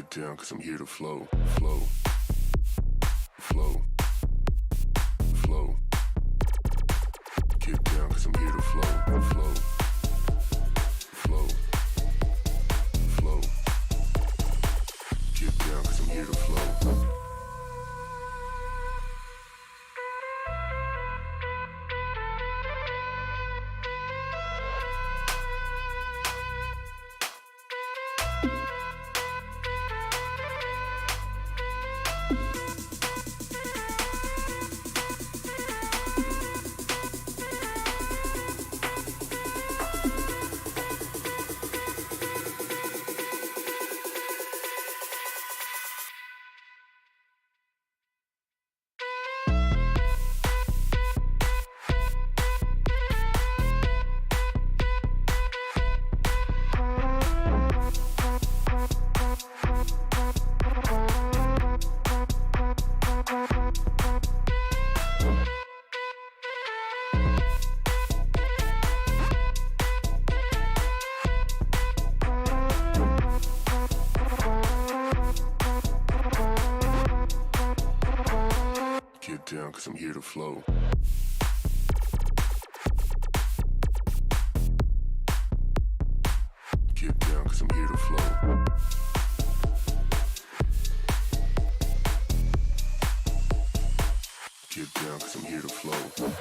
Get down, cause I'm here to flow, flow, flow, flow. Get down, cause I'm here to flow, flow, flow, flow. Get down, cause I'm here to flow. Get down, cause I'm here to flow. Get down, cause I'm here to flow. Get down, cause I'm here to flow.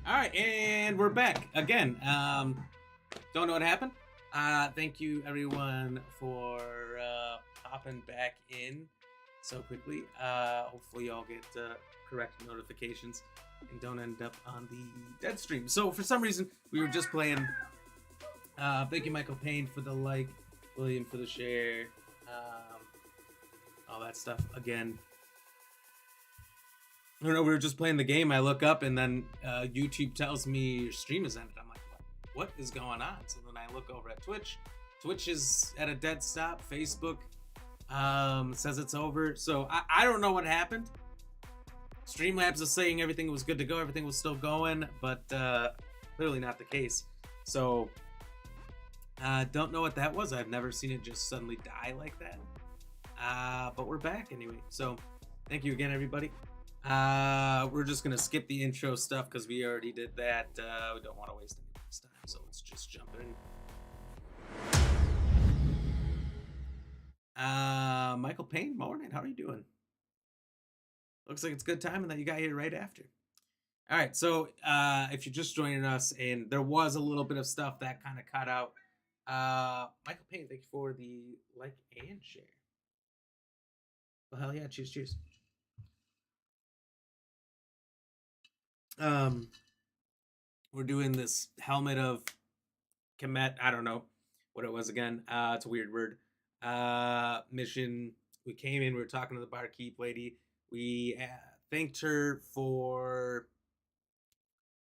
Alright, and we're back again. Don't know what happened. Thank you everyone for popping back in so quickly. Hopefully y'all get correct notifications and don't end up on the dead stream. So for some reason we were just playing. Thank you Michael Payne for the like, William for the share, all that stuff. Again, I don't know, we were just playing the game. I look up and then YouTube tells me your stream has ended. I'm like, what is going on? So then I look over at Twitch. Twitch is at a dead stop. Facebook says it's over. So I don't know what happened. Streamlabs is saying everything was good to go. Everything was still going, but clearly not the case. So don't know what that was. I've never seen it just suddenly die like that. But we're back anyway. So thank you again, everybody. We're just gonna skip the intro stuff because we already did that. We don't want to waste anybody's time, so let's just jump in. Michael Payne, morning. How are you doing? Looks like it's good timing that you got here right after. All right, so if you're just joining us, and there was a little bit of stuff that kind of cut out. Michael Payne, thank you for the like and share. Well, hell yeah, cheers. We're doing this helmet of Kemet. I don't know what it was again. It's a weird word. Mission. We came in. We were talking to the barkeep lady. We thanked her for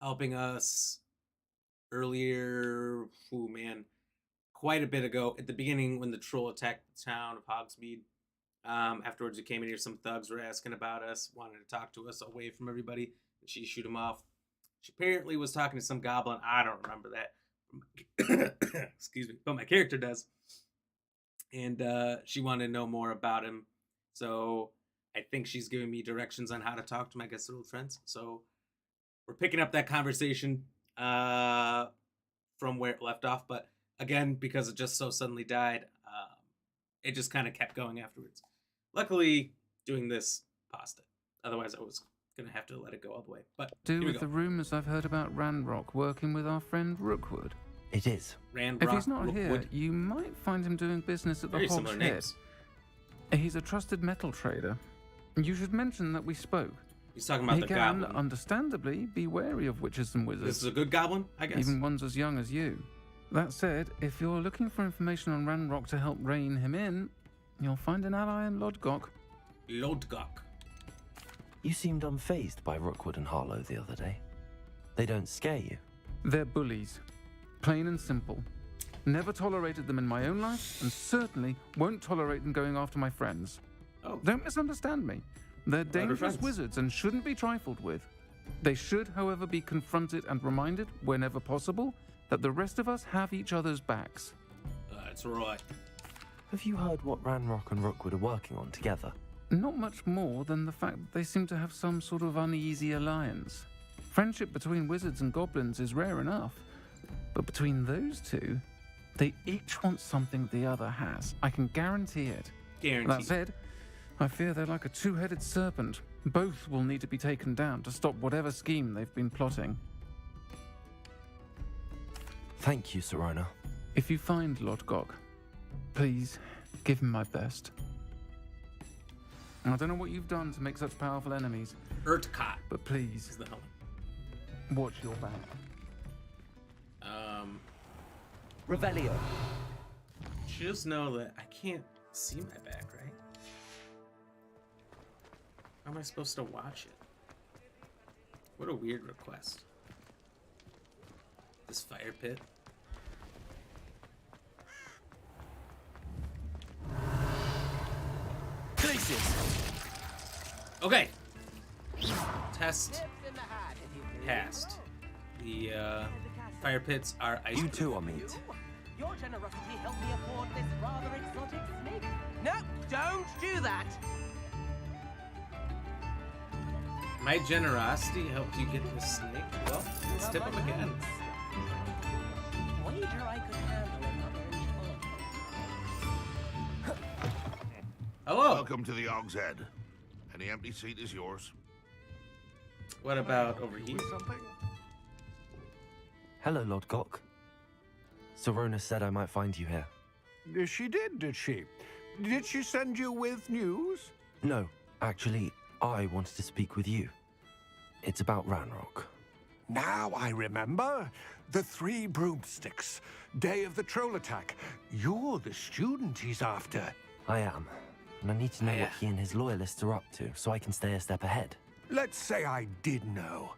helping us earlier. Oh man, quite a bit ago at the beginning when the troll attacked the town of Hogsmeade. Afterwards, we came in here. Some thugs were asking about us, wanted to talk to us away from everybody. She shoot him off. She apparently was talking to some goblin. I don't remember that. Excuse me. But my character does. And she wanted to know more about him. So I think she's giving me directions on how to talk to my guest old friends. So we're picking up that conversation from where it left off. But again, because it just so suddenly died, it just kind of kept going afterwards. Luckily, doing this paused it. Otherwise, I was gonna have to let it go all the way. But do with the rumors I've heard about Ranrock working with our friend Rookwood. It is. If he's not here, you might find him doing business at the Hog's Head. He's a trusted metal trader. You should mention that we spoke. He's talking about He the can, goblin. understandably, be wary of witches and wizards. This is a good goblin, I guess. Even ones as young as you. That said, if you're looking for information on Ranrock to help rein him in, you'll find an ally in Lodgok. Lodgok. You seemed unfazed by Rookwood and Harlow the other day. They don't scare you. They're bullies. Plain and simple. Never tolerated them in my own life, and certainly won't tolerate them going after my friends. Oh. Don't misunderstand me. They're dangerous friends. wizards and shouldn't be trifled with. They should, however, be confronted and reminded, whenever possible, that the rest of us have each other's backs. That's right. Have you heard what Ranrock and Rookwood are working on together? Not much more than the fact that they seem to have some sort of uneasy alliance. Friendship between wizards and goblins is rare enough, but between those two, they each want something the other has. I can guarantee it. Guaranteed. That said, I fear they're like a two-headed serpent. Both will need to be taken down to stop whatever scheme they've been plotting. Thank you, Serona. If you find Lodgok, please give him my best. I don't know what you've done to make such powerful enemies, Urtkot but please, is the helmet. watch your back. Revelio. Just know that I can't see my back, right? How am I supposed to watch it? What a weird request. This fire pit. Okay. Test passed. The fire pits are ice. You two are meat. Your generosity helped me afford this rather exotic snake. No, don't do that. My generosity helped you get this snake. Well, let's tip him again. Wager I could handle another enchantment. Hello. Welcome to the Og's Head. Any empty seat is yours. What about over here? Something? Hello, Lodgok. Serona said I might find you here. She did she? Did she send you with news? No, actually, I wanted to speak with you. It's about Ranrock. Now I remember. The 3 broomsticks. Day of the troll attack. You're the student he's after. I am, and I need to know what he and his loyalists are up to so I can stay a step ahead. Let's say I did know.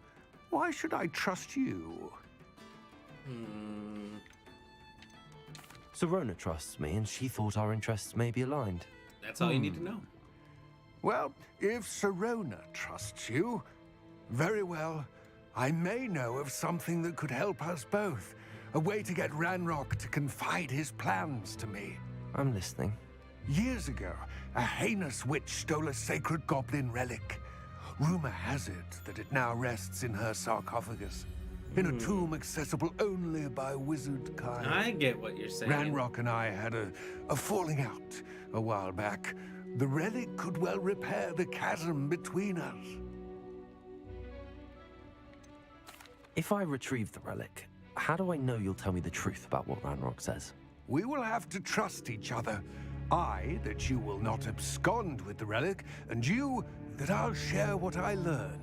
Why should I trust you? Serona trusts me, and she thought our interests may be aligned. That's all you need to know. Well, if Serona trusts you, very well. I may know of something that could help us both. A way to get Ranrock to confide his plans to me. I'm listening. Years ago, a heinous witch stole a sacred goblin relic. Rumor has it that it now rests in her sarcophagus, in a tomb accessible only by wizard kind. I get what you're saying. Ranrock and I had a falling out a while back. The relic could well repair the chasm between us. If I retrieve the relic, how do I know you'll tell me the truth about what Ranrock says? We will have to trust each other. I, that you will not abscond with the relic, and you, that I'll share what I learn.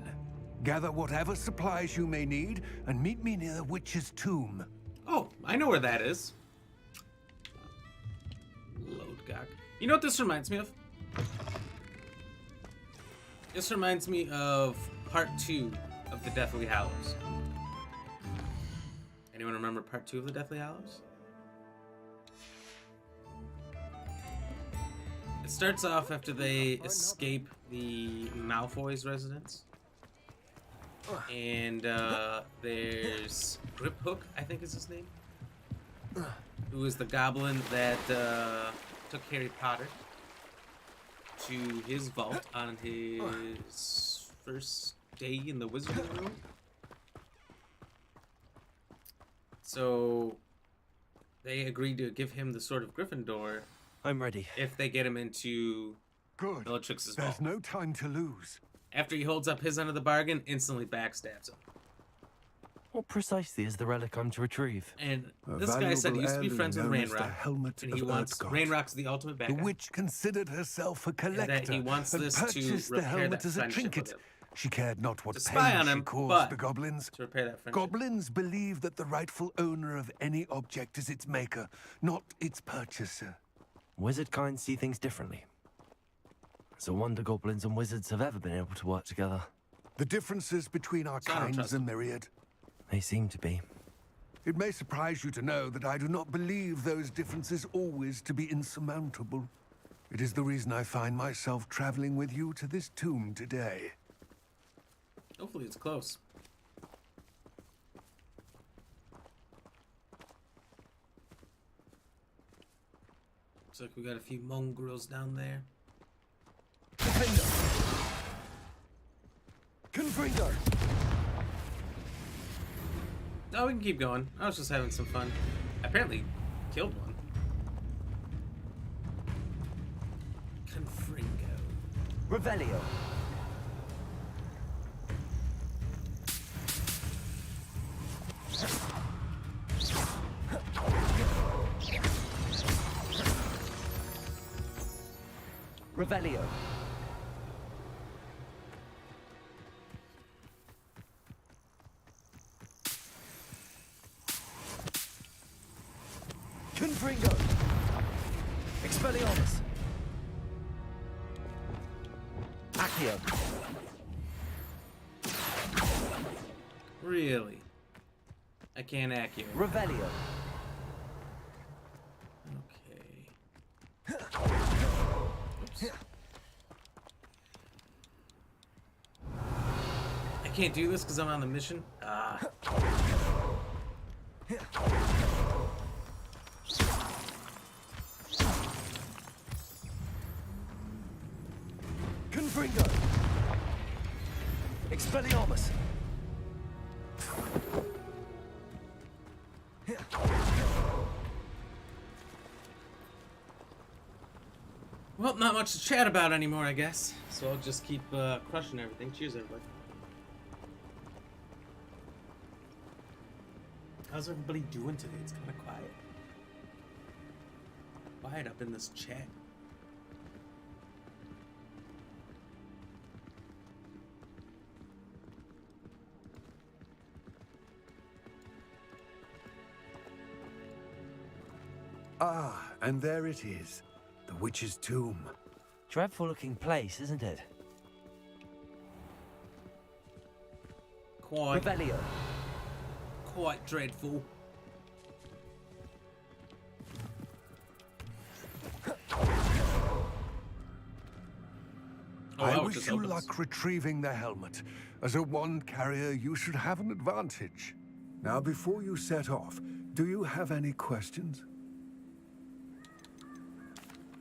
Gather whatever supplies you may need, and meet me near the witch's tomb. Oh, I know where that is. Lodgok. You know what this reminds me of? This reminds me of part 2 of the Deathly Hallows. Anyone remember part 2 of the Deathly Hallows? It starts off after they escape the Malfoy's residence. And there's Griphook, I think is his name, who is the goblin that took Harry Potter to his vault on his first day in the wizarding room. So they agreed to give him the Sword of Gryffindor I'm ready. if they get him into Good. Bellatrix's There's vault. no time to lose. After he holds up his end of the bargain, instantly backstabs him. What precisely is the relic I'm to retrieve? And A this guy said he used to be valuable friends with heirloom known as the Rainrock, helmet and he of wants Erdgott. Rainrock's the ultimate bad The guy. witch considered herself a collector that he wants and this to purchased the repair helmet that as a friendship trinket. with him. She cared not what To spy pain on she him, caused but the goblins. to repair that friendship. Goblins believe that the rightful owner of any object is its maker, not its purchaser. Wizard kind see things differently. It's a wonder goblins and wizards have ever been able to work together. The differences between our So I don't kinds trust are him. myriad. They seem to be. It may surprise you to know that I do not believe those differences always to be insurmountable. It is the reason I find myself traveling with you to this tomb today. Hopefully it's close. Looks like we got a few mongrels down there. Confringo! No, we can keep going. I was just having some fun. I apparently killed one. Confringo. Revelio. Revelio. Confringo! Expelliarmus! Accio! Really? I can't act you. Revelio. Okay. Oops. I can't do this because I'm on the mission. Ah. Confringo! Expelliarmus! Well, not much to chat about anymore, I guess. So I'll just keep crushing everything. Cheers, everybody. How's everybody doing today? It's kind of quiet. Quiet up in this chat. Ah, and there it is. The witch's tomb. Dreadful looking place, isn't it? Quite, Revelio. quite dreadful. Oh, I wow, it wish just you opens. luck retrieving the helmet. As a wand carrier, you should have an advantage. Now, before you set off, do you have any questions?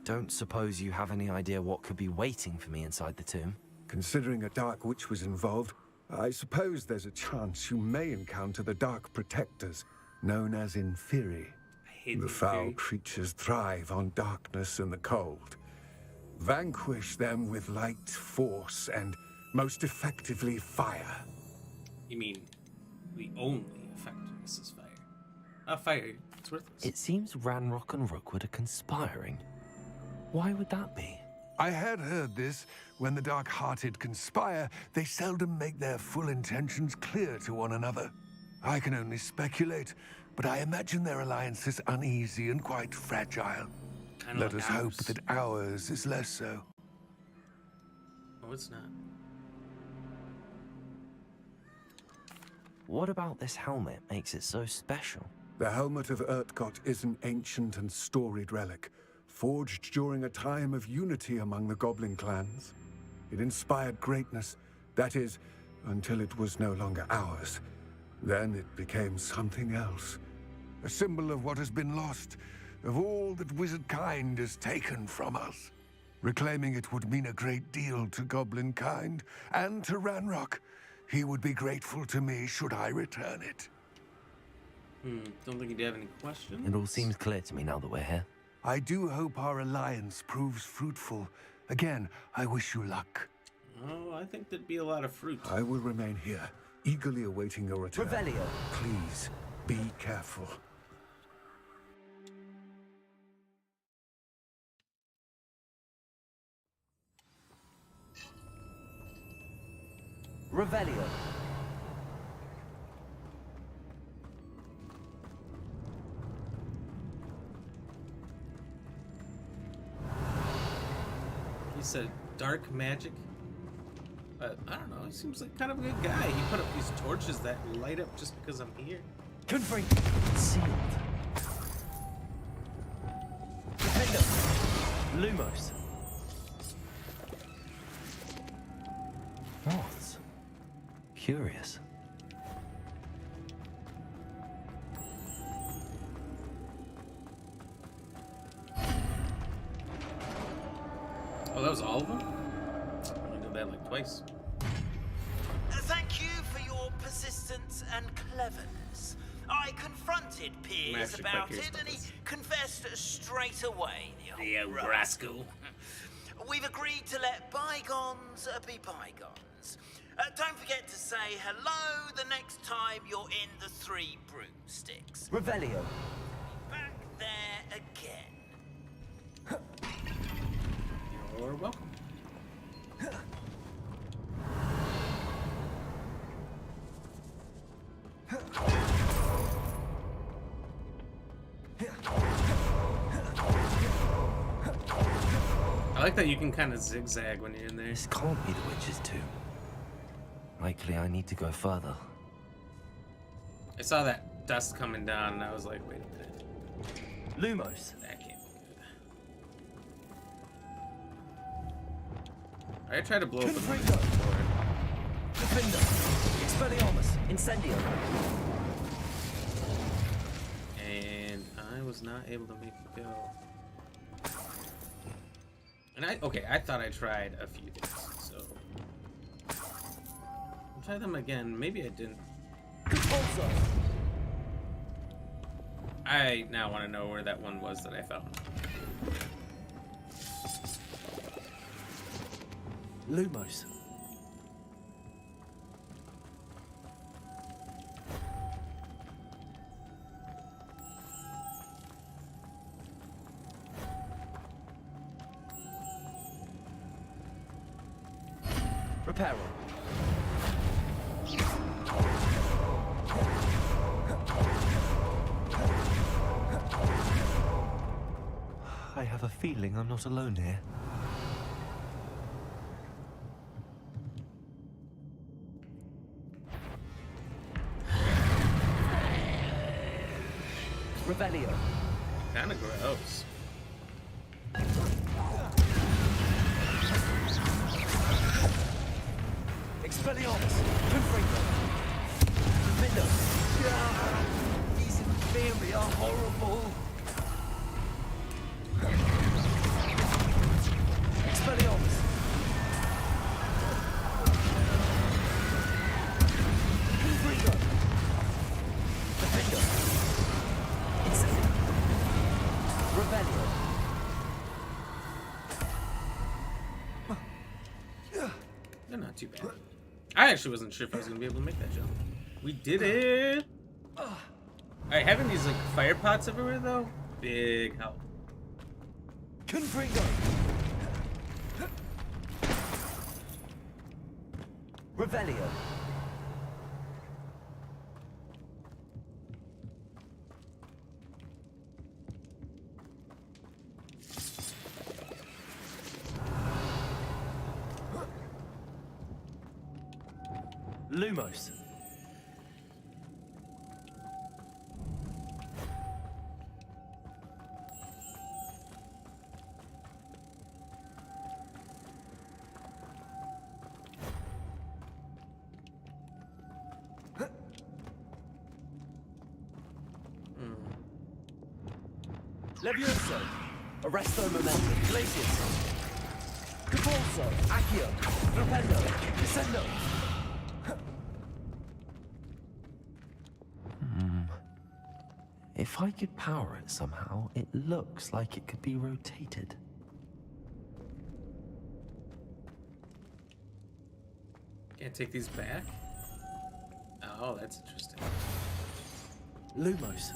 Don't suppose you have any idea what could be waiting for me inside the tomb? Considering a dark witch was involved, I suppose there's a chance you may encounter the Dark Protectors, known as Inferi. I hate The these foul theory. creatures thrive on darkness and the cold. Vanquish them with light, force, and most effectively fire. You mean the only effectiveness is fire? Fire. It's worthless. It seems Ranrock and Rookwood are conspiring. Why would that be? I had heard this. When the dark-hearted conspire, they seldom make their full intentions clear to one another. I can only speculate, but I imagine their alliance is uneasy and quite fragile. Kinda Let like us hope ours. that ours is less so. Oh, it's not. What about this helmet makes it so special? The helmet of Urtkot is an ancient and storied relic, forged during a time of unity among the goblin clans. It inspired greatness, that is, until it was no longer ours. Then it became something else. A symbol of what has been lost, of all that wizard kind is taken from us. Reclaiming it would mean a great deal to goblin kind, and to Ranrock. He would be grateful to me should I return it. Don't think you'd have any questions. It all seems clear to me now that we're here. I do hope our alliance proves fruitful. Again, I wish you luck. Oh, I think there'd be a lot of fruit. I will remain here, eagerly awaiting your return. Revelio. Please, be careful. Revelio. He said dark magic. But I don't know. He seems like kind of a good guy. He put up these torches that light up just because I'm here. Confront. Sealed. Defender. Lumos. Moths. Curious. Oh, that was all of them? I only did that like twice. Thank you for your persistence and cleverness. I confronted Piers Master about Quackers it, and he Brothers. confessed straight away. The old rascal. We've agreed to let bygones be bygones. Don't forget to say hello the next time you're in the Three Broomsticks. Revelio. Back there again. You're welcome. I like that you can kind of zigzag when you're in there. This can't be the witch's tomb. Likely I need to go further. I saw that dust coming down and I was like, wait a minute. Lumos. That can't be good. I tried to blow up the Confringo. Defender. Expelliarmus. Incendio. and I was not able to make it go. And I thought I tried a few things, so I'll try them again. Maybe I didn't. Repulsor. I now want to know where that one was that I found. Lumos. Reparo. I have a feeling I'm not alone here. Revelio. Kind of gross. Expelliarmus. Confringo. Defender. These in theory are horrible. Expelliarmus. Confringo. Defender. Incendio. Revelio. They're not too bad. I actually wasn't sure if I was gonna be able to make that jump. We did it! Alright, having these like fire pots everywhere though, big help. Confringo. Revelio. Lumos. Levioso. Arresto momentum. Glacius. Capulso. Accio. Propendo. Descendo. If I could power it somehow, it looks like it could be rotated. Can't take these back? Oh, that's interesting. Lumos.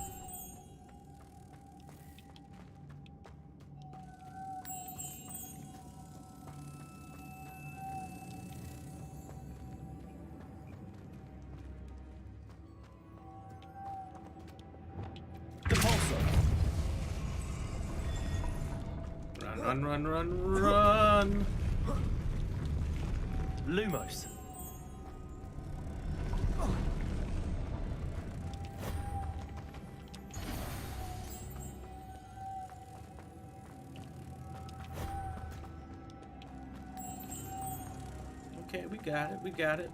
Run, run, run, run! Lumos. Okay, we got it, we got it.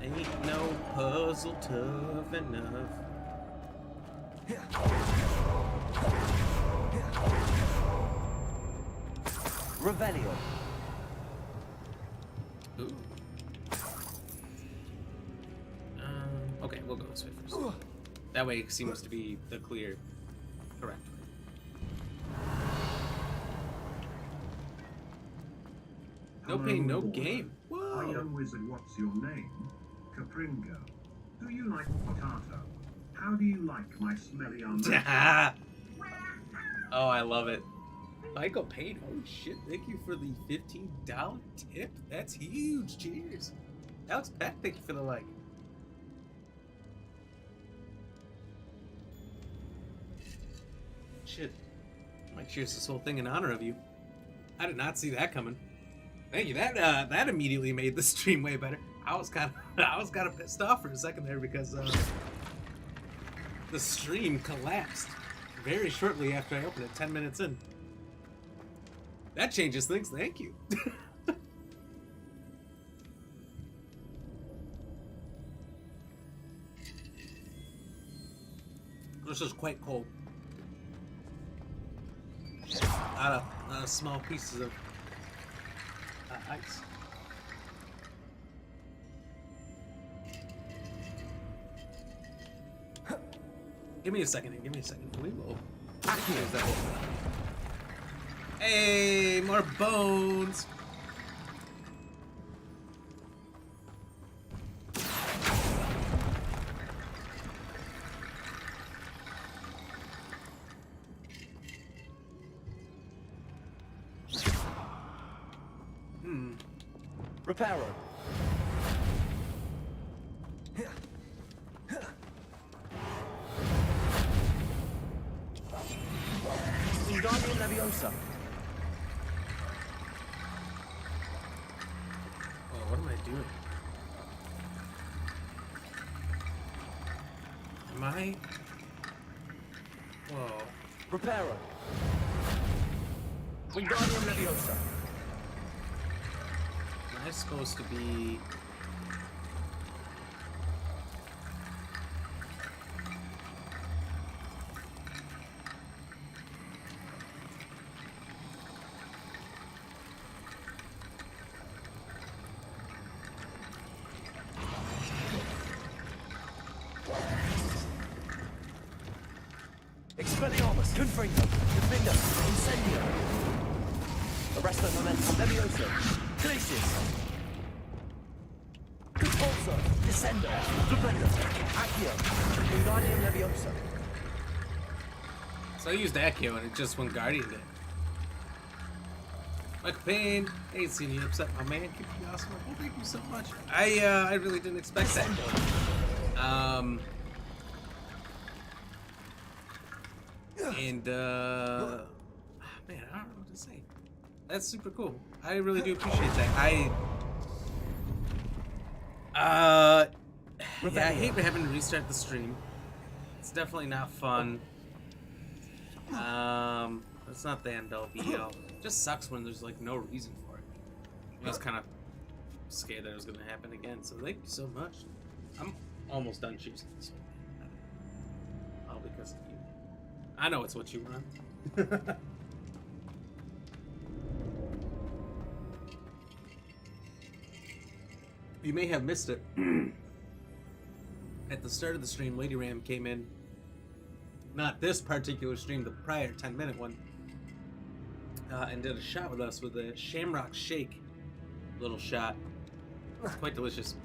Ain't no puzzle tough enough. Revelio. Ooh. Okay, we'll go this way first. That way it seems to be the clear, correct way. No pain, no game. Hi, Whoa. young wizard, what's your name? Capringo. Do you like potato? How do you like my smelly armor? Oh, I love it. Michael Payne, holy shit, thank you for the $15 tip. That's huge. Cheers. Alex Peck, thank you for the like. Shit. I might cheers this whole thing in honor of you. I did not see that coming. Thank you. That immediately made the stream way better. I was kind of pissed off for a second there because the stream collapsed very shortly after I opened it, 10 minutes in. That changes things. Thank you. This is quite cold. A lot of small pieces of ice. Give me a second here. Give me a second. We will. Hey, more bones. Reparo. Wingardium Leviosa. Oh, what am I doing? Am I? Whoa. Reparo. Wingardium Leviosa. Am I supposed to be? Expelliarmus. Confringo. Defender. Incendio. Arresto Momentum Leviosa. Glacius. Compulso. Descendo. Defender. Accio. Wingardium Leviosa. So I used Accio and it just went Guardian it. Michael Payne, I ain't seen you upset, my man. Keep you awesome. Well, thank you so much. I really didn't expect that. And man, I don't know what to say. That's super cool. I really do appreciate that. Yeah, I hate having to restart the stream. It's definitely not fun. It's not the end all be all. It just sucks when there's like no reason for it. I was kind of scared that it was gonna happen again. So thank you so much. I'm almost done choosing this one. All because of you. I know it's what you want. You may have missed it. At the start of the stream, Lady Ram came in. Not this particular stream, the prior 10-minute one. And did a shot with us with a Shamrock Shake little shot. It's quite delicious.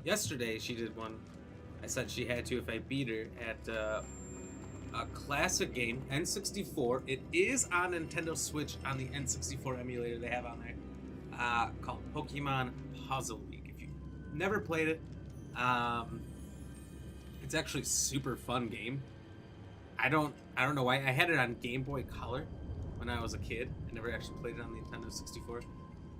Yesterday she did one. I said she had to if I beat her at a classic game, N64. It is on Nintendo Switch on the N64 emulator they have on there, called Pokemon Puzzle League. If you've never played it, it's actually a super fun game. I don't know why. I had it on Game Boy Color when I was a kid. I never actually played it on the Nintendo 64.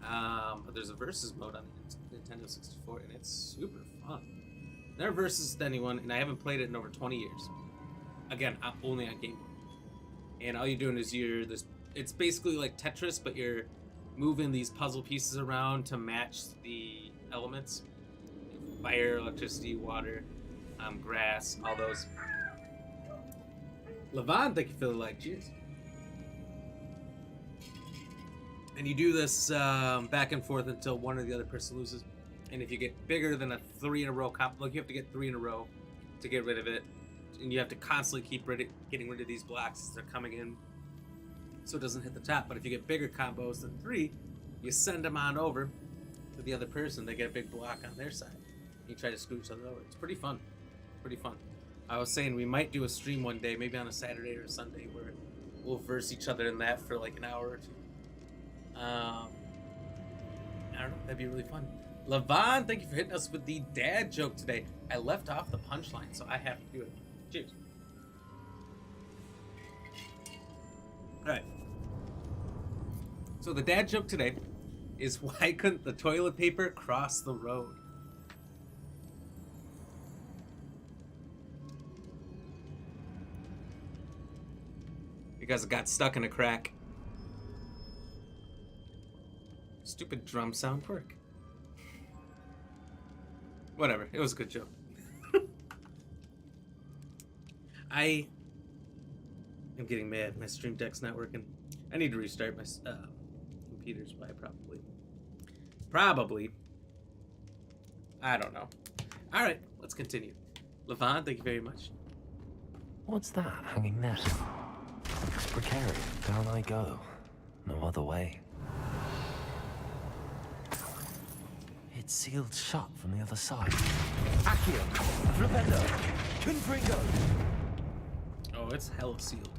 But there's a versus mode on the Nintendo 64, and it's super fun. Never versus anyone, and I haven't played it in over 20 years. Again, only on Game Boy. And all you're doing is it's basically like Tetris, but you're moving these puzzle pieces around to match the elements. Fire, electricity, water, grass, all those. Levon, thank you for the like. Cheers. And you do this back and forth until one or the other person loses. And if you get bigger than a 3 in a row comp, like you have to get 3 in a row to get rid of it. And you have to constantly keep getting rid of these blocks as they're coming in so it doesn't hit the top. But if you get bigger combos than 3, you send them on over to the other person. They get a big block on their side. You try to screw each other over. It's pretty fun. Pretty fun. I was saying we might do a stream one day, maybe on a Saturday or a Sunday, where we'll verse each other in that for like an hour or 2. I don't know. That'd be really fun. Levon, thank you for hitting us with the dad joke today. I left off the punchline, so I have to do it. Cheers. Alright. So the dad joke today is, why couldn't the toilet paper cross the road? Because it got stuck in a crack. Stupid drum sound work. Whatever, it was a good joke. I am getting mad. My stream deck's not working. I need to restart my computers by probably. I don't know. All right, let's continue. Levon, thank you very much. What's that hanging there? It's precarious. Down I go. No other way. It's sealed shut from the other side. Accio, Flipendo, Confringo. Oh, it's hella sealed.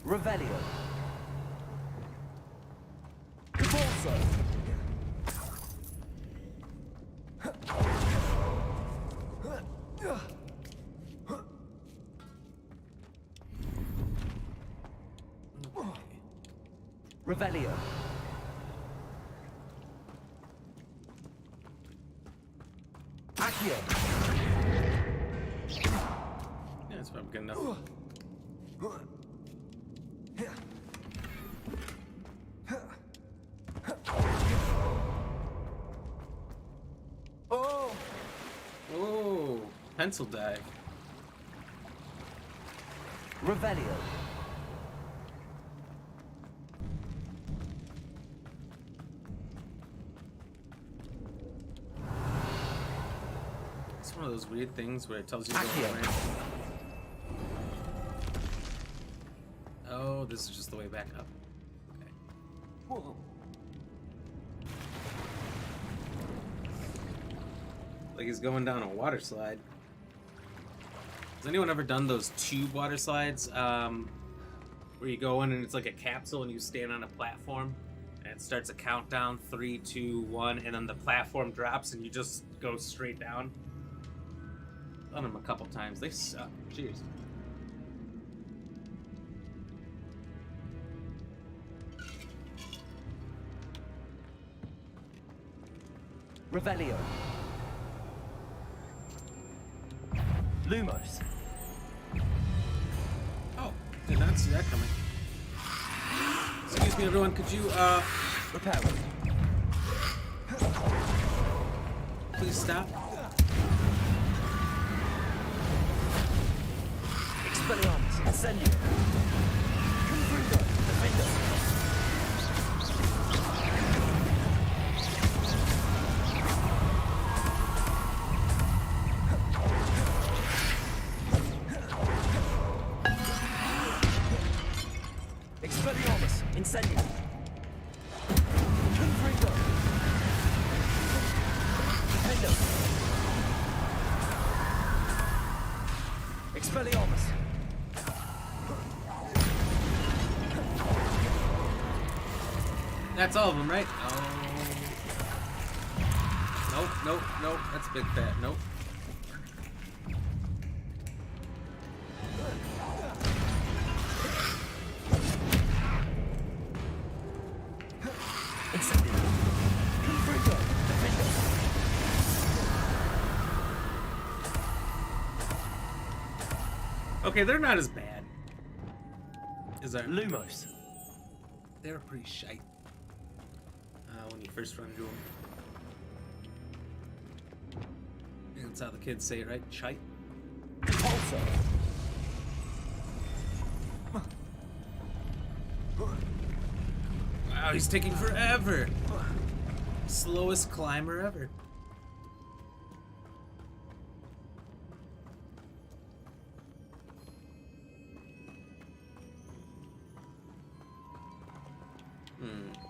Revelio. Convulso. Revelio. Accio. Yeah, that's probably good enough. Oh, pencil dive. Revelio. It's one of those weird things where it tells you to go right. Oh, this is just the way back up. Okay. Whoa. Like he's going down a water slide. Has anyone ever done those tube water slides where you go in and it's like a capsule and you stand on a platform and it starts a countdown, 3, 2, 1, and then the platform drops and you just go straight down? Done them a couple times. They suck. Cheers. Revelio. Lumos. Oh, did not see that coming. Excuse me, everyone. Could you, Repair. please stop? Expelliarmus. Ascendio. Confringo. Defendo. Expelliarmus. Incendio. Confringo. Defendo. Expelliarmus. That's all of them, right? Oh. Nope. That's big fat. Nope. Okay, they're not as bad. Is that Lumos. They're pretty shite when you first run into them. That's how the kids say it, right? Shite. Repulsor. Wow, he's taking forever. Slowest climber ever.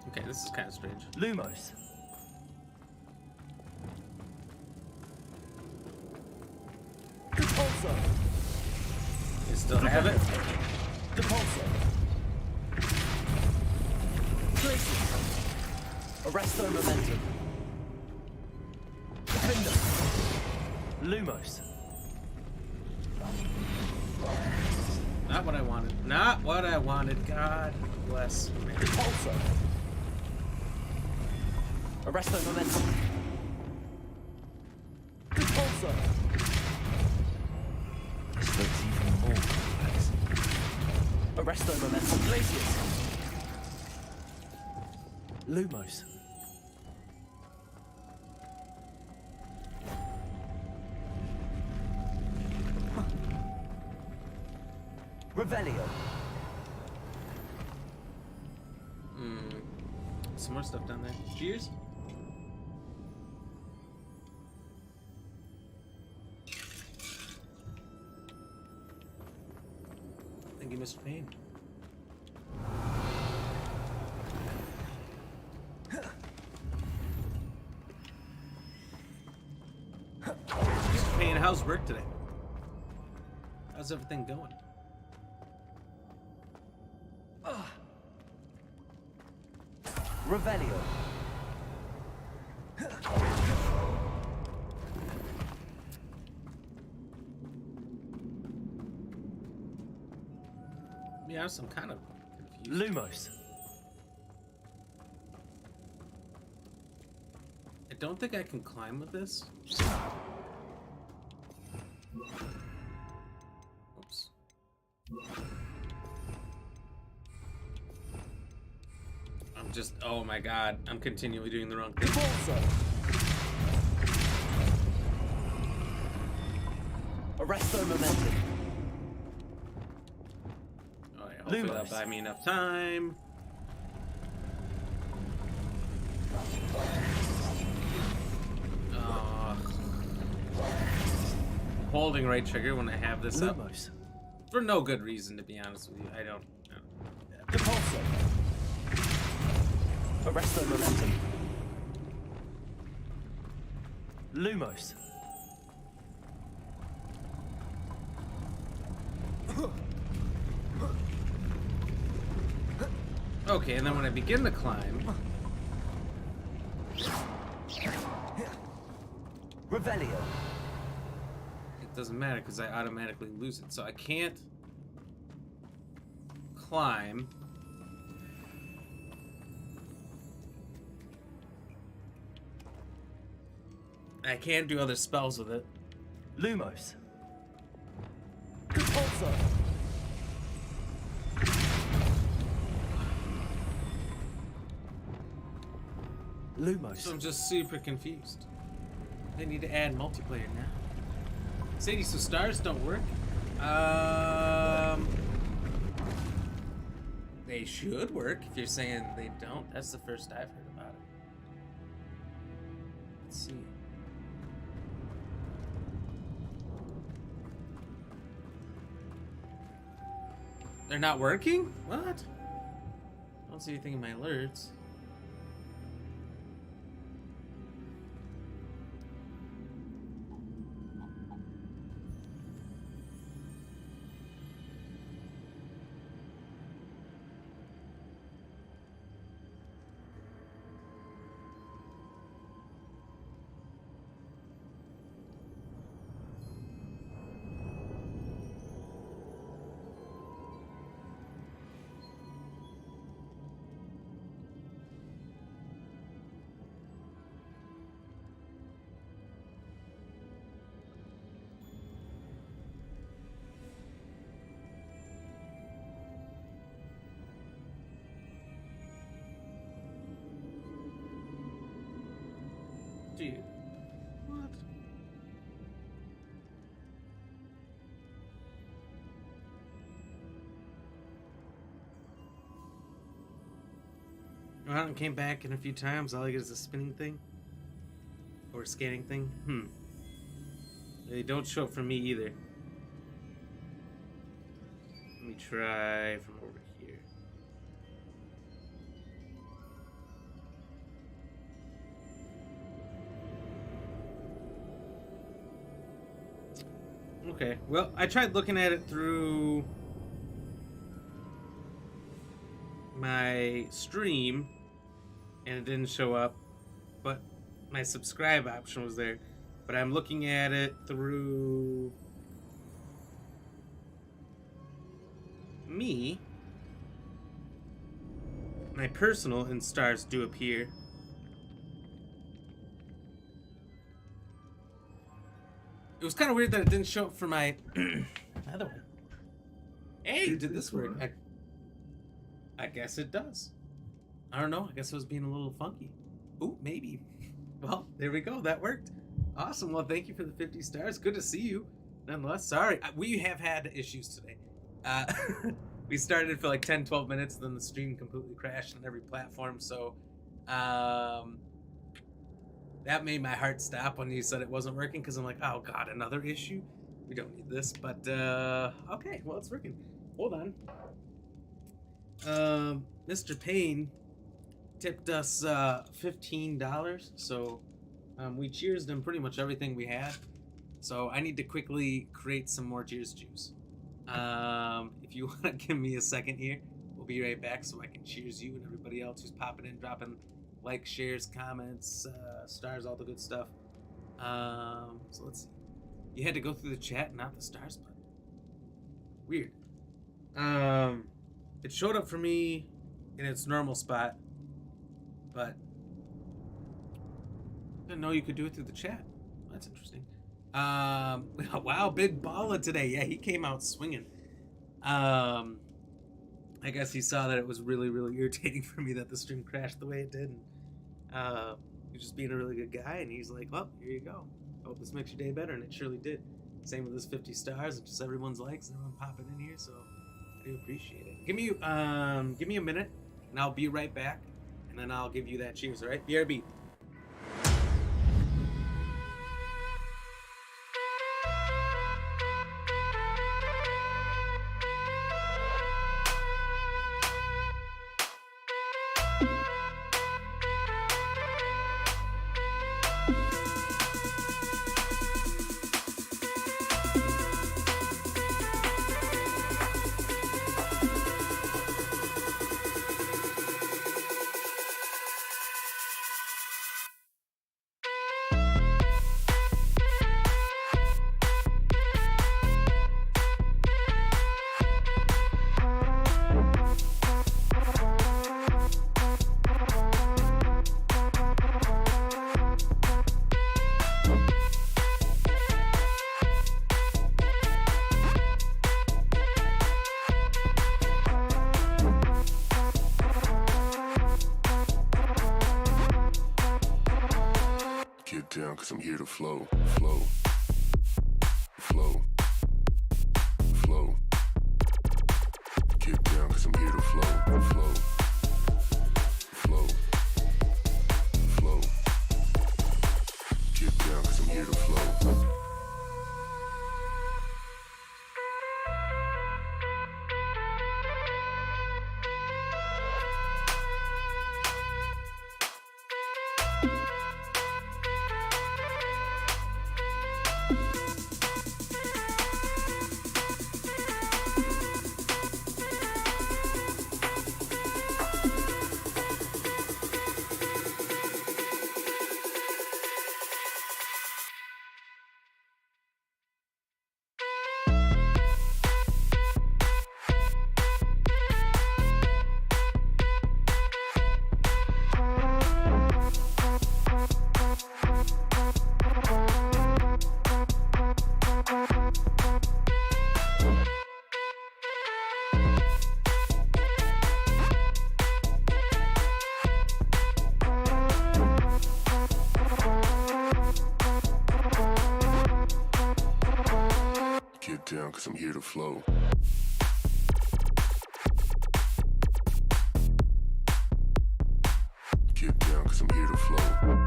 Okay, this is kind of strange. Lumos. Repulsor. You still have it? Repulsor. Places. Arresto momentum. Defender. Lumos. Not what I wanted. Not what I wanted. God bless. Repulsor. Arresto momentum. Repulsor. This looks even more complex. Arresto momentum. Glacius. Lumos. Revelio. Some more stuff down there. Cheers. Thank you, Mr. Payne. Mr. Payne, how's work today? How's everything going? Revelio. Yeah, I'm kind of confused. Lumos. I don't think I can climb with this. Oops. I'm just, oh my god, I'm continually doing the wrong thing. Repulsor. Arresto momentum. Oh yeah, hopefully that'll Lumos. buy me enough time. Holding right trigger when I have this up. Lumos. For no good reason, to be honest with you. I don't know. Repulsor. Arresto momentum. Lumos. Okay, and then when I begin to climb, Revelio. it doesn't matter because I automatically lose it. So I can't climb. I can't do other spells with it. Lumos. Repulsor. Lumos. So I'm just super confused. They need to add multiplayer now. Sadie, so stars don't work? They should work if you're saying they don't. That's the first I've heard about it. Let's see. They're not working? What? I don't see anything in my alerts. Dude. What? I went out and came back in a few times. All I get is a spinning thing. Or a scanning thing. They don't show up for me either. Let me try from over here. Okay, well, I tried looking at it through my stream, and it didn't show up, but my subscribe option was there. But I'm looking at it through me. My personal and stars do appear. It was kind of weird that it didn't show up for my other one. Hey, did this work? I guess it does. I don't know. I guess it was being a little funky. Ooh, maybe. Well, there we go. That worked. Awesome. Well, thank you for the 50 stars. Good to see you. Nonetheless, sorry. We have had issues today. We started for like 10, 12 minutes, then the stream completely crashed on every platform. So that made my heart stop when you said it wasn't working, because I'm like, oh God, another issue? We don't need this. But okay, well, it's working. Hold on. Mr. Payne tipped us $15, so we cheersed him pretty much everything we had. So I need to quickly create some more cheers juice. If you want to give me a second here, we'll be right back so I can cheers you and everybody else who's popping in, dropping likes, shares, comments, stars, all the good stuff. So let's see. You had to go through the chat, not the stars button. Weird. It showed up for me in its normal spot, but didn't know you could do it through the chat. That's interesting. Wow, big baller today. Yeah, he came out swinging. I guess he saw that it was really, really irritating for me that the stream crashed the way it did. And, he's just being a really good guy, and he's like, well, here you go. I hope this makes your day better, and it surely did. Same with his 50 stars, and just everyone's likes, and everyone popping in here, so I do appreciate it. Give me a minute, and I'll be right back, and then I'll give you that cheers, all right? BRB. Down, cause I'm here to flow, flow, flow, flow. Get down, cause I'm here to flow, flow, flow, flow. Get down, cause I'm here to flow. down, cause I'm here to flow. Get down, cause I'm here to flow.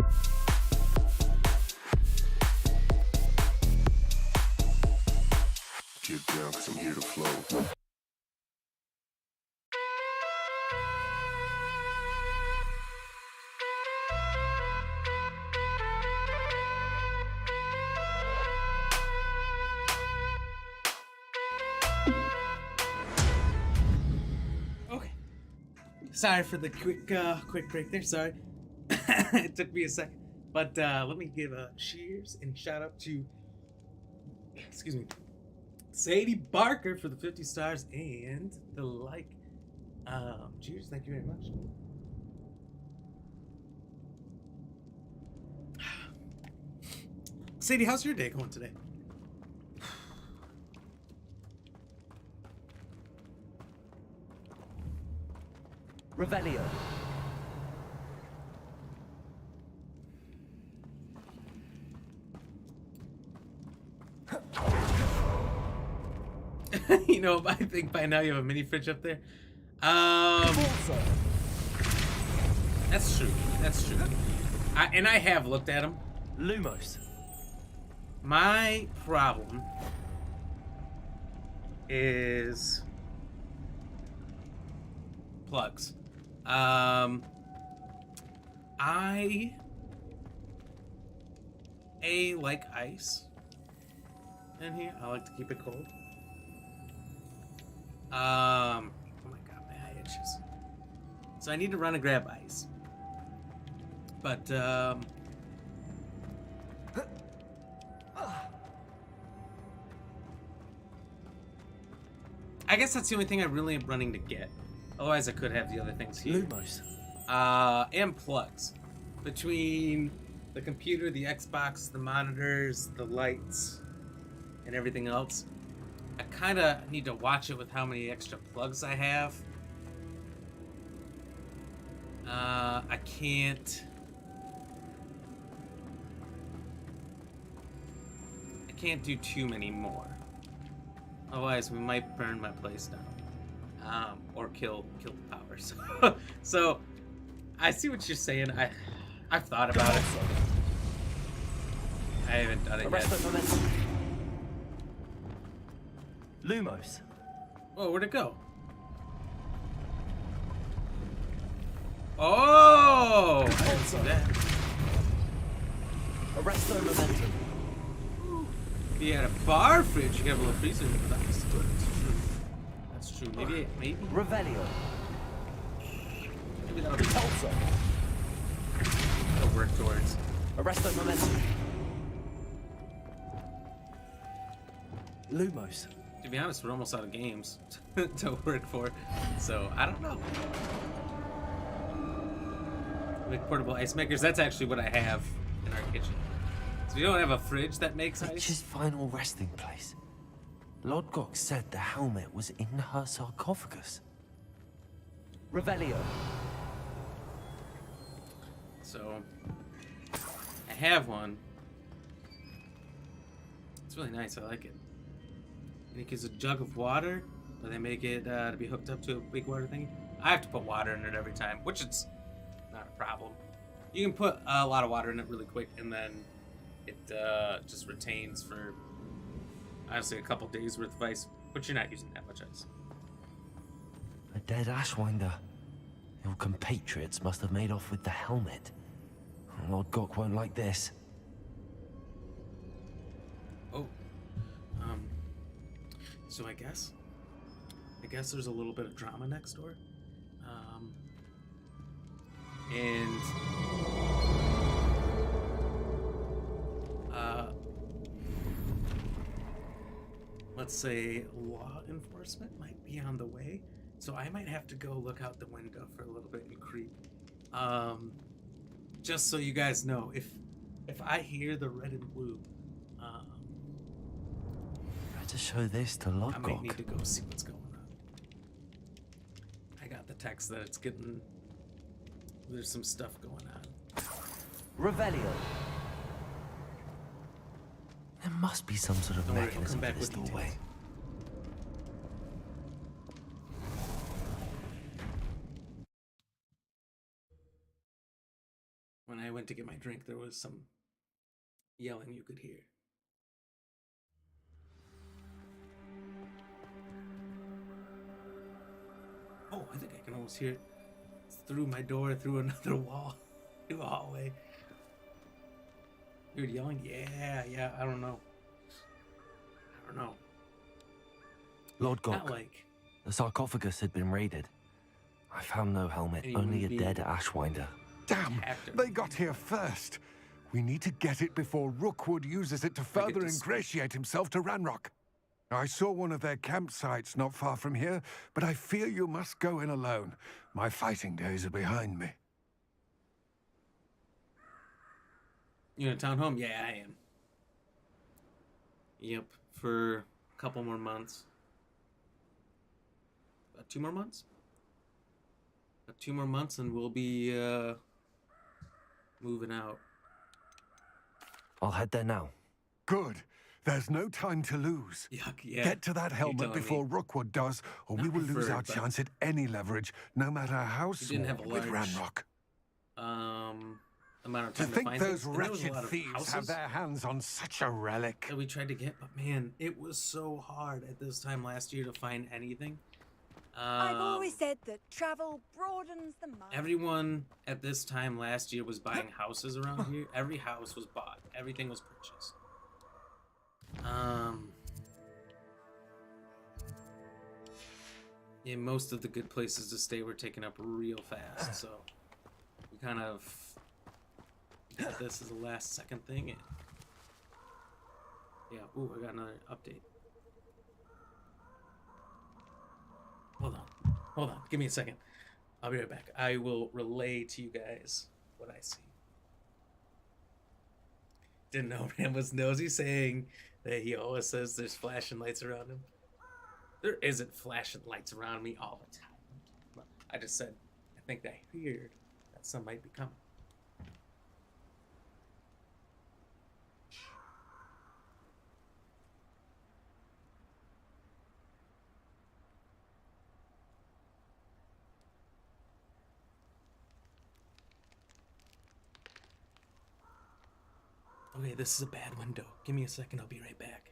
Get down, cause I'm here to flow. Okay. Sorry for the quick break there. Sorry. It took me a second. But let me give a cheers and shout out to, excuse me, Sadie Barker for the 50 stars and the like. Cheers, thank you very much. Sadie, how's your day going today? Revelio. You know, I think by now you have a mini fridge up there. That's true. That's true. And I have looked at them. Lumos. My problem is plugs. I like ice in here. I like to keep it cold. Oh my god, my eye itches. So I need to run and grab ice. But I guess that's the only thing I really am running to get. Otherwise I could have the other things here. Lumos. And plugs. Between the computer, the Xbox, the monitors, the lights, and everything else, I kind of need to watch it with how many extra plugs I have. I can't do too many more. Otherwise, we might burn my place down, or kill the power. So I see what you're saying. I've thought about it. I haven't done it yet. Lumos. Oh, where'd it go? Oh! I didn't see that. Arresto momentum. If you had a bar fridge, you could have a little freezer. That's true. That's true. Maybe. Revelio. Maybe that'll be Tulsa. That'll work towards. Arresto momentum. Lumos. To be honest, we're almost out of games to work for, so I don't know. Make portable ice makers. That's actually what I have in our kitchen. So we don't have a fridge that makes ice. Witch's final resting place. Lodgok said the helmet was in her sarcophagus. Revelio. So I have one. It's really nice. I like it. And it gives a jug of water, but they make it to be hooked up to a big water thing. I have to put water in it every time, which it's not a problem. You can put a lot of water in it really quick, and then it just retains for honestly a couple days worth of ice, but you're not using that much ice. A dead Ashwinder. Your compatriots must have made off with the helmet. Lodgok won't like this. Oh, so I guess there's a little bit of drama next door. And let's say law enforcement might be on the way, so I might have to go look out the window for a little bit and creep. Just so you guys know, if I hear the red and blue, Better show this to I might Lodgok. need to go see what's going on. I got the text that there's some stuff going on. Revelio. There must be some sort of Don't worry, I'll mechanism come for back this with doorway. details. When I went to get my drink, there was some yelling you could hear. Oh, I think I can almost hear it. It's through my door, through another wall, through a hallway. You're yelling? Yeah, I don't know. Lord Not Gok, like the sarcophagus had been raided. I found no helmet, Anyone only a being- dead Ashwinder. Damn! Actor. They got here first. We need to get it before Rookwood uses it to further to ingratiate himself to Ranrock. I saw one of their campsites not far from here, but I fear you must go in alone. My fighting days are behind me. You in a town home? Yeah, I am. Yep, for a couple more months. About 2 more months? About 2 more months and we'll be moving out. I'll head there now. Good. There's no time to lose. Yuck, yeah. Get to that helmet telling before me. Rookwood does, or we Not will lose our preferred, but- chance at any leverage, no matter how You small, didn't have a with large- Ranrock. Amount of To time to think find those things. And there was a wretched lot of thieves have houses their hands on such a relic. that we tried to get, but man, it was so hard at this time last year to find anything. I've always said that travel broadens the mind. Everyone at this time last year was buying houses around here. Every house was bought. Everything was purchased. Yeah, most of the good places to stay were taken up real fast, so we kind of got this as a last second thing. And yeah, ooh, I got another update. Hold on, give me a second. I'll be right back. I will relay to you guys what I see. Didn't know Ram was nosy saying that he always says there's flashing lights around him. There isn't flashing lights around me all the time. I just said, I think I heard that some might be coming. Okay, this is a bad window. Give me a second, I'll be right back.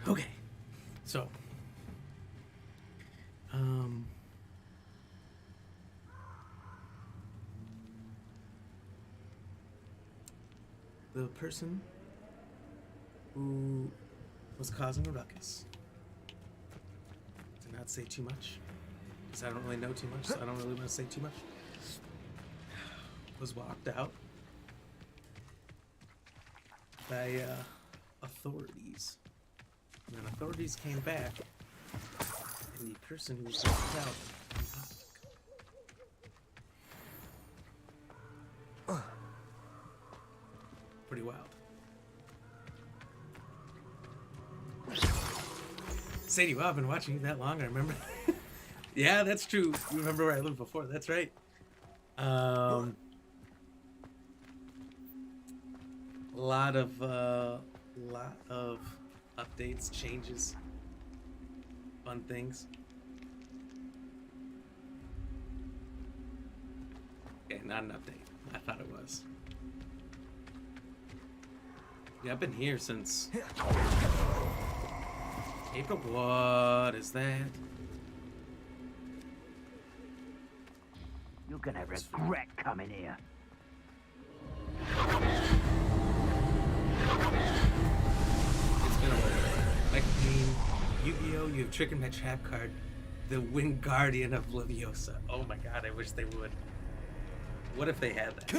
Okay, so, the person who was causing a ruckus, to not say too much, because I don't really know too much, so I don't really want to say too much, was walked out by authorities. And then authorities came back person who was knocked out. Pretty wild. Sadie, wow, I've been watching you that long, I remember. Yeah, that's true. You remember where I lived before, that's right. A lot of updates, changes, fun things. Okay, not an update. I thought it was. Yeah, I've been here since April. What is that? You're gonna regret coming here. It's gonna work. Like Yu-Gi-Oh! You have trickered my trap card, the Wingardium of Leviosa. Oh my god, I wish they would. What if they had that?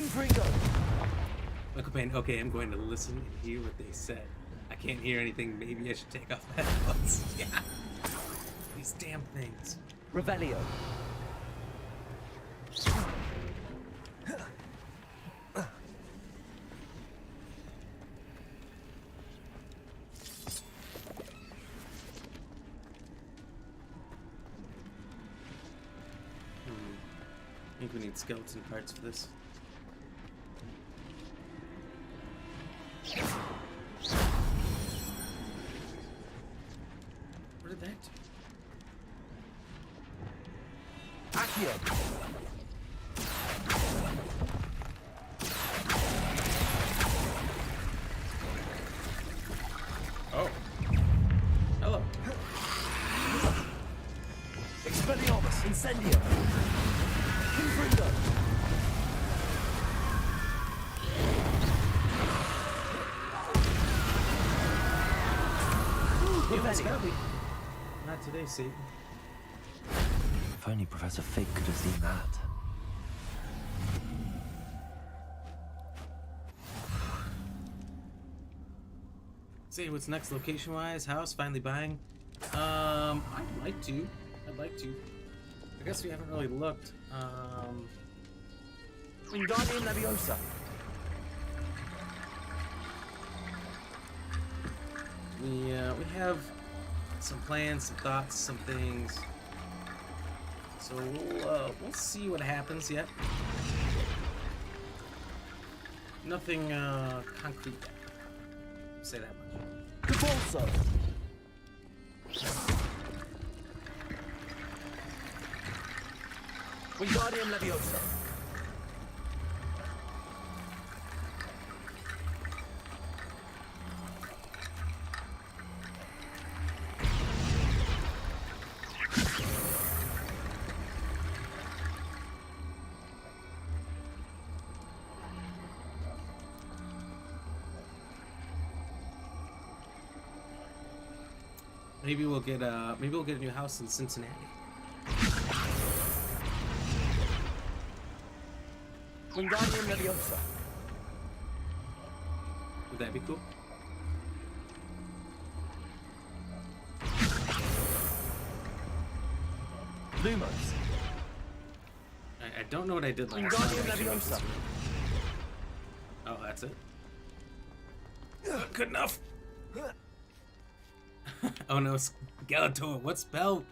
Michael Payne, okay, I'm going to listen and hear what they said. I can't hear anything, maybe I should take off my headphones. Yeah. These damn things. Revelio. I think we need skeleton parts for this. What did that do? Accio. Oh. Hello. Expelliarmus. Incendio. Confringo. Not today, Satan. If only Professor Fig could have seen that. See what's next location-wise. House, finally buying. I'd like to. I guess we haven't really looked. Wingardium Leviosa. We have some plans, some thoughts, some things. So we'll see what happens yet. Nothing concrete yet. Say that much. Cabolso. Wingardium Leviosa. Maybe we'll get a new house in Cincinnati. Wingardium Leviosa. Would that be cool? Lumos. I don't know what I did last Wingardium time. Leviosa. Oh, that's it. Good enough. Oh no, Skeletor. What spell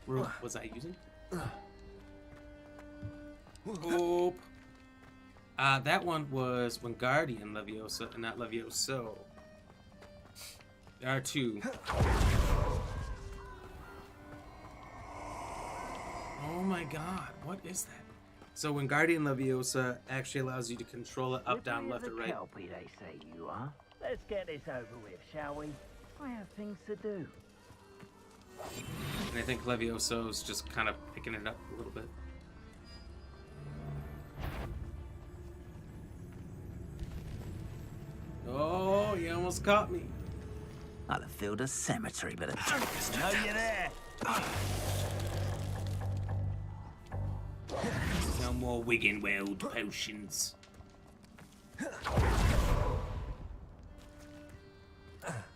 was I using? Oop. That one was Wingardium Leviosa and not Levioso. There are two. Oh my god, what is that? So Wingardium Leviosa actually allows you to control it up, down, left, or right. Kelpie, they say you are. Let's get this over with, shall we? I have things to do. And I think Levioso's just kind of picking it up a little bit. Oh, you almost caught me. I'll have filled a cemetery, but Know you there. No more Wiggenweld potions.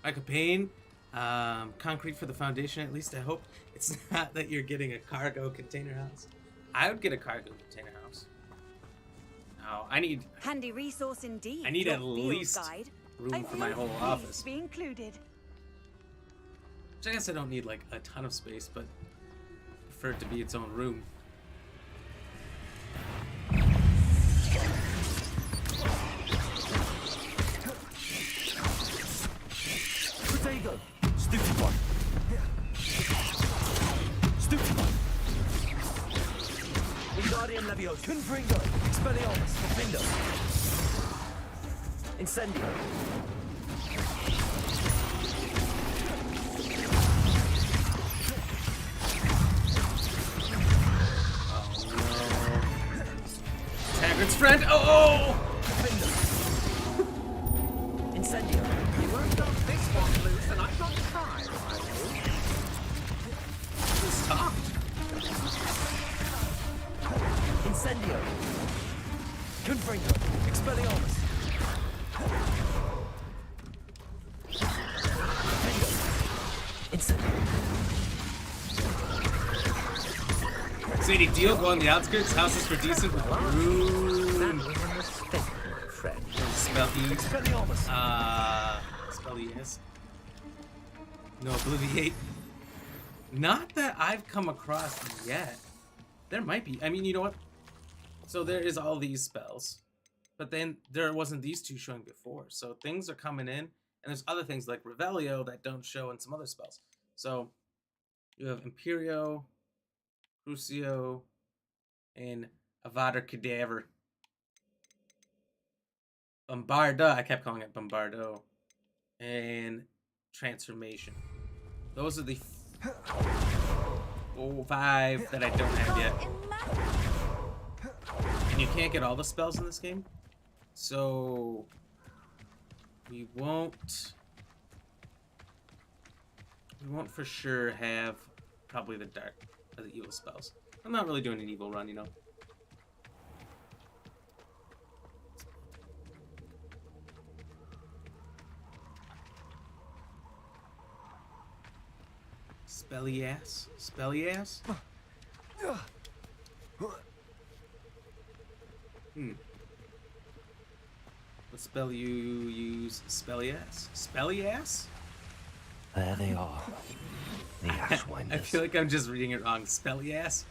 Like a pain. Concrete for the foundation, at least I hope. It's not that you're getting a cargo container house. I would get a cargo container house. No, I need Handy resource indeed. I need your at field least guide. room I'm for my really whole pleased office. to be included. Which I guess I don't need like a ton of space, but prefer it to be its own room. Protego! Stupid one! Stupid one! Wingardium Leviosa! Confringo! Expelliarmus! Profindo! Incendio! Hagrid's friend! Oh! Profindo! Incendio! You won't knock this one loose, and I've got time. Stop! Incendio! Confringo! Expelliarmus! Profindo! Incendio! Sadie, deal go on the outskirts. Houses for decent with room. Spell E. Expelliarmus! Spell E, yes. No, Obliviate. Not that I've come across yet. There might be. I mean, you know what? So there is all these spells. But then there wasn't these two showing before. So things are coming in. And there's other things like Revelio that don't show in some other spells. So you have Imperio, Crucio, and Avada Cadaver. Bombarda, I kept calling it Bombardo. And Transformation. Those are the 5 that I don't have yet. And you can't get all the spells in this game. So we won't for sure have probably the evil spells. I'm not really doing an evil run, you know. Spelly ass? Spelly ass? What spell you use? Spelly ass? Spelly ass? There they are. The Ashwinders. I feel like I'm just reading it wrong. Spelly ass?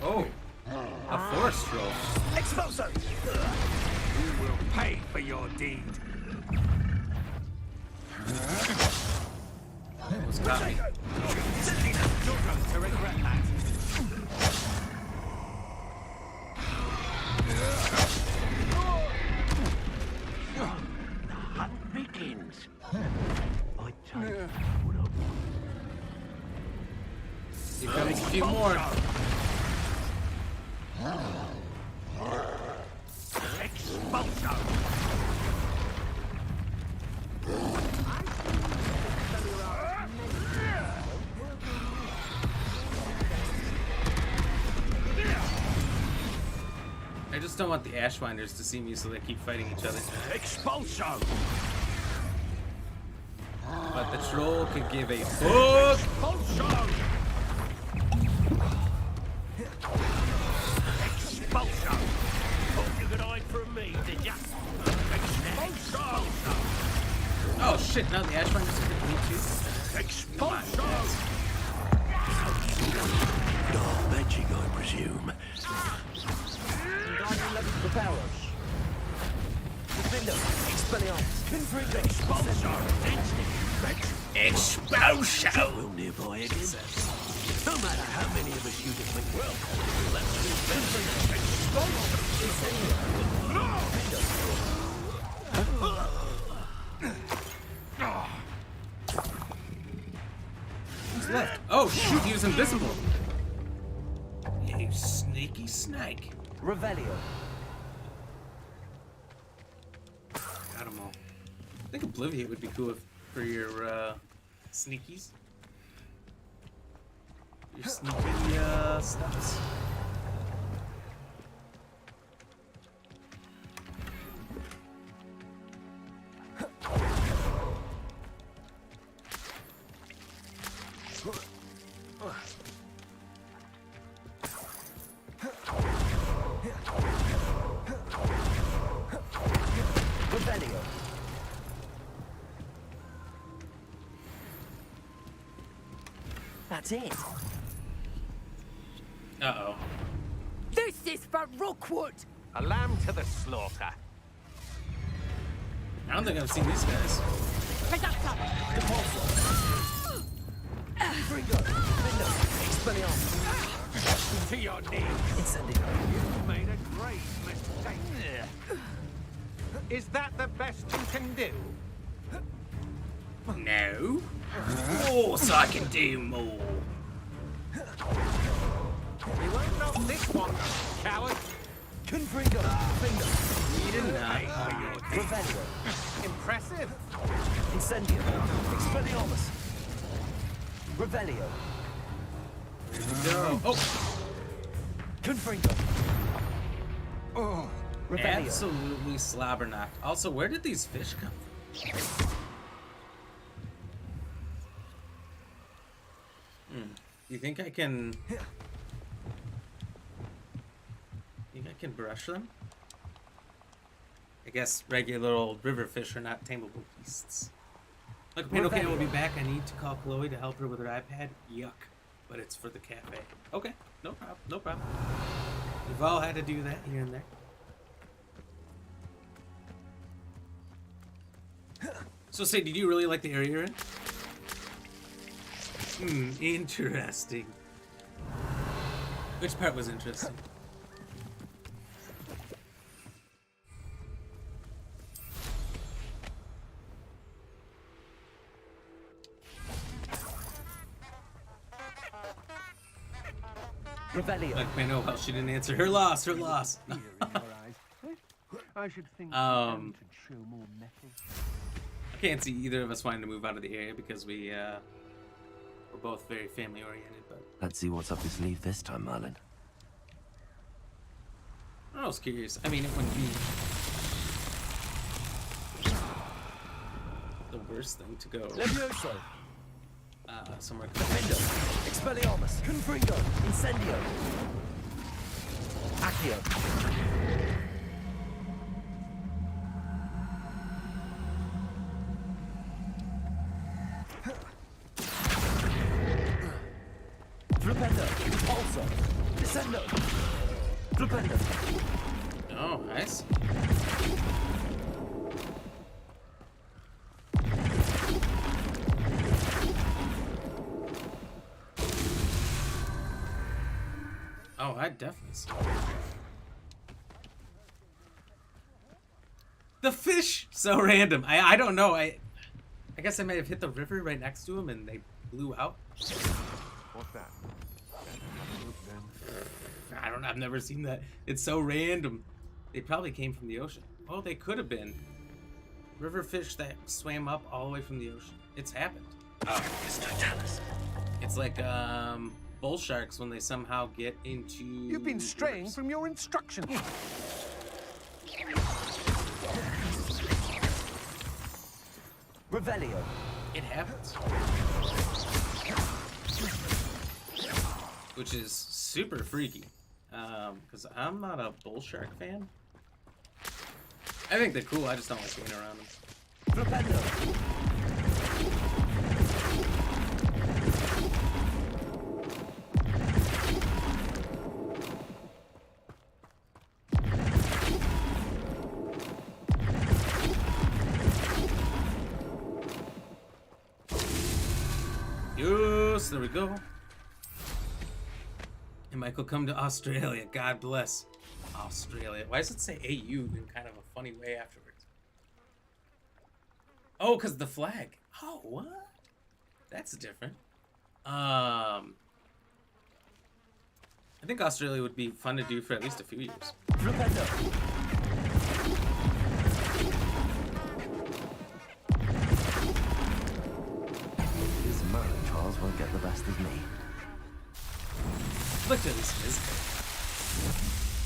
Oh, a forest troll. Expulso! You will pay for your deed. What's got me? You're going to regret that. The hunt begins. I take what You've got a few more. Expulso! I just don't want the Ashwinders to see me, so they keep fighting each other. Expulso! But the troll could give a fuck. Expulso! Expulso! Hope you could hide from me, did ya? Expulso! Oh shit! Now the Ashwinders are hitting me too. Expulso! Dark magic, I presume. Reparos. Defender. Expelliarmus. Confringo. Expulso! Expulso! Well nearby again. No matter how many of us you defeat, let's do Who's left? Oh shoot! He was invisible. You sneaky snake. Revelio. Got them all. I think Obliviate would be cool for your sneakies. Your sneaky stuffs. That's it. Uh-oh. This is for Rookwood. A lamb to the slaughter. I don't think I've seen these guys. Reductor. To your knees. Incendio. You made a great mistake. Is that the best you can do? No. Oh, so I can do more. You won't knock this one, coward. Confringo. Finger. You did not. Revelio. Impressive. Incendio. Expelliarmus. Revelio. No. Oh. Confringo. Oh, Revelio. Absolutely slobberknocked. Also, where did these fish come from? You think I can... Think I can brush them? I guess regular old river fish are not tameable beasts. Like, okay, will be back. I need to call Chloe to help her with her iPad. Yuck. But it's for the cafe. Okay, no problem, no problem. We've all had to do that here and there. So, say, did you really like the area you're in? Interesting. Which part was interesting? Revelio. Like, man, oh well, she didn't answer. Her loss, her loss. I should think I show more metal. can't see either of us wanting to move out of the area because we're both very family oriented, but Let's see what's up your sleeve this time, Marlin. I was curious. I mean, it wouldn't be the worst thing to go Levioso. somewhere. Defendo. Expelliarmus. Confringo. Incendio. Accio. Flipendo. Pulsar. Descendo. Flipendo. Oh, nice. Oh, I definitely see. The fish! So random. I don't know. I guess I may have hit the river right next to him and they blew out. What's that? I don't know. I've never seen that. It's so random. They probably came from the ocean. Oh, they could have been river fish that swam up all the way from the ocean. It's happened. It's like bull sharks when they somehow get into. You've been straying rivers. from your instructions. Revelio. It happens. Which is super freaky. Because I'm not a bull shark fan. I think they're cool, I just don't like being around them. Flipendo. Yes, there we go. And Michael, come to Australia. God bless Australia. Why does it say AU in kind of a funny way afterwards? Oh, because the flag. Oh, what? That's different. I think Australia would be fun to do for at least a few years. Flipendo. This man, Charles, won't get the best of me. Look at this physical.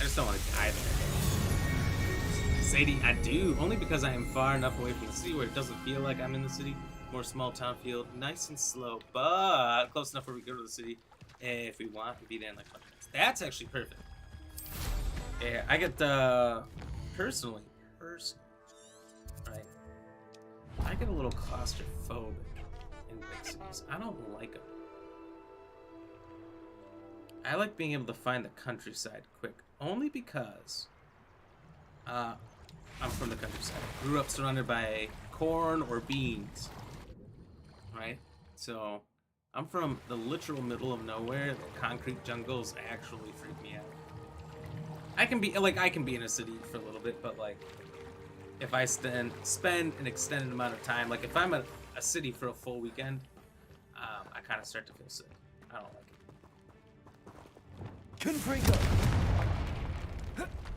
I just don't want to die there. Sadie, I do, only because I am far enough away from the city where it doesn't feel like I'm in the city. More small town feel, nice and slow, but close enough where we go to the city if we want to be there in like 5 minutes. That's actually perfect. Yeah, I get personally, right? I get a little claustrophobic in big cities. I don't like them. I like being able to find the countryside quick, only because I'm from the countryside. Grew up surrounded by corn or beans, right? So I'm from the literal middle of nowhere. The concrete jungles actually freak me out. I can be in a city for a little bit, but like if I spend an extended amount of time, like if I'm at a city for a full weekend, I kind of start to feel sick. I don't like it.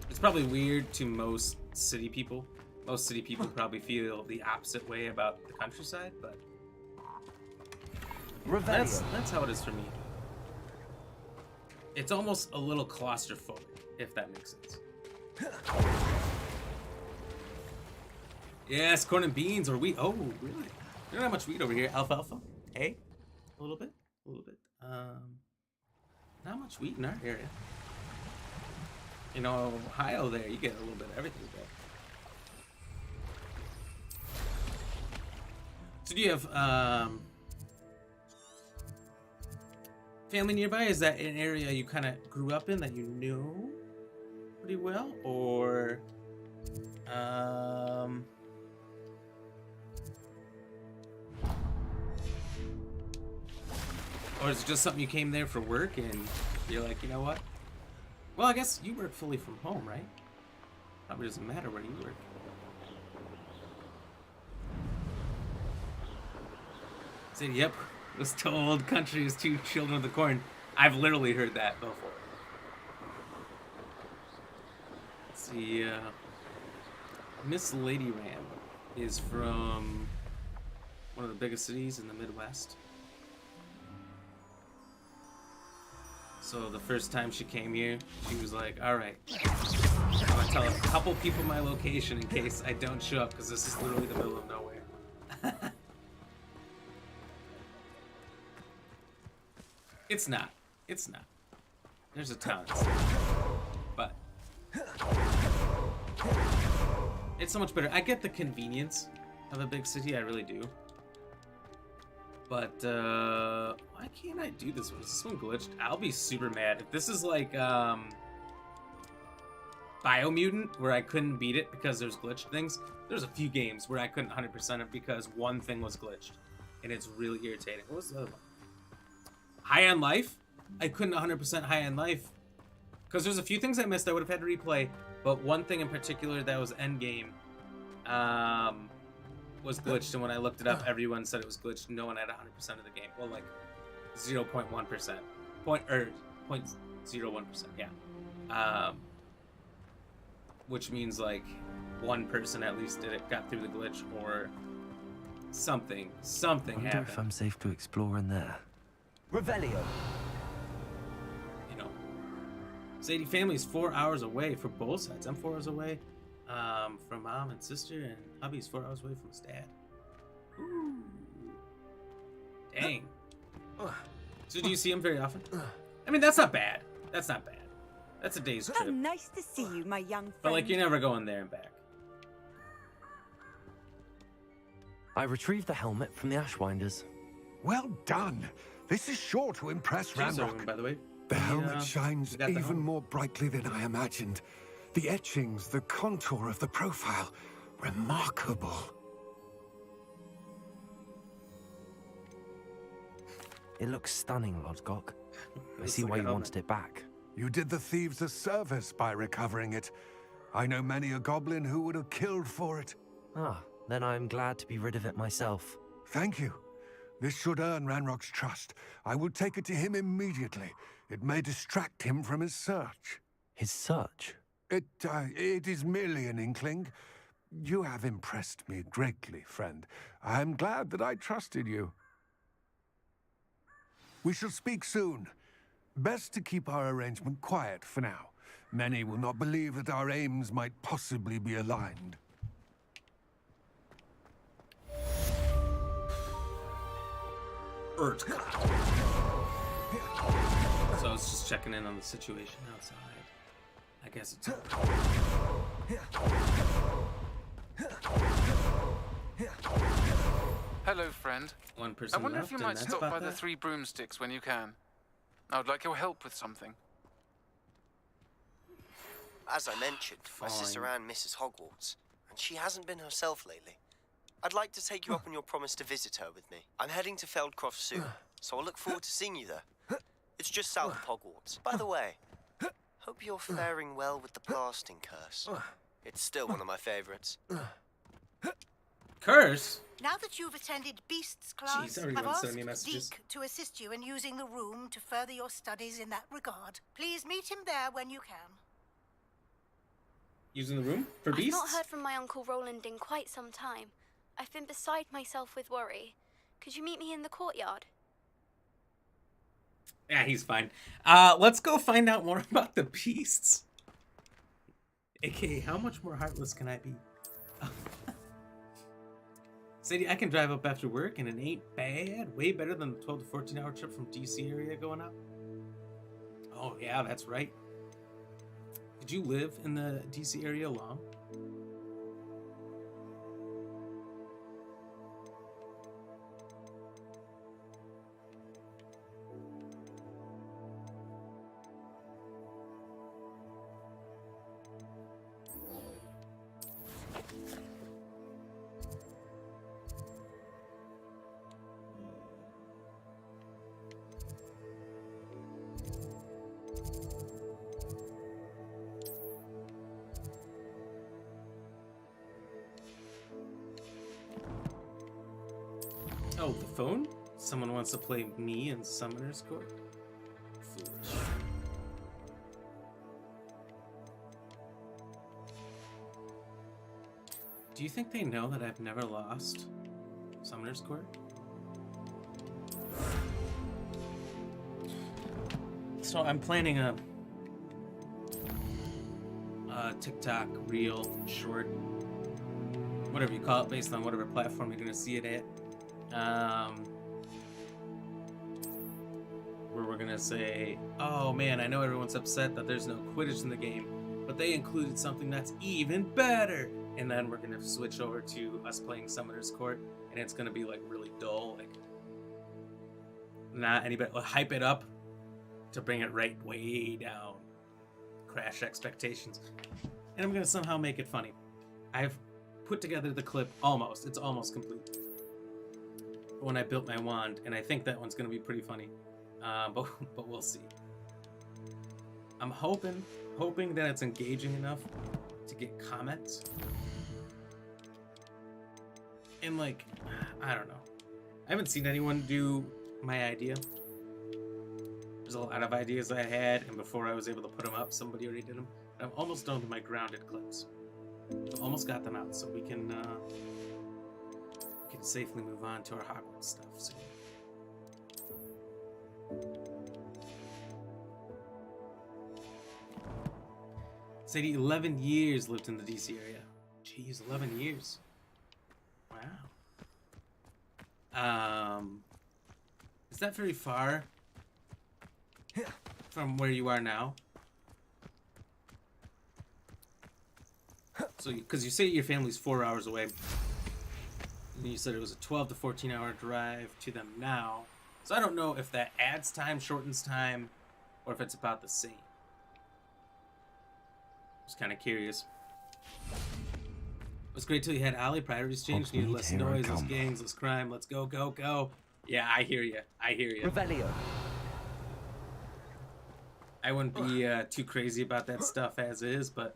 It's probably weird to most city people. Most city people probably feel the opposite way about the countryside, but that's how it is for me. It's almost a little claustrophobic, if that makes sense. Yes, corn and beans or wheat. Oh, really? We don't have much wheat over here. Alfalfa? Hay? A little bit. Not much wheat in our area. You know, Ohio there, you get a little bit of everything there. So do you have family nearby? Is that an area you kind of grew up in that you knew pretty well? Or is it just something you came there for work and you're like, you know what? Well, I guess you work fully from home, right? Probably doesn't matter where you work. Said, yep, was told country is two children of the corn. I've literally heard that before. Let's see, Miss Lady Ram is from one of the biggest cities in the Midwest. So the first time she came here, she was like, all right, I'm gonna tell a couple people my location in case I don't show up, because this is literally the middle of nowhere. It's not. There's a town, but it's so much better. I get the convenience of a big city, I really do. But why can't I do this one? Is this one glitched? I'll be super mad if this is like Biomutant, where I couldn't beat it because there's glitched things. There's a few games where I couldn't 100% it because one thing was glitched, and it's really irritating. What was the other one? High on Life? I couldn't 100% High on Life because there's a few things I missed I would have had to replay, but one thing in particular that was endgame was glitched, and when I looked it up, everyone said it was glitched. No one had 100% of the game. Well, like 0.1%. 0.01%, yeah. Which means like one person at least did it, got through the glitch, or something I wonder happened. if I'm safe to explore in there. Revelio. You know, Sadie family's 4 hours away for both sides. I'm 4 hours away from mom and sister, and hubby's 4 hours away from his dad. Ooh. Dang. So do you see him very often? I mean, that's not bad. That's not bad. That's a day's How trip. nice to see you, my young friend. But like, you're never going there and back. I retrieved the helmet from the Ashwinders. Well done. This is sure to impress Cheers, Ramrock. everyone, by the way. The helmet shines got the even helmet. more brightly than I imagined. The etchings, the contour of the profile, remarkable. It looks stunning, Lodgok. I see why you wanted it back. You did the thieves a service by recovering it. I know many a goblin who would have killed for it. Ah, then I'm glad to be rid of it myself. Thank you. This should earn Ranrock's trust. I will take it to him immediately. It may distract him from his search. His search? It is merely an inkling. You have impressed me greatly, friend. I am glad that I trusted you. We shall speak soon. Best to keep our arrangement quiet for now. Many will not believe that our aims might possibly be aligned. So I was just checking in on the situation outside. I guess it's Hello, friend. one person I wonder left, if you and might that's stop about by the that. Three Broomsticks when you can. I would like your help with something. As I mentioned, my sister Anne misses Hogwarts, and she hasn't been herself lately. I'd like to take you up on your promise to visit her with me. I'm heading to Feldcroft soon, so I look forward to seeing you there. It's just south of Hogwarts. By the way, hope you're faring well with the blasting curse. It's still one of my favorites. Curse? Now that you've attended Beasts class, Jeez, everyone's I've asked sending me messages. Deke to assist you in using the room to further your studies in that regard. Please meet him there when you can. Using the room for I've beasts? not heard from my Uncle Roland in quite some time. I've been beside myself with worry. Could you meet me in the courtyard? Yeah, he's fine. Let's go find out more about the beasts. AKA, how much more heartless can I be? Sadie, I can drive up after work and it ain't bad. Way better than the 12 to 14 hour trip from DC area going up. Oh yeah, that's right. Did you live in the DC area long? Oh, the phone? Someone wants to play me in Summoner's Court? Foolish. Do you think they know that I've never lost Summoner's Court? So I'm planning a TikTok reel, short, whatever you call it, based on whatever platform you're gonna see it at. Where we're gonna say, oh man, I know everyone's upset that there's no Quidditch in the game, but they included something that's even better. And then we're gonna switch over to us playing Summoner's Court, and it's gonna be like really dull, like not anybody. Hype it up to bring it right way down, crash expectations, and I'm gonna somehow make it funny. I've put together the clip almost. It's almost complete. When I built my wand, and I think that one's gonna be pretty funny, but we'll see. I'm hoping that it's engaging enough to get comments, and like, I don't know. I haven't seen anyone do my idea. There's a lot of ideas I had, and before I was able to put them up, somebody already did them. I'm almost done with my grounded clips. I've almost got them out, so we can safely move on to our Hogwarts stuff soon. Sadie, 11 years lived in the DC area. Jeez, 11 years. Wow. Is that very far from where you are now? So, because you say your family's 4 hours away. And you said it was a 12 to 14 hour drive to them now. So I don't know if that adds time, shortens time, or if it's about the same. Just kind of curious. It was great till you had Ollie. Priorities changed. Needed less noise, less gangs, less crime. Let's go, go, go. Yeah, I hear you. I hear you. Revelio. I wouldn't be too crazy about that stuff as is, but...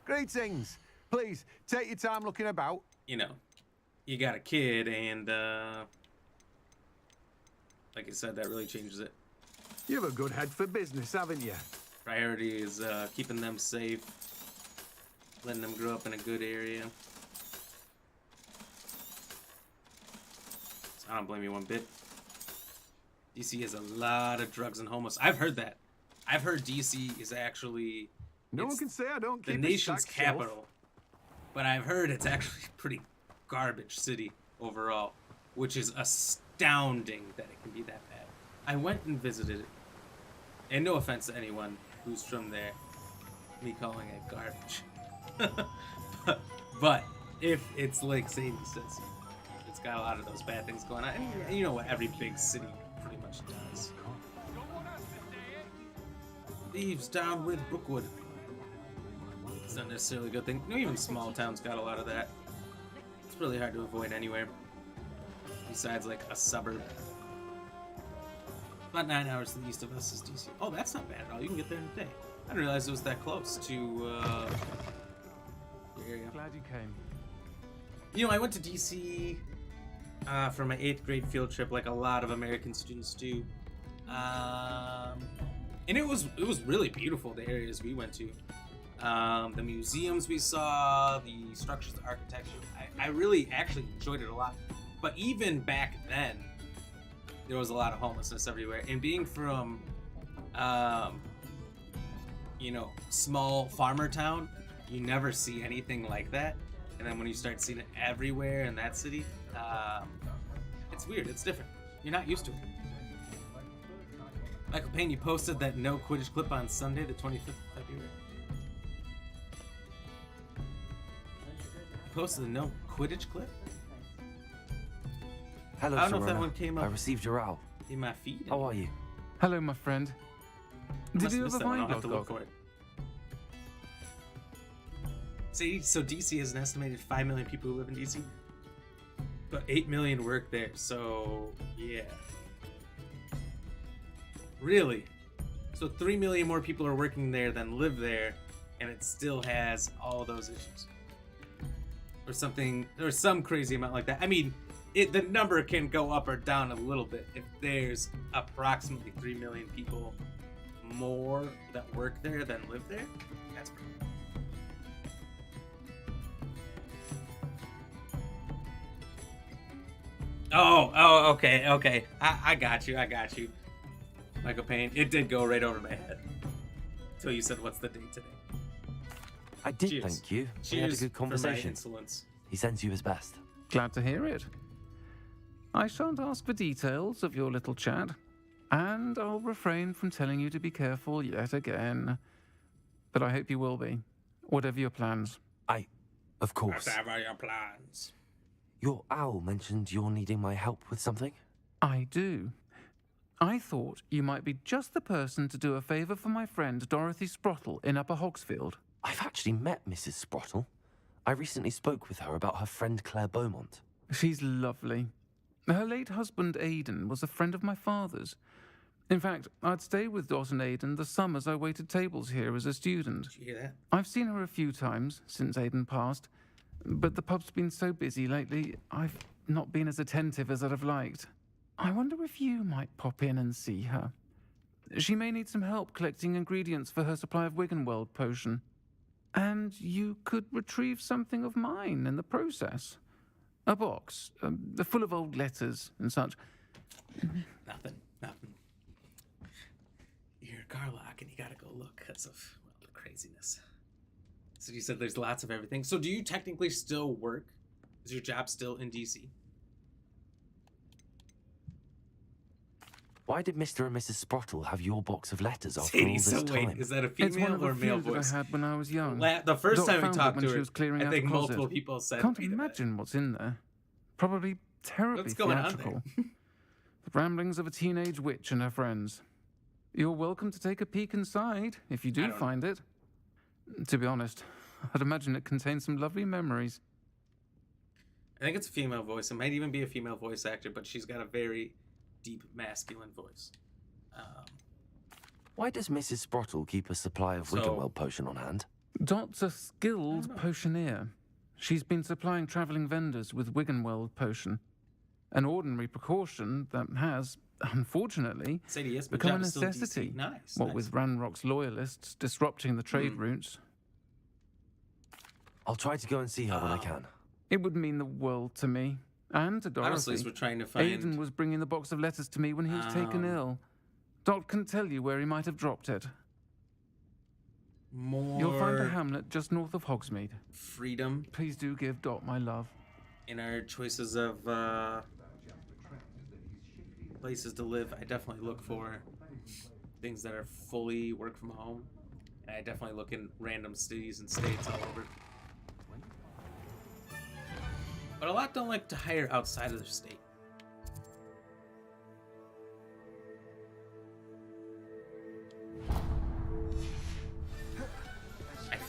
Greetings. Please, take your time looking about. You know, you got a kid, and like I said, that really changes it. You have a good head for business, haven't you? Priority is keeping them safe, letting them grow up in a good area. So I don't blame you one bit. DC has a lot of drugs and homeless. I've heard that. I've heard DC is actually... No one can say I don't keep the nation's capital. But I've heard it's actually a pretty garbage city overall, which is astounding that it can be that bad. I went and visited it, and no offense to anyone who's from there, me calling it garbage. but if it's like Sadie says, it's got a lot of those bad things going on, and you know what every big city pretty much does. Thieves down with Brookwood. It's not necessarily a good thing. Even small towns got a lot of that. It's really hard to avoid anywhere. Besides, like, a suburb. About 9 hours to the east of us is DC. Oh, that's not bad at all. You can get there in a day. I didn't realize it was that close to, your area. Glad you came. You know, I went to DC for my 8th grade field trip, like a lot of American students do. And it was really beautiful, the areas we went to. The museums we saw, the structures, the architecture. I really actually enjoyed it a lot. But even back then, there was a lot of homelessness everywhere. And being from, you know, small farmer town, you never see anything like that. And then when you start seeing it everywhere in that city, it's weird. It's different. You're not used to it. Michael Payne, you posted that no Quidditch clip on Sunday, the 25th of February. You posted the no Quidditch clip? Hello, I don't know if that Serena. one came up. I received your owl. In my feed. How are you? Hello, my friend. Did Must you miss ever that one. I'll find have to look Gog? for it. See, so DC has an estimated 5 million people who live in DC, but 8 million work there. So yeah, really. So 3 million more people are working there than live there, and it still has all those issues, or something, or some crazy amount like that. I mean, the number can go up or down a little bit if there's approximately 3 million people more that work there than live there. That's pretty cool. Oh, okay. I got you. Michael Payne, it did go right over my head. Until you said, what's the date today? I did, Cheers. thank you. Cheers We had a good for my conversation. insolence. He sends you his best. Glad to hear it. I shan't ask for details of your little chat, and I'll refrain from telling you to be careful yet again. But I hope you will be, whatever your plans. Of course. Whatever your plans. Your owl mentioned you're needing my help with something? I do. I thought you might be just the person to do a favour for my friend Dorothy Sprottle in Upper Hogsfield. I've actually met Mrs. Sprottle. I recently spoke with her about her friend Claire Beaumont. She's lovely. Her late husband Aidan was a friend of my father's. In fact, I'd stay with Dot and Aidan the summers I waited tables here as a student. Did you hear that? I've seen her a few times since Aidan passed, but the pub's been so busy lately, I've not been as attentive as I'd have liked. I wonder if you might pop in and see her. She may need some help collecting ingredients for her supply of Wiggenweld potion. And you could retrieve something of mine in the process. A box, full of old letters and such. Nothing. You're Garlock, and you gotta go look because of the craziness. So you said there's lots of everything. So do you technically still work? Is your job still in DC? Why did Mr. and Mrs. Sprottle have your box of letters after Sadie, all this so time? wait, is that a It's one female of or a a male few that voice? I had when I was young. The first Dot time we found it talked when to she her, was clearing I out think the closet. multiple people said, Can't "Wait a minute." imagine what's in there. Probably terribly What's going on theatrical. The ramblings of a teenage witch and her friends. You're welcome to take a peek inside if you do find it. To be honest, I'd imagine it contains some lovely memories. I think it's a female voice. It might even be a female voice actor, but she's got a very deep masculine voice. Why does Mrs. Sprottle keep a supply of Wiggenweld potion on hand? Dot's a skilled potioneer. She's been supplying travelling vendors with Wiggenweld potion. An ordinary precaution that has, unfortunately, Sadie, yes, but become a job is still DC. necessity. Nice, What nice. with Ranrock's loyalists disrupting the trade routes. I'll try to go and see her when I can. It would mean the world to me. And to Dorothy. Honestly, we're trying to find... Aidan was bringing the box of letters to me when he was taken ill. Dot can tell you where he might have dropped it. More... You'll find a hamlet just north of Hogsmeade. freedom Please do give Dot my love. in our choices of places to live. I definitely look for things that are fully work from home. And I definitely look in random cities and states all over. But a lot don't like to hire outside of their state.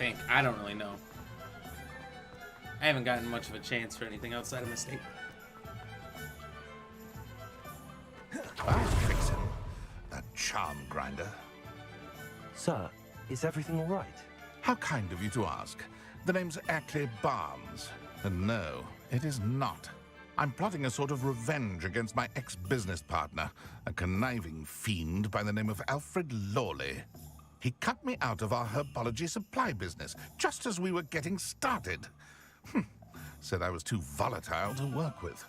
think. I don't really know. I haven't gotten much of a chance for anything outside of my state. I'll fix him. That charm grinder. Sir, is everything all right? How kind of you to ask. The name's Ackley Barnes. And no, it is not. I'm plotting a sort of revenge against my ex-business partner, a conniving fiend by the name of Alfred Lawley. He cut me out of our herbology supply business just as we were getting started. Said I was too volatile to work with.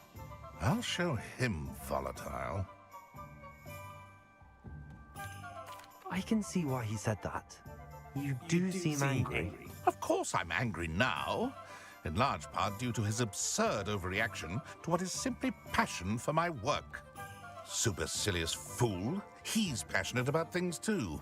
I'll show him volatile. I can see why he said that. You do seem angry. Of course I'm angry now. In large part due to his absurd overreaction to what is simply passion for my work. Supercilious fool. He's passionate about things too,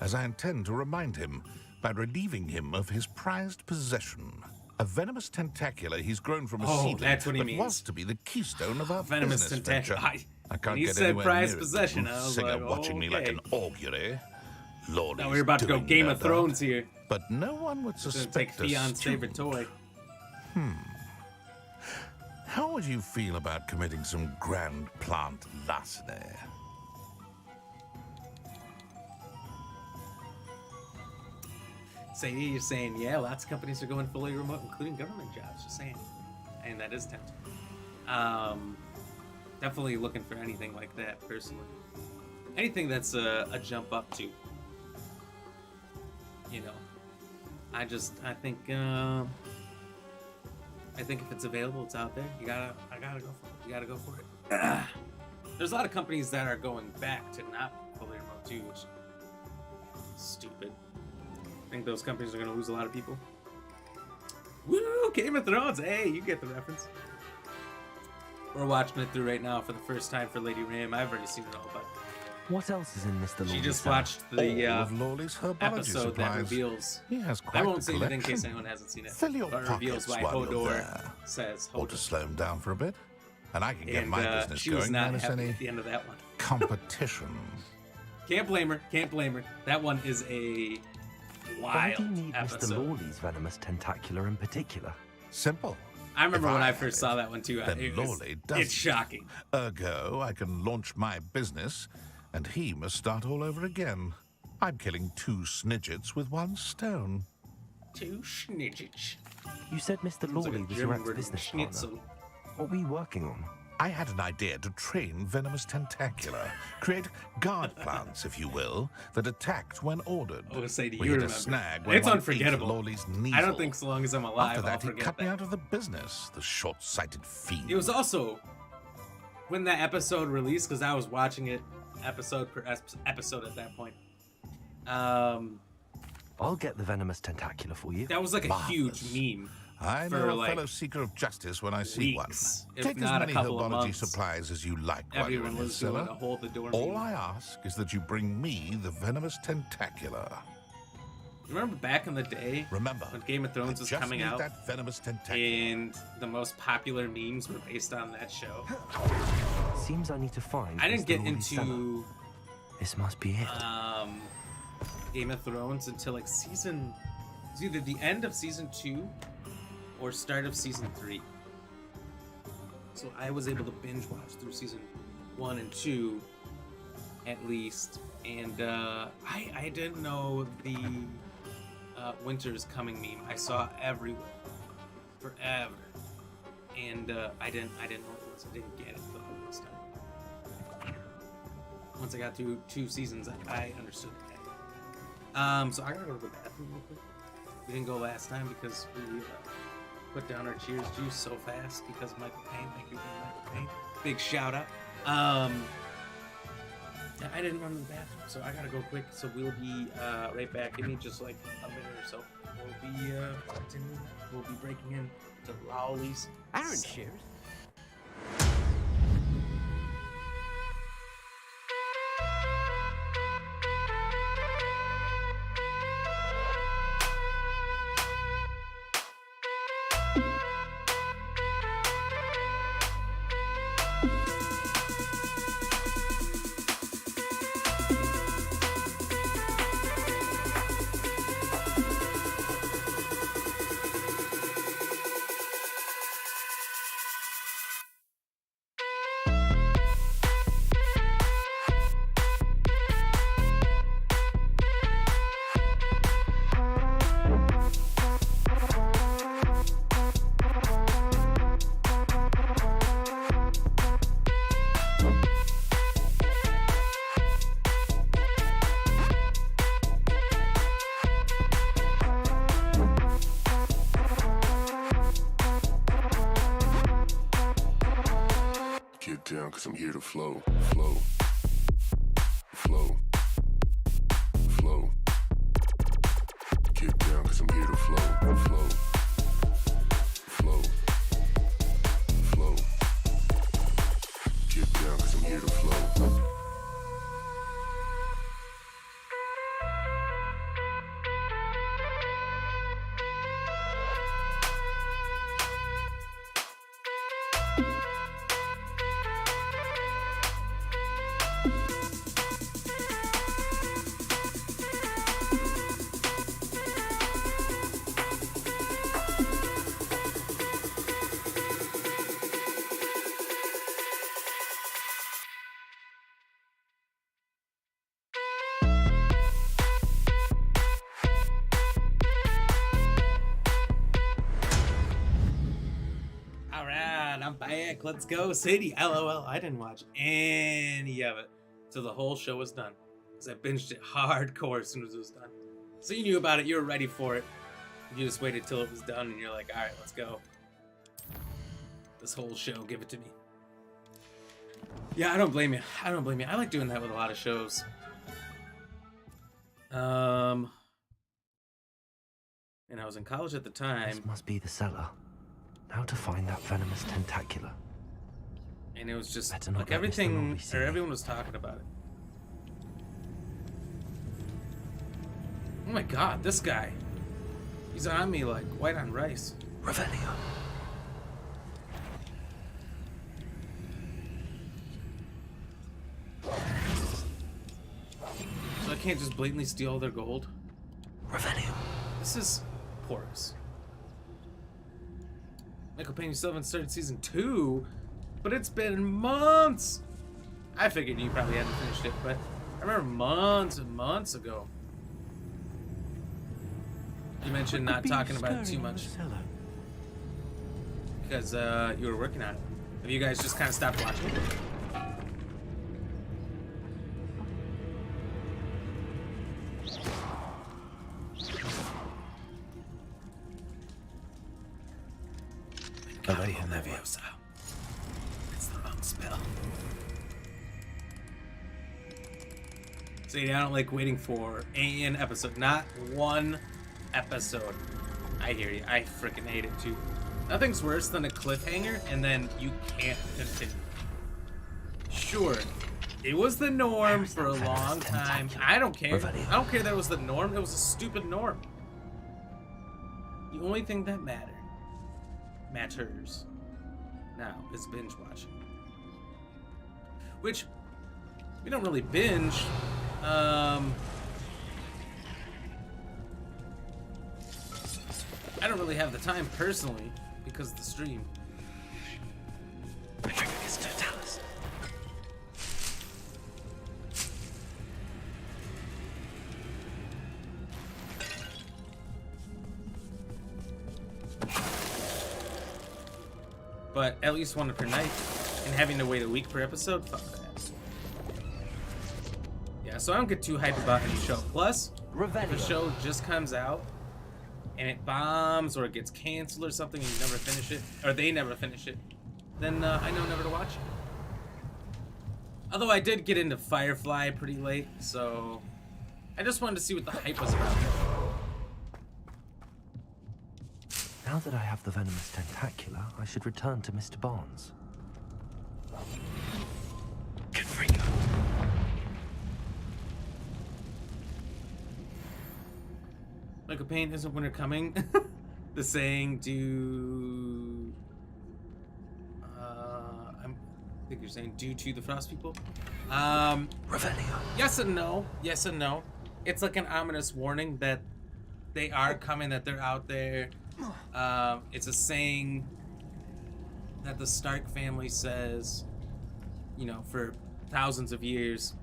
as I intend to remind him by relieving him of his prized possession. A venomous tentacular he's grown from a seedling that's what he that means. was to be the keystone of our Venomous business tentacular. venture. I can't he get said anywhere prized near it. possession. I was Singer like, watching me like okay. an augury. Lord, Now we're about to go Game of Thrones here. But no one would It's gonna suspect take Theon's us. favorite toy. How would you feel about committing some grand plant larceny? So you're saying, yeah, lots of companies are going fully remote, including government jobs. Just saying, and that is tempting. Definitely looking for anything like that personally. Anything that's a jump up to. You know, I think if it's available, it's out there. I gotta go for it. You gotta go for it. There's a lot of companies that are going back to not fully remote too, which is stupid. I think those companies are gonna lose a lot of people. Woo! Game of Thrones. Hey, you get the reference. We're watching it through right now for the first time for Lady Ram. I've already seen it all, but What else is in Mr. Lawley's she just cellar? watched the All of Lawley's herbology episode that supplies. reveals. He has I quite won't the say it in collection. case anyone hasn't seen it. Fill your But it reveals pockets why while you're Hodor there. says Or Hodor. to slow him down for a bit. And I can get And my business she was going not minus happy any at the end of that one. competition. Can't blame her. Can't blame her. That one is a Why wild do you need episode. Mr. Lawley's venomous tentacular in particular? Simple. I remember If when I have first it, saw that one too. then It Lawley was, doesn't. it's shocking. Ergo, I can launch my business, and he must start all over again. I'm killing 2 snidgets with 1 stone. 2 snidgets. You said Mr. Sounds like Lawley a was your German word, ex-business schnitzel. partner. What were you working on? I had an idea to train venomous tentacular, create guard plants, if you will, that attacked when ordered. Oh, say, do We you hit remember? a snag when It's one ate unforgettable. Lawley's Neasel. I don't think so long as I'm alive, After that, I'll he forget cut me that. out of the business, the short-sighted fiend. It was also when that episode released, because I was watching it episode per episode at that point. I'll get the venomous tentacular for you. That was like a Marvelous. huge meme. I for, know a like, fellow seeker of justice when I see weeks, one. if Take as not a many couple of herbology months. supplies as you like while you're Everyone in his was doing cellar. a hold the door All meme. I ask is that you bring me the venomous tentacular. Remember back in the day Remember, when Game of Thrones was just coming need out that venomous tentacular. and the most popular memes were based on that show? Seems I need to find I didn't Mr. get Lawley's cellar. into This must be it. Game of Thrones until like season, it's either the end of season 2 or start of season 3. So I was able to binge watch through season 1 and 2 at least, and I didn't know the winter's coming meme. I saw everywhere forever, and I didn't know what it was. I didn't get it for the longest time. Once I got through 2 seasons, I understood it. So I gotta go to the bathroom real quick. We didn't go last time because we put down our cheers juice so fast because Michael Payne. Thank you, Michael Payne. Big shout out. I didn't run to the bathroom, so I gotta go quick. So we'll be right back. Give me just like a minute or so. We'll be continuing. We'll be breaking in to Lowley's. Aaron Shears. cause I'm here to flow, flow, flow, flow. Get down cause I'm here to flow, flow, flow, flow. Get down cause I'm here to flow. I'm back. Let's go, City. LOL. I didn't watch any of it till the whole show was done, because I binged it hardcore as soon as it was done. So you knew about it. You were ready for it. You just waited till it was done, and you're like, all right, let's go. This whole show, give it to me. Yeah, I don't blame you. I don't blame you. I like doing that with a lot of shows. And I was in college at the time. This must be the cellar. Now to find that venomous tentacula. And it was just like everything, or everyone was talking about it. Oh my god, this guy. He's on me like white on rice. Revelio. So I can't just blatantly steal their gold? Revelio. This is porous. Michael Payne, you still haven't started season 2, but it's been months. I figured you probably hadn't finished it, but I remember months and months ago. You mentioned not talking about it too much because you were working on it. Have you guys just kind of stopped watching it? Leviosa. It's the wrong spell. See, I don't like waiting for an episode. Not one episode. I hear you. I freaking hate it too. Nothing's worse than a cliffhanger and then you can't continue. Sure, it was the norm for a long time. I don't care. I don't care that it was the norm. It was a stupid norm. The only thing that matters now is binge watching, which we don't really binge. I don't really have the time personally because of the stream. But at least one per night, and having to wait a week per episode, fuck that. Yeah, so I don't get too hyped about any show. Plus, if a show just comes out and it bombs or it gets canceled or something and you never finish it, or they never finish it, then I know never to watch it. Although I did get into Firefly pretty late, so I just wanted to see what the hype was about. Now that I have the venomous tentacula, I should return to Mr. Barnes. Good for you. Like a pain isn't winter coming. The saying due... I think you're saying due to the frost people. Revelio. Yes and no. Yes and no. It's like an ominous warning that they are coming, that they're out there. It's a saying that the Stark family says, you know, for thousands of years,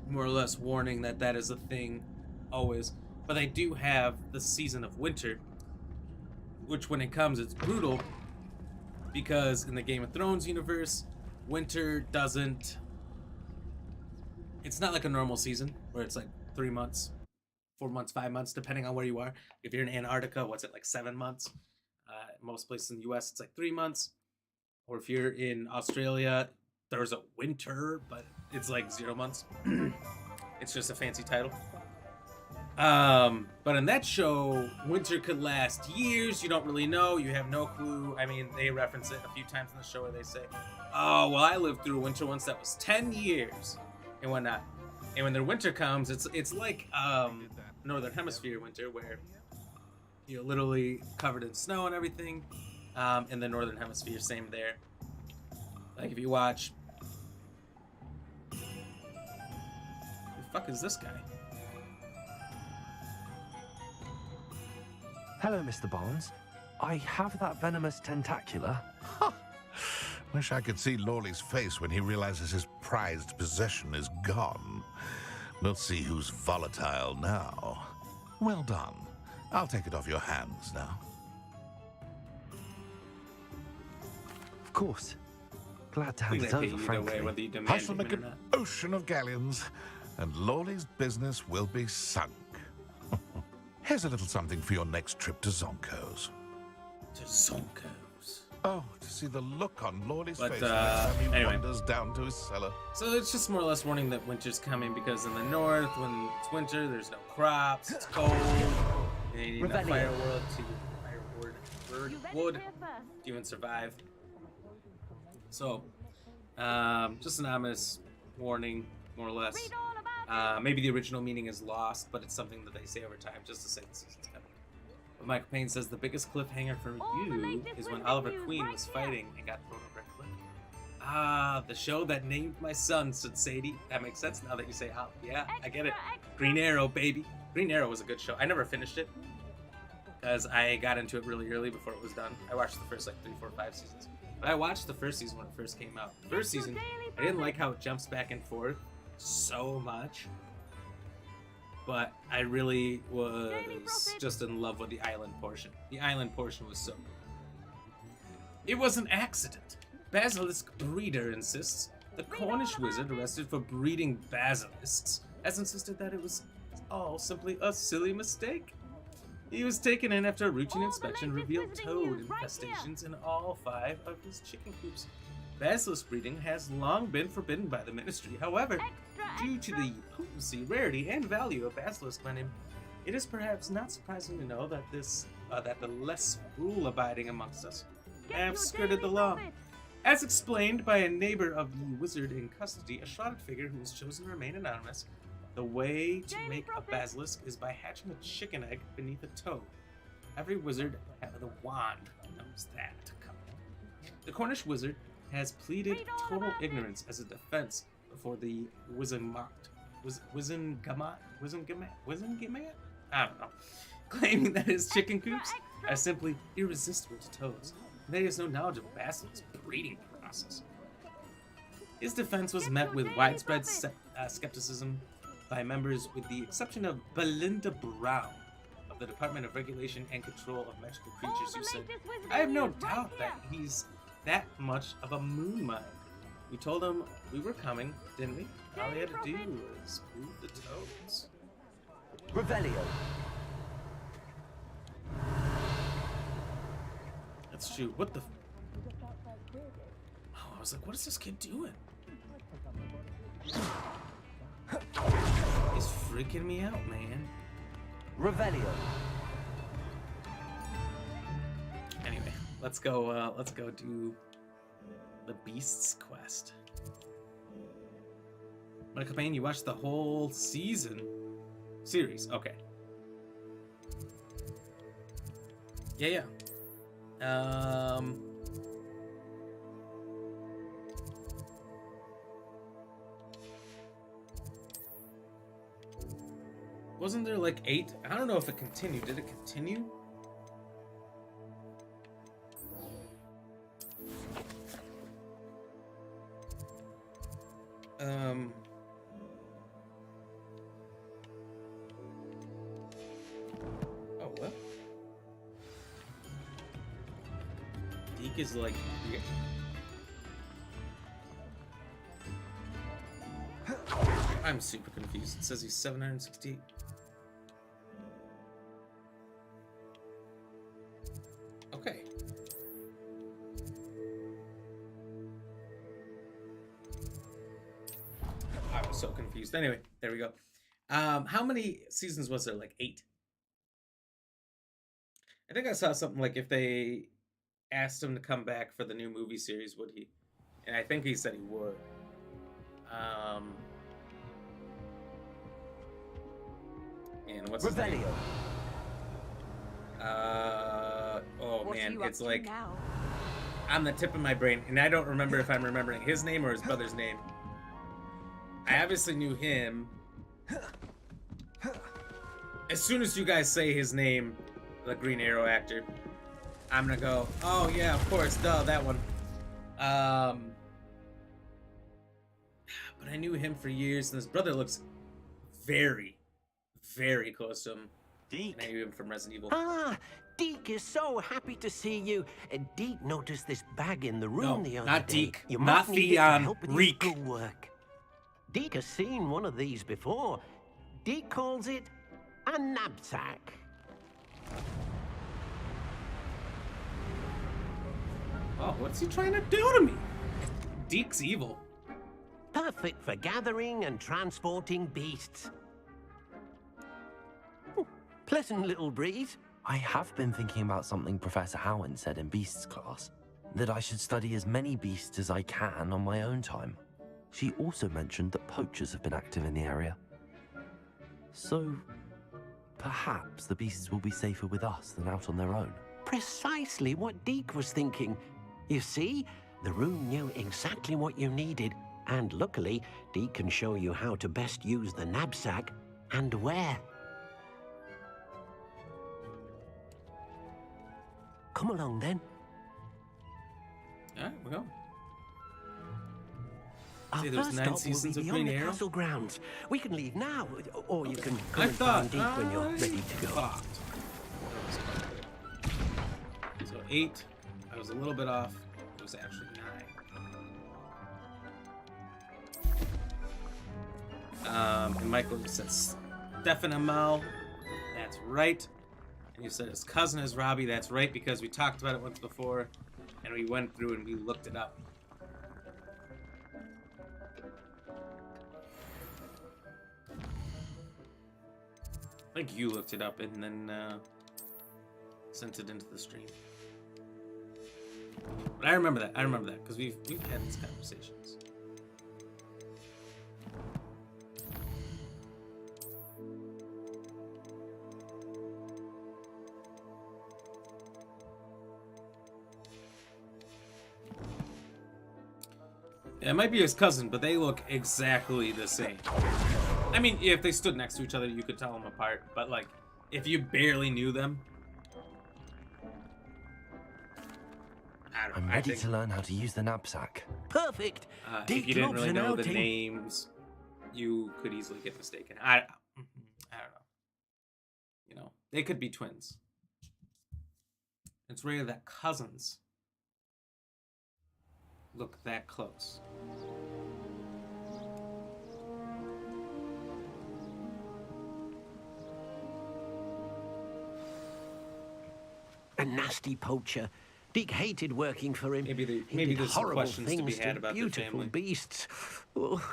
more or less warning that that is a thing always. But they do have the season of winter, which when it comes, it's brutal because in the Game of Thrones universe, winter doesn't, it's not like a normal season where it's like 3 months, 4 months, 5 months, depending on where you are. If you're in Antarctica, what's it, like 7 months? Most places in the US, it's like 3 months. Or if you're in Australia, there's a winter, but it's like 0 months. It's just a fancy title. But in that show, winter could last years. You don't really know. You have no clue. I mean, they reference it a few times in the show where they say, oh, well, I lived through a winter once that was 10 years and whatnot. And when their winter comes, it's like Northern Hemisphere winter where you're literally covered in snow and everything. In the Northern Hemisphere, same there. Like if you watch... Who the fuck is this guy? Hello, Mr. Barnes. I have that venomous tentacular. Wish I could see Lawley's face when he realizes his prized possession is gone. We'll see who's volatile now. Well done. I'll take it off your hands now. Of course. Glad to hand it over, frankly. I shall make an ocean of galleons, and Lawley's business will be sunk. Here's a little something for your next trip to Zonko's. To Zonko's. Oh, to see the look on Lawley's face anyway. next time he wanders down to his cellar. So it's just more or less warning that winter's coming, because in the north, when it's winter, there's no crops, it's cold, and you need enough wood to even survive. So, just an ominous warning, more or less. Maybe the original meaning is lost, but it's something that they say over time, just to say the season's coming. But Michael Payne says the biggest cliffhanger for you is when Oliver Queen was fighting and got thrown over a cliff. Ah, the show that named my son, said Sadie. That makes sense now that you say, oh, yeah, I get it. Green Arrow, baby. Green Arrow was a good show. I never finished it, because I got into it really early before it was done. I watched the first, 3, 4, 5 seasons. But I watched the first season when it first came out. The first season, I didn't like how it jumps back and forth so much, but I really was just in love with the island portion. The island portion was so good. It was an accident. Basilisk breeder insists the Cornish wizard arrested for breeding basilisks has insisted that it was all simply a silly mistake. He was taken in after a routine inspection revealed toad infestations in all 5 of his chicken coops. Basilisk breeding has long been forbidden by the ministry. However, due to the potency, rarity, and value of basilisk venom, it is perhaps not surprising to know that that the less rule-abiding amongst us have skirted the law. As explained by a neighbor of the wizard in custody, a shrouded figure who has chosen to remain anonymous, the way to make a basilisk is by hatching a chicken egg beneath a toad. Every wizard with a wand knows that. The Cornish wizard has pleaded total ignorance as a defense before the Wizengamat? I don't know. Claiming that his chicken coops are simply irresistible to toads. And that he has no knowledge of basilisk breeding process. His defense was met with widespread skepticism by members, with the exception of Belinda Brown of the Department of Regulation and Control of Magical Creatures, who said, I have no doubt that he's that much of a moon mind. We told him we were coming, didn't we? All he had to do was move the toads. Revelio. Let's shoot. What the? Oh, I was like, what is this kid doing? He's freaking me out, man. Revelio. Anyway, let's go do the Beast's Quest. Michael Payne, you watched the whole series. Okay. Yeah. Wasn't there like 8? I don't know if it continued. Did it continue? Oh, what? Deke is like... I'm super confused. It says he's 768. Okay. So confused. Anyway, there we go. How many seasons was there? Like 8? I think I saw something like if they asked him to come back for the new movie series, would he? And I think he said he would. And what's his name? Oh man, it's like now? on the tip of my brain, and I don't remember if I'm remembering his name or his brother's name. I obviously knew him. As soon as you guys say his name, the Green Arrow actor, I'm gonna go, oh yeah, of course, duh, that one. But I knew him for years, and his brother looks very, very close to him. Deke. And I knew him from Resident Evil. Ah, Deke is so happy to see you. Deke noticed this bag in the room the other not day. Deke. You Not might need it to Theon. help with your Reek. schoolwork. Deke has seen one of these before. Deke calls it a knapsack. Oh, what's he trying to do to me? Deke's evil. Perfect for gathering and transporting beasts. Pleasant little breeze. I have been thinking about something Professor Howard said in Beasts class, that I should study as many beasts as I can on my own time. She also mentioned that poachers have been active in the area. So, perhaps the beasts will be safer with us than out on their own. Precisely what Deke was thinking. You see, the room knew exactly what you needed, and luckily, Deke can show you how to best use the knapsack and where. Come along then. Alright, we'll go. Our See, there's first 9 stop will seasons be of beyond Green the Arrow. castle grounds. We can leave now, or you can come I and thought find Deke when you're ready to go. So 8. I was a little bit off. It was actually 9. And Michael just said Stefan Amell. That's right. And you said his cousin is Robbie. That's right, because we talked about it once before, and we went through and we looked it up. I think you looked it up and then sent it into the stream. But I remember that. I remember that because we've had these conversations. Yeah, it might be his cousin, but they look exactly the same. I mean, if they stood next to each other, you could tell them apart. But, like, if you barely knew them... I don't know. I'm ready to learn how to use the knapsack. Perfect. If you didn't really know the names, you could easily get mistaken. I don't know. You know, they could be twins. It's rare that cousins look that close. A nasty poacher. Deke hated working for him. Maybe He did there's some horrible questions to be things had about their beautiful family. beasts. Oh,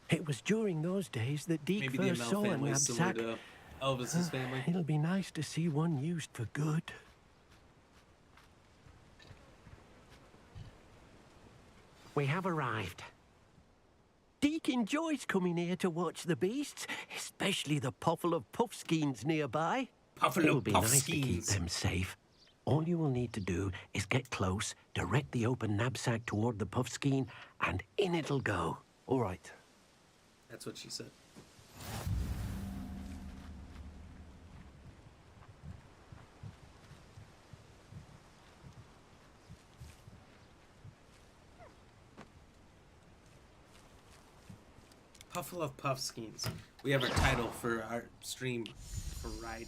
it was during those days that Deke Maybe the first Amell saw a family is similar knapsack. to Elvis's family. It'll be nice to see one used for good. We have arrived. Deke enjoys coming here to watch the beasts, especially the puffle of puffskeins nearby. Puffle It'll of be nice to keep puffskeins. them safe. All you will need to do is get close, direct the open knapsack toward the puffskein, and in it'll go. All right. That's what she said. Puffle of Puffskeins. We have our title for our stream Friday.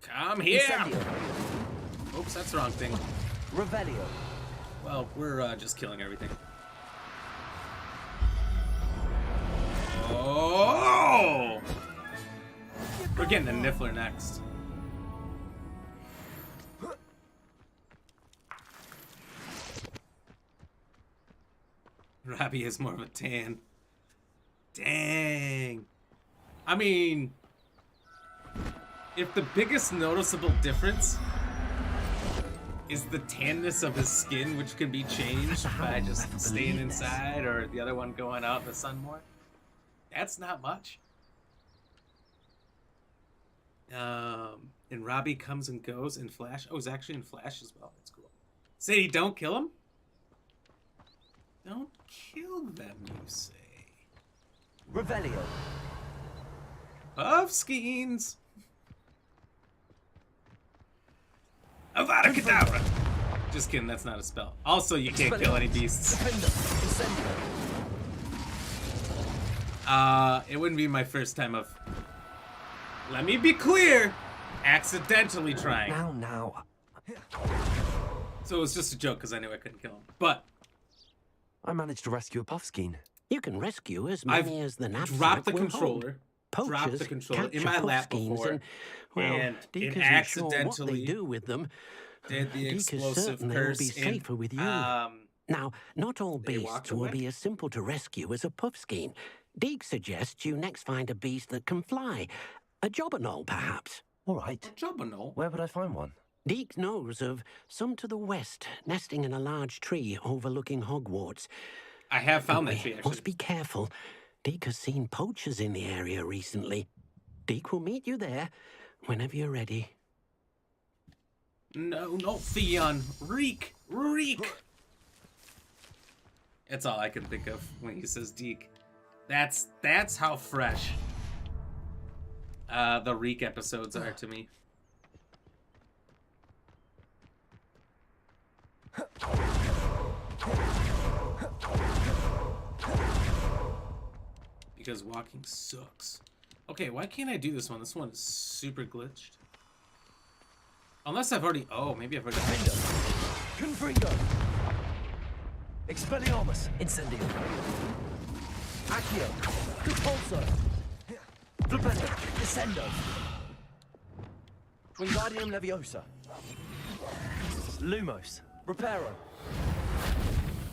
Come here! Oops, that's the wrong thing. Revelio. Well, we're just killing everything. Oh! We're getting the Niffler next. Robbie has more of a tan. Dang. I mean, if the biggest noticeable difference is the tanness of his skin, which can be changed by just staying inside or the other one going out in the sun more, that's not much. And Robbie comes and goes in Flash. Oh, he's actually in Flash as well. That's cool. Sadie, don't kill him. Don't kill them, you say. Revelio. Puff skeins. Avada Kedavra. Just kidding, that's not a spell. Also, you can't kill any beasts. It wouldn't be my first time of... Let me be clear. Accidentally trying. Now. So it was just a joke because I knew I couldn't kill him. But I managed to rescue a puffskein. You can rescue as many as the knapsack dropped the will controller. Hold. Dropped the controller in my capture lap puffskeins before, and it Deke accidentally isn't sure what they do with them. did the Deke is explosive certain they will curse be safer with you. Now, not all beasts will be as simple to rescue as a puffskein. Deke suggests you next find a beast that can fly. A jobberknoll, perhaps. All right. A jobberknoll? Where would I find one? Deke knows of some to the west, nesting in a large tree overlooking Hogwarts. I have found that tree, actually. Must be careful. Deke has seen poachers in the area recently. Deke will meet you there whenever you're ready. No, not Theon. Reek. That's all I can think of when he says Deke. That's how fresh the Reek episodes are to me. Because walking sucks. Okay, why can't I do this one? This one is super glitched. Unless I've already... Oh, maybe I've already... Confringo. Expelliarmus. Incendio. Accio. Repulso. Flipendo. Descendo. Wingardium Leviosa. Lumos. Reparo.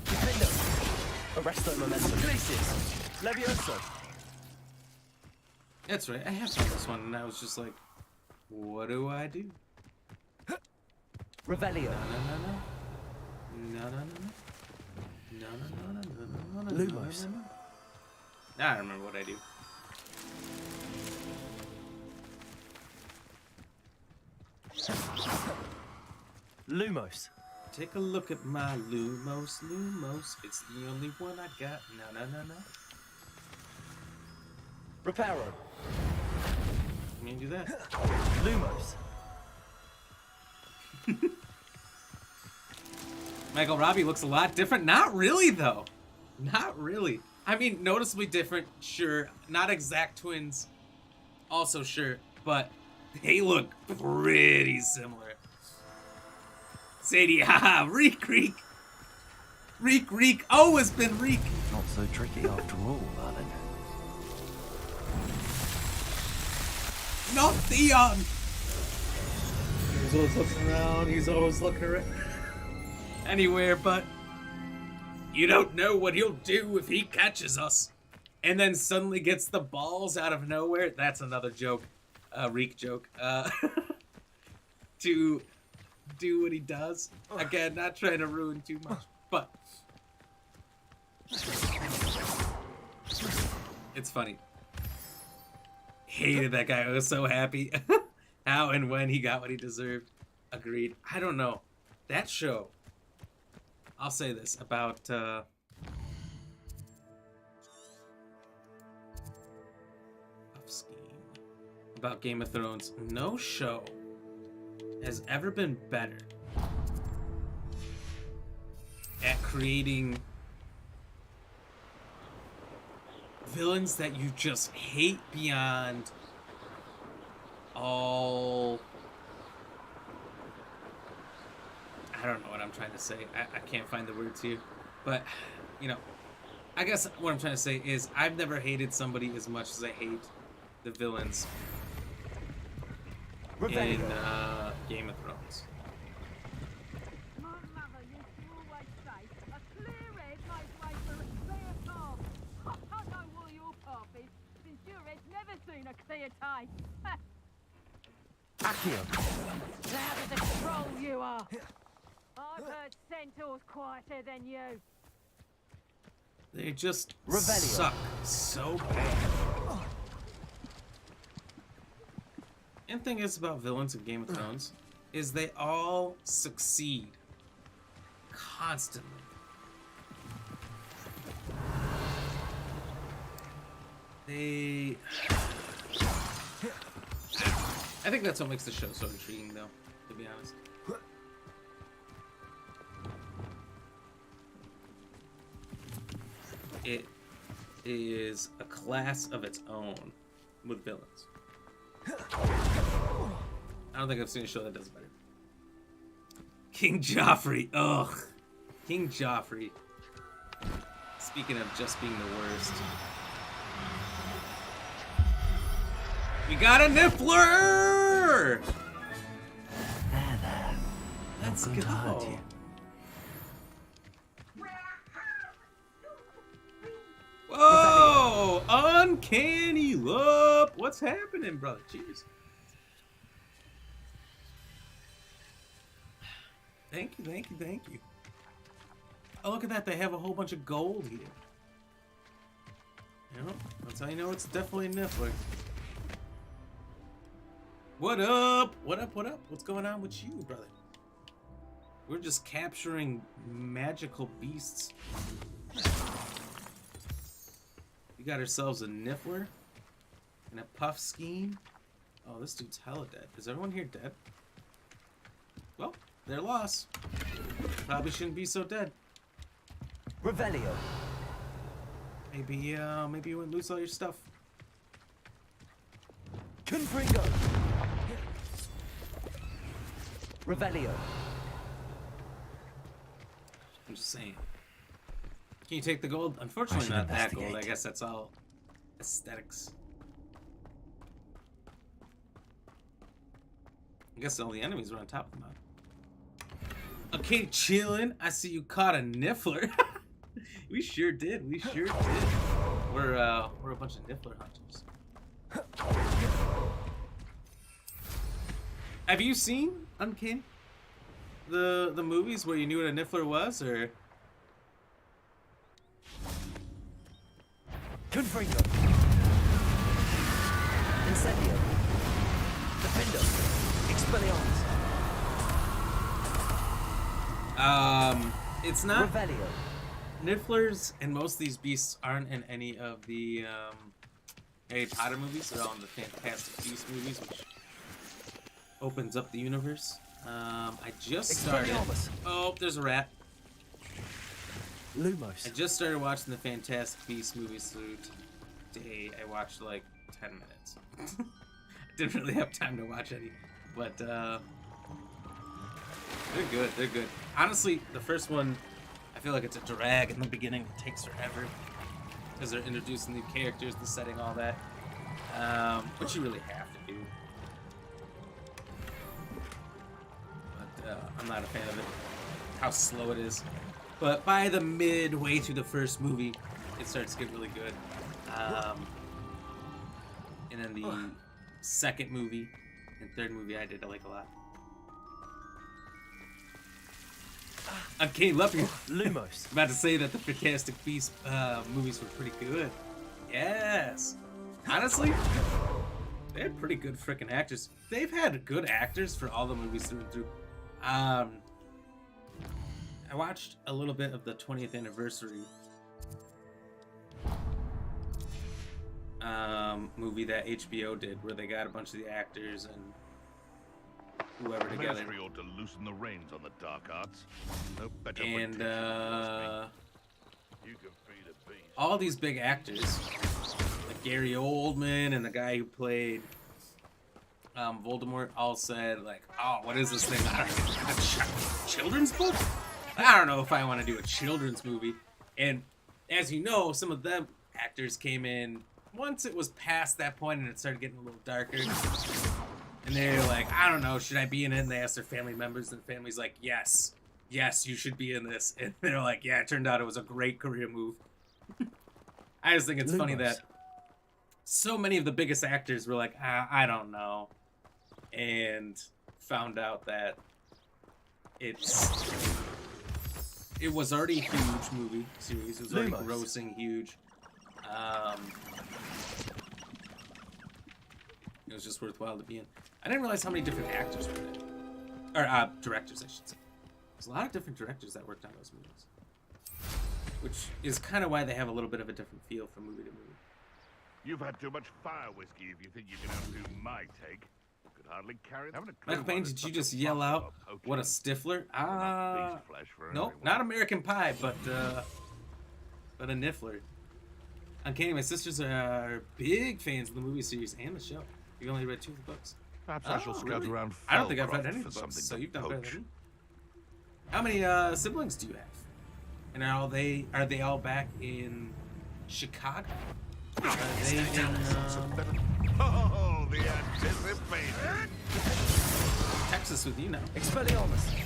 Defendo. Arresto Momentum. Glacius. Levioso. That's right, I have found this one, and I was just like, what do I do? Revelio. Lumos. Now I remember what I do. Lumos. Take a look at my Lumos. It's the only one I got. No. Reparo. Can you do that? Lumos. Michael Robbie looks a lot different. Not really, though. Not really. I mean, noticeably different, sure. Not exact twins, also sure. But they look pretty similar. Sadie, haha, Reek. Reek. Always been Reek. Not so tricky after all, Merlin. Not Theon. He's always looking around. He's always looking around. Anywhere, but you don't know what he'll do if he catches us. And then suddenly gets the balls out of nowhere. That's another joke. Reek joke. To do what he does. Again, not trying to ruin too much, but it's funny. Hated that guy. I was so happy. How and when he got what he deserved. Agreed. I don't know. That show. I'll say this about about Game of Thrones. No show has ever been better at creating villains that you just hate beyond all... I don't know what I'm trying to say. I can't find the words here. But, you know, I guess what I'm trying to say is I've never hated somebody as much as I hate the villains in Game of Thrones. never seen a clear tape. Accio. Loud as a troll you are. I've heard centaurs quieter than you. They just Revelio. suck so bad. And the thing is about villains in Game of Thrones is they all succeed constantly. I think that's what makes the show so intriguing, though, to be honest. It is a class of its own with villains. I don't think I've seen a show that does it better. King Joffrey, ugh. King Joffrey. Speaking of just being the worst. We got a Niffler! There. Let's Not going to hurt go. you. Whoa! Uncanny look! What's happening, brother? Cheers. Thank you, thank you, thank you. Oh, look at that. They have a whole bunch of gold here. Yep, that's how you know it's definitely a Niffler. What up? What up? What up? What's going on with you, brother? We're just capturing magical beasts. We got ourselves a Niffler and a Puff Scheme. Oh, this dude's hella dead. Is everyone here dead? Well, they're lost. Probably shouldn't be so dead. Revelio. Maybe you wouldn't lose all your stuff. Confringo. Revelio. I'm just saying. Can you take the gold? Unfortunately, not that gold. I guess that's all aesthetics. I guess all the enemies were on top of the mountain. Okay, chillin'. I see you caught a Niffler. We sure did. We sure did. We're a bunch of Niffler hunters. Have you seen Uncanny? The movies where you knew what a Niffler was, or? Confringo. Incendio. Defendo. Expelliarmus. It's not. Revelio. Nifflers and most of these beasts aren't in any of the Harry Potter movies. They're all in the Fantastic Beasts movies, which opens up the universe. I just started. Oh, there's a rat. Lumos. I just started watching the Fantastic Beasts movies, so today I watched like 10 minutes. I didn't really have time to watch any, but they're good. They're good. Honestly, the first one, I feel like it's a drag in the beginning. It takes forever because they're introducing new characters, the setting, all that, which you really have to do. But I'm not a fan of it. How slow it is. But by the midway through the first movie, it starts to get really good. And then the second movie and third movie I did like a lot. Okay, love you. Lumos. About to say that the Fantastic Beasts movies were pretty good. Yes. Honestly, they had pretty good freaking actors. They've had good actors for all the movies through and through. I watched a little bit of the 20th anniversary movie that HBO did, where they got a bunch of the actors and whoever together. Ministry ought to loosen the reins on the dark arts. No better And you can feed a beast. all these big actors, like Gary Oldman and the guy who played Voldemort, all said like, "Oh, what is this thing? I don't know, a children's book? I don't know if I want to do a children's movie." And as you know, some of them actors came in once it was past that point and it started getting a little darker. And they're like, "I don't know, should I be in it?" And they asked their family members, and the family's like, yes, you should be in this. And they're like, "Yeah, it turned out it was a great career move." I just think it's funny that so many of the biggest actors were like, I don't know, and found out that it was already a huge movie series. It was already grossing huge. It was just worthwhile to be in. I didn't realize how many different actors were in it. Or directors, I should say. There's a lot of different directors that worked on those movies. Which is kind of why they have a little bit of a different feel from movie to movie. You've had too much fire whiskey if you think you can outdo my take. Could hardly carry them. Michael Payne, did you just yell out, what a Stifler? Nope, not American Pie, but a Niffler. Uncanny, my sisters are big fans of the movie series and the show. You only read 2 of the books. Perhaps I shall scout around. I don't think I've read any of the books, so you've done better than me. How many siblings do you have? And are they all back in Chicago? Are they in Oh, the anticipation! Texas with you now? Expelliarmus. He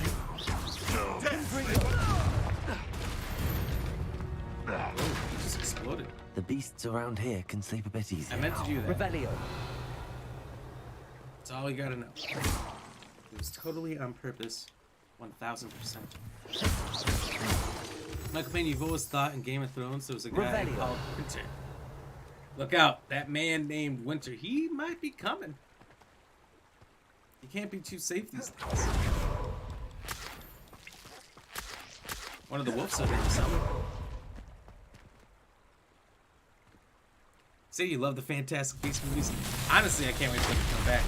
just exploded. The beasts around here can sleep a bit easier. I meant to do that. Revelio. That's all you gotta know. It was totally on purpose. 1000%. Michael Payne, you've always thought in Game of Thrones there was a guy called Winter. Look out, that man named Winter. He might be coming. You can't be too safe these days. One of the wolves are in summer. Say you love the Fantastic Beasts movies. Honestly, I can't wait for them to come back.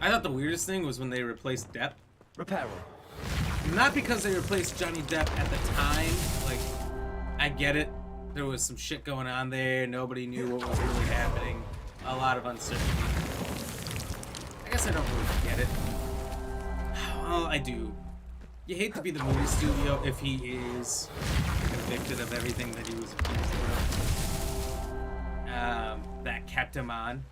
I thought the weirdest thing was when they replaced Depp. Reparo. Not because they replaced Johnny Depp at the time. Like, I get it. There was some shit going on there. Nobody knew what was really happening. A lot of uncertainty. I guess I don't really get it. Well, I do. You hate to be the movie studio if he is convicted of everything that he was accused of. That kept him on.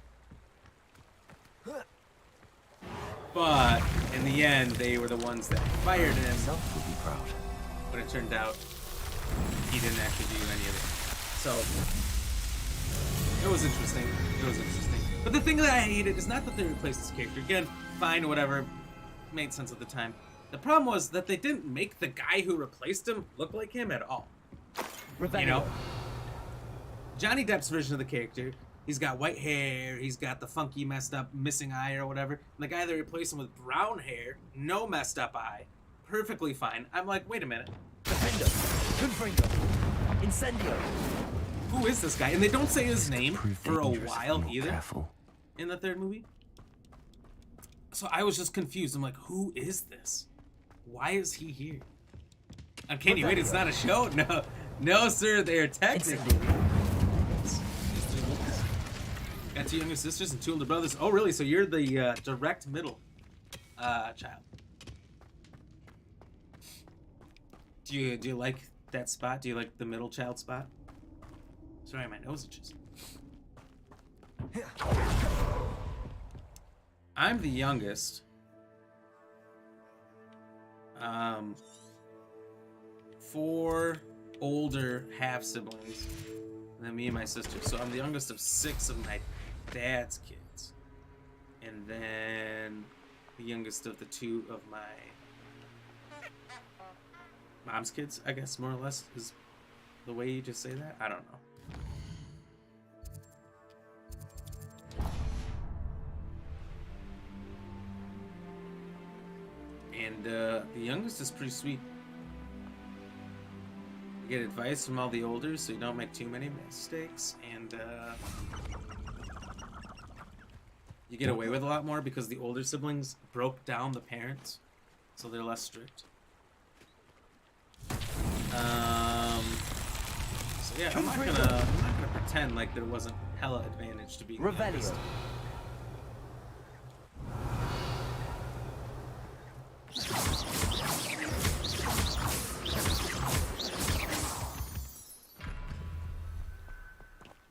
But in the end, they were the ones that fired him. Self would be proud. But it turned out he didn't actually do any of it. So it was interesting. It was interesting. But the thing that I hated is not that they replaced his character. Again, fine, whatever. Made sense at the time. The problem was that they didn't make the guy who replaced him look like him at all. You know? Johnny Depp's version of the character, he's got white hair, he's got the funky, messed up, missing eye or whatever. And the guy that replaced him with brown hair, no messed up eye, perfectly fine. I'm like, wait a minute. Defender. Confringo. Incendio. Who is this guy? And they don't say his name for a while either. Careful. In the third movie. So I was just confused. I'm like, who is this? Why is he here? Uncanny, wait, it's not a show? No. No, sir, they are technically. Got 2 younger sisters and 2 older brothers. Oh, really? So you're the direct middle child. Do you like that spot? Do you like the middle child spot? Sorry, my nose itches. I'm the youngest. 4 older half siblings, and then me and my sister. So I'm the youngest of 6 of my dad's kids, and then the youngest of the 2 of my mom's kids, I guess, more or less, is the way you just say that. I don't know. And the youngest is pretty sweet. You get advice from all the older so you don't make too many mistakes, and you get away with a lot more because the older siblings broke down the parents, so they're less strict. So yeah, I'm not gonna pretend like there wasn't hella advantage to being the youngest.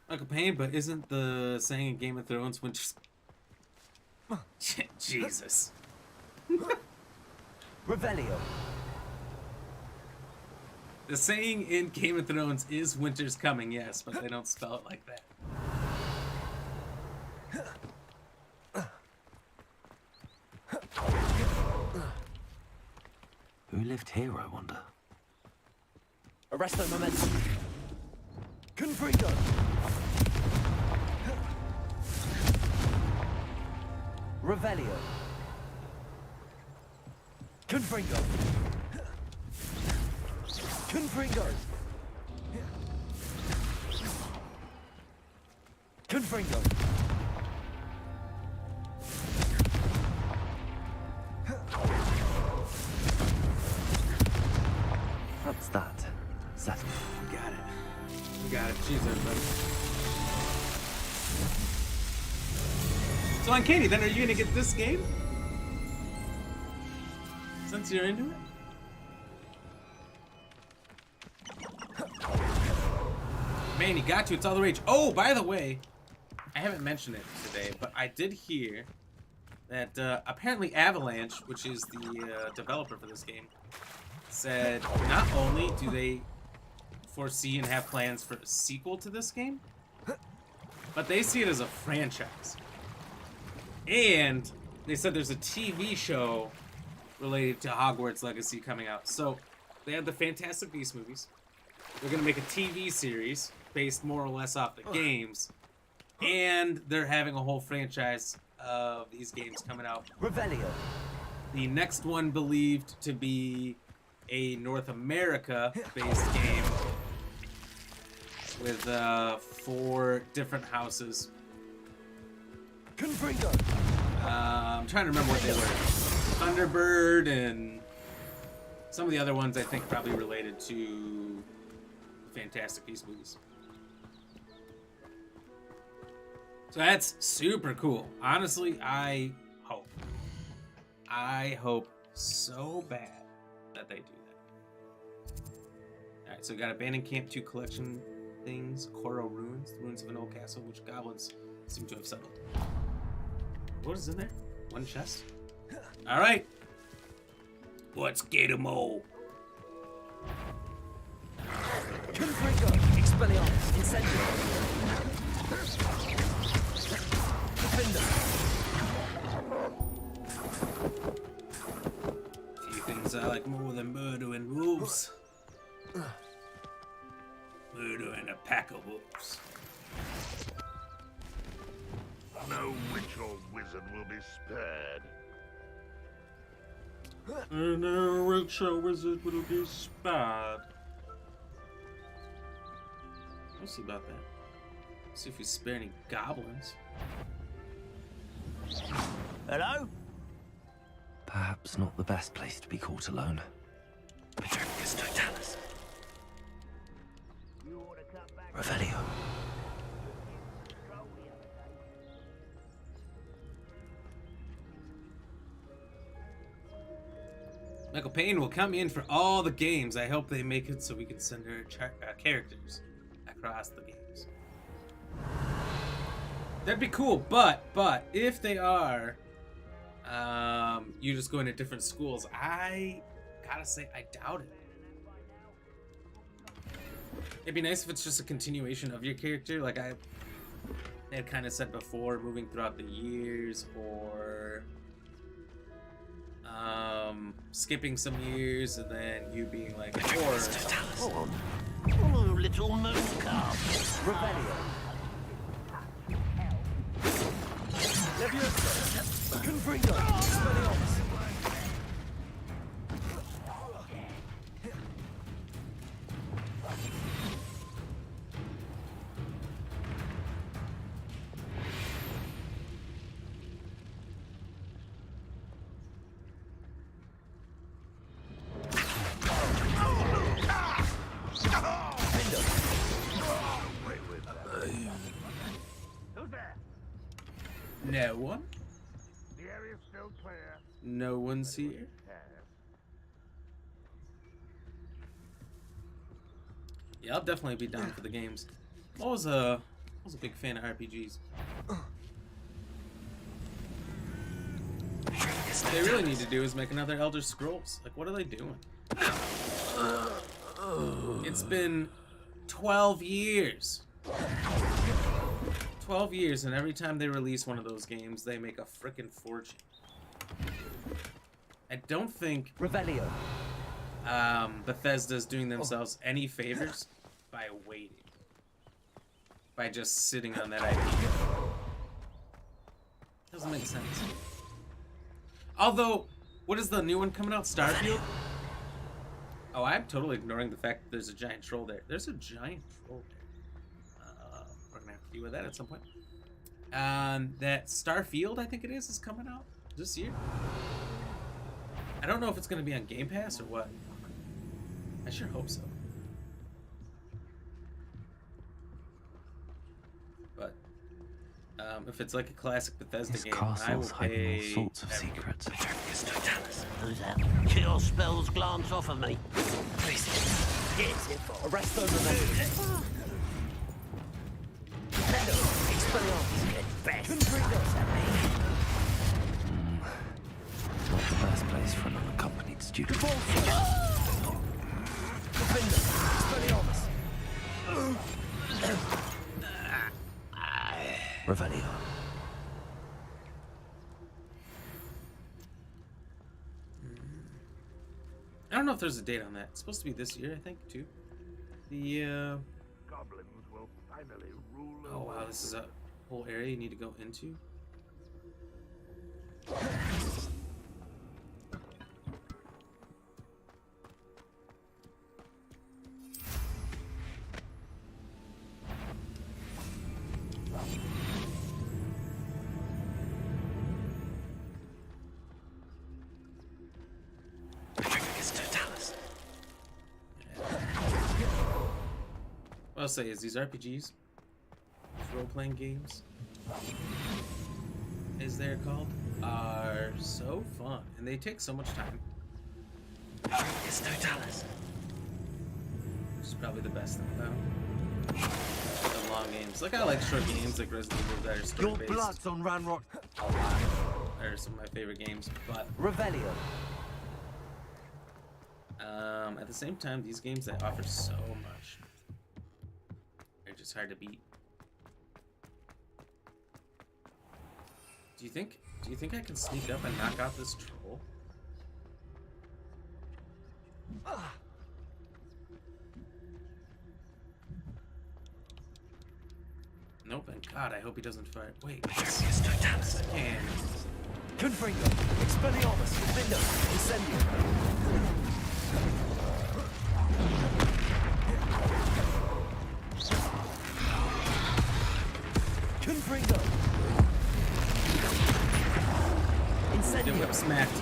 Uncle Payne, but isn't the saying in Game of Thrones Winter's... The saying in Game of Thrones is winter's coming, yes, but they don't spell it like that. Who lived here, I wonder? Arresto momentum. Confringo! Revelio. Confringo! Confringo! Confringo! What's that? Settle. We got it. We got it. Cheers, everybody. So, Katie, then are you gonna get this game? Since you're into it? Man, you got to. It's all the rage. Oh, by the way, I haven't mentioned it today, but I did hear that apparently Avalanche, which is the developer for this game, said not only do they foresee and have plans for a sequel to this game, but they see it as a franchise. And they said there's a TV show related to Hogwarts Legacy coming out. So they have the Fantastic Beasts movies. They're going to make a TV series based more or less off the games. And they're having a whole franchise of these games coming out. Revelio. The next one believed to be a North America-based game with 4 different houses. Confringo! I'm trying to remember what they were. Thunderbird and some of the other ones I think probably related to Fantastic Beasts movies. So that's super cool. Honestly, I hope so bad that they do that. Alright, so we got Abandoned Camp 2 collection things, Coro Ruins, the ruins of an old castle which goblins seem to have settled. What is in there? One chest? Alright. Let's get 'em all. Confringo. Expelliarmus. Incendio. Defender. Few things I like more than murdering wolves. Murdering a pack of wolves. No witch or wizard will be spared. No witch or wizard will be spared. We'll see about that. See if we spare any goblins. Hello? Perhaps not the best place to be caught alone. Petronius Totalis. Revelio. Michael Payne will come in for all the games. I hope they make it so we can send her characters across the games. That'd be cool, but if they are, you just going to different schools, I gotta say I doubt it. It'd be nice if it's just a continuation of your character, like I had kind of said before, moving throughout the years, or skipping some years and then you being like, or Oh, little moon calf. Revelio. Leviosa. Confringo. Expelliarmus. no one? The area's still clear. No one's here? Yeah, I'll definitely be down for the games. I was a big fan of RPGs. What they really need to do is make another Elder Scrolls. Like, what are they doing? It's been 12 years. 12 years, and every time they release one of those games, they make a frickin' fortune. I don't think Revelio. Bethesda's doing themselves any favors by waiting. By just sitting on that IP. Doesn't make sense. Although, what is the new one coming out? Starfield? Oh, I'm totally ignoring the fact that there's a giant troll there. There's a giant troll there. We're gonna have to deal with that at some point. That Starfield, I think it is coming out this year. I don't know if it's gonna be on Game Pass or what. I sure hope so. But if it's like a classic Bethesda game, I will pay all sorts of secrets. Who's that? Kill spells glance off of me. Arrest those Revelio. Not the best place for an unaccompanied student. Revelio. I don't know if there's a date on that. It's supposed to be this year, I think, too. The Goblins will finally rule. Oh wow, this is a whole area you need to go into. What I'll say is these RPGs, these role-playing games, as they're called, are so fun, and they take so much time. It's Totalis. Which is probably the best thing about them. The long games. Like I like short games like Resident Evil that are story-based. Your blood's on Ranrock. They're some of my favorite games, but Revelio. At the same time, these games they offer so much. They're just hard to beat. Do you think I can sneak up and knock out this troll? Nope, and God, I hope he doesn't fire. Wait, I can. Confringo. Expelliarmus. Vindo. Incendio. Confringo. Incendio. Whip smacked.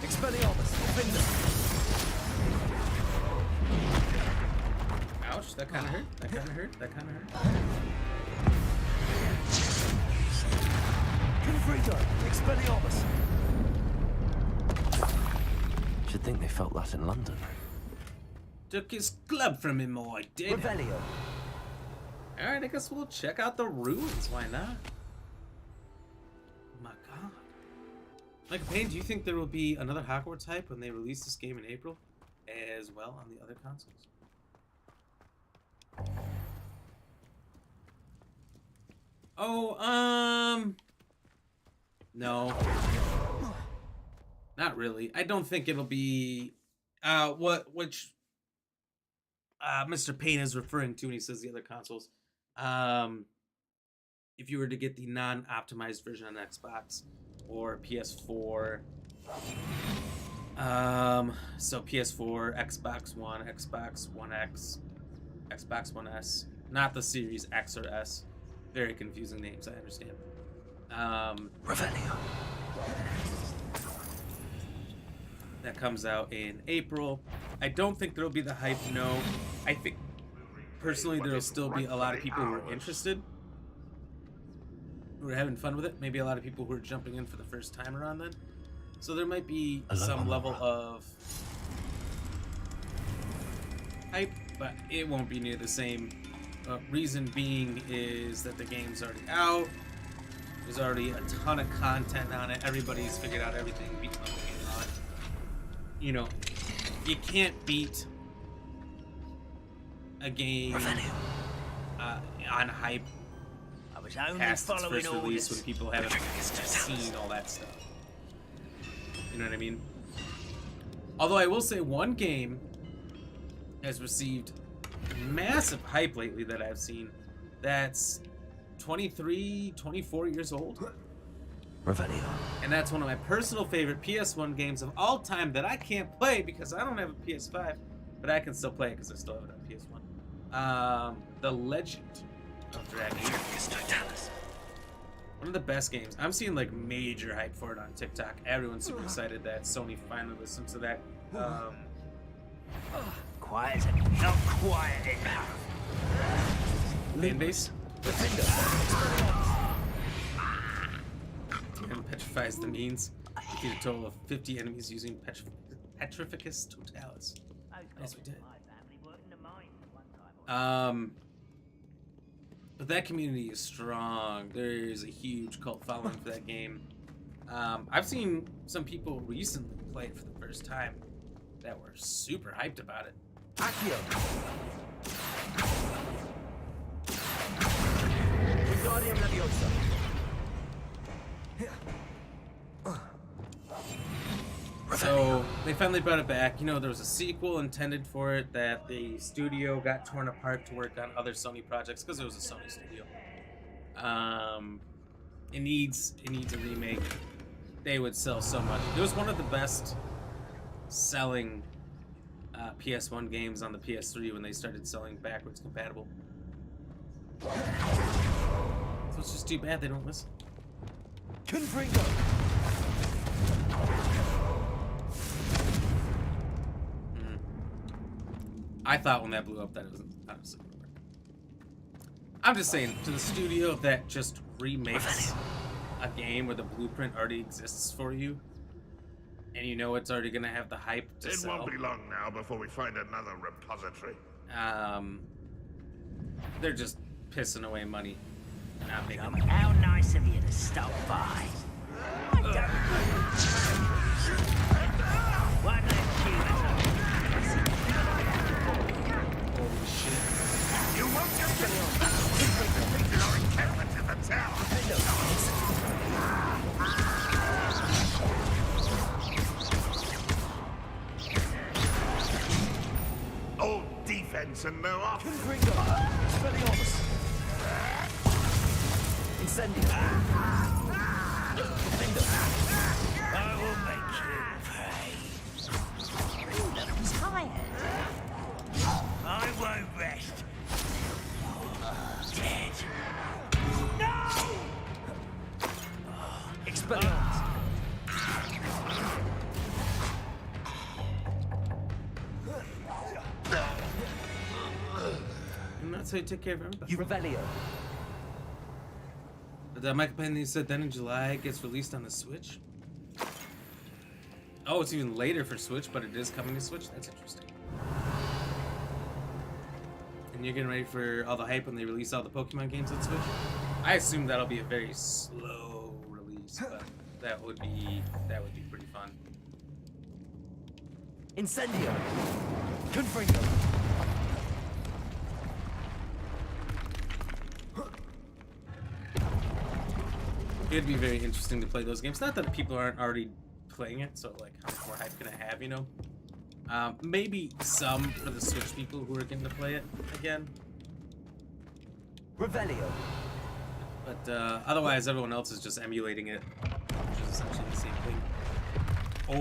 Expelliarmus. Vindo. Ouch, that kind of hurt. That kind of hurt. That kind of hurt. Confringo. Expelliarmus. Should think they felt that in London. Took his club from him, I did. Revelio. Alright, I guess we'll check out the ruins. Why not? My God. Michael Payne, do you think there will be another Hogwarts hype when they release this game in April, as well on the other consoles? Oh, no. Not really. I don't think it'll be which Mr. Payne is referring to when he says the other consoles. If you were to get the non-optimized version on Xbox or PS4, so PS4, Xbox One, Xbox One X, Xbox One S, not the Series X or S. Very confusing names, I understand. Revelio. That comes out in April. I don't think there'll be the hype, no. I think, personally, there'll still be a lot of people who are interested, who are having fun with it. Maybe a lot of people who are jumping in for the first time around then. So there might be some level of hype, but it won't be near the same. Reason being is that the game's already out. There's already a ton of content on it. Everybody's figured out everything. Beat the game on. You know, you can't beat a game on hype I was only past its following first release when orders. people haven't seen all that stuff. You know what I mean? Although I will say one game has received massive hype lately that I've seen that's 23, 24 years old. Revelio. And that's one of my personal favorite PS1 games of all time that I can't play because I don't have a PS5, but I can still play it because I still have it on PS1. The Legend of Dragon. One of the best games. I'm seeing like major hype for it on TikTok. Everyone's super excited that Sony finally listened to that. Quiet, not quiet enough. Fan base. And petrifies the means. Defeat a total of 50 enemies using Petrificus Totalis. Yes, we did. But that community is strong. There's a huge cult following for that game. I've seen some people recently play it for the first time that were super hyped about it. Accio. Wingardium Leviosa. So they finally brought it back. You know, there was a sequel intended for it that the studio got torn apart to work on other Sony projects because it was a Sony studio. It needs a remake. They would sell so much. It was one of the best selling PS1 games on the PS3 when they started selling backwards compatible. So it's just too bad they don't listen. Confringo. I thought when that blew up that it was honestly gonna work. I'm just saying, to the studio that just remakes a game where the blueprint already exists for you, and you know it's already gonna have the hype to It sell. won't be long now before we find another repository. They're just pissing away money. Not making How nice of you to stop by. One less human. Holy shit. You won't just get our encampment in the town. Old defense and no offense. Incendio. I will make you pay. You look tired. I won't rest. Dead. No! Expelliarmus. And that's how you take care of everybody. Revelio. But Michael Penny said then in July it gets released on the Switch. Oh, it's even later for Switch, but it is coming to Switch? That's interesting. And you're getting ready for all the hype when they release all the Pokemon games on Switch? I assume that'll be a very slow release, but that would be pretty fun. Incendio. Confringo. It'd be very interesting to play those games. Not that people aren't already playing it, so like how much more hype can I have, you know? Maybe some for the Switch people who are getting to play it again. Revelio. But otherwise, everyone else is just emulating it, which is essentially the same thing.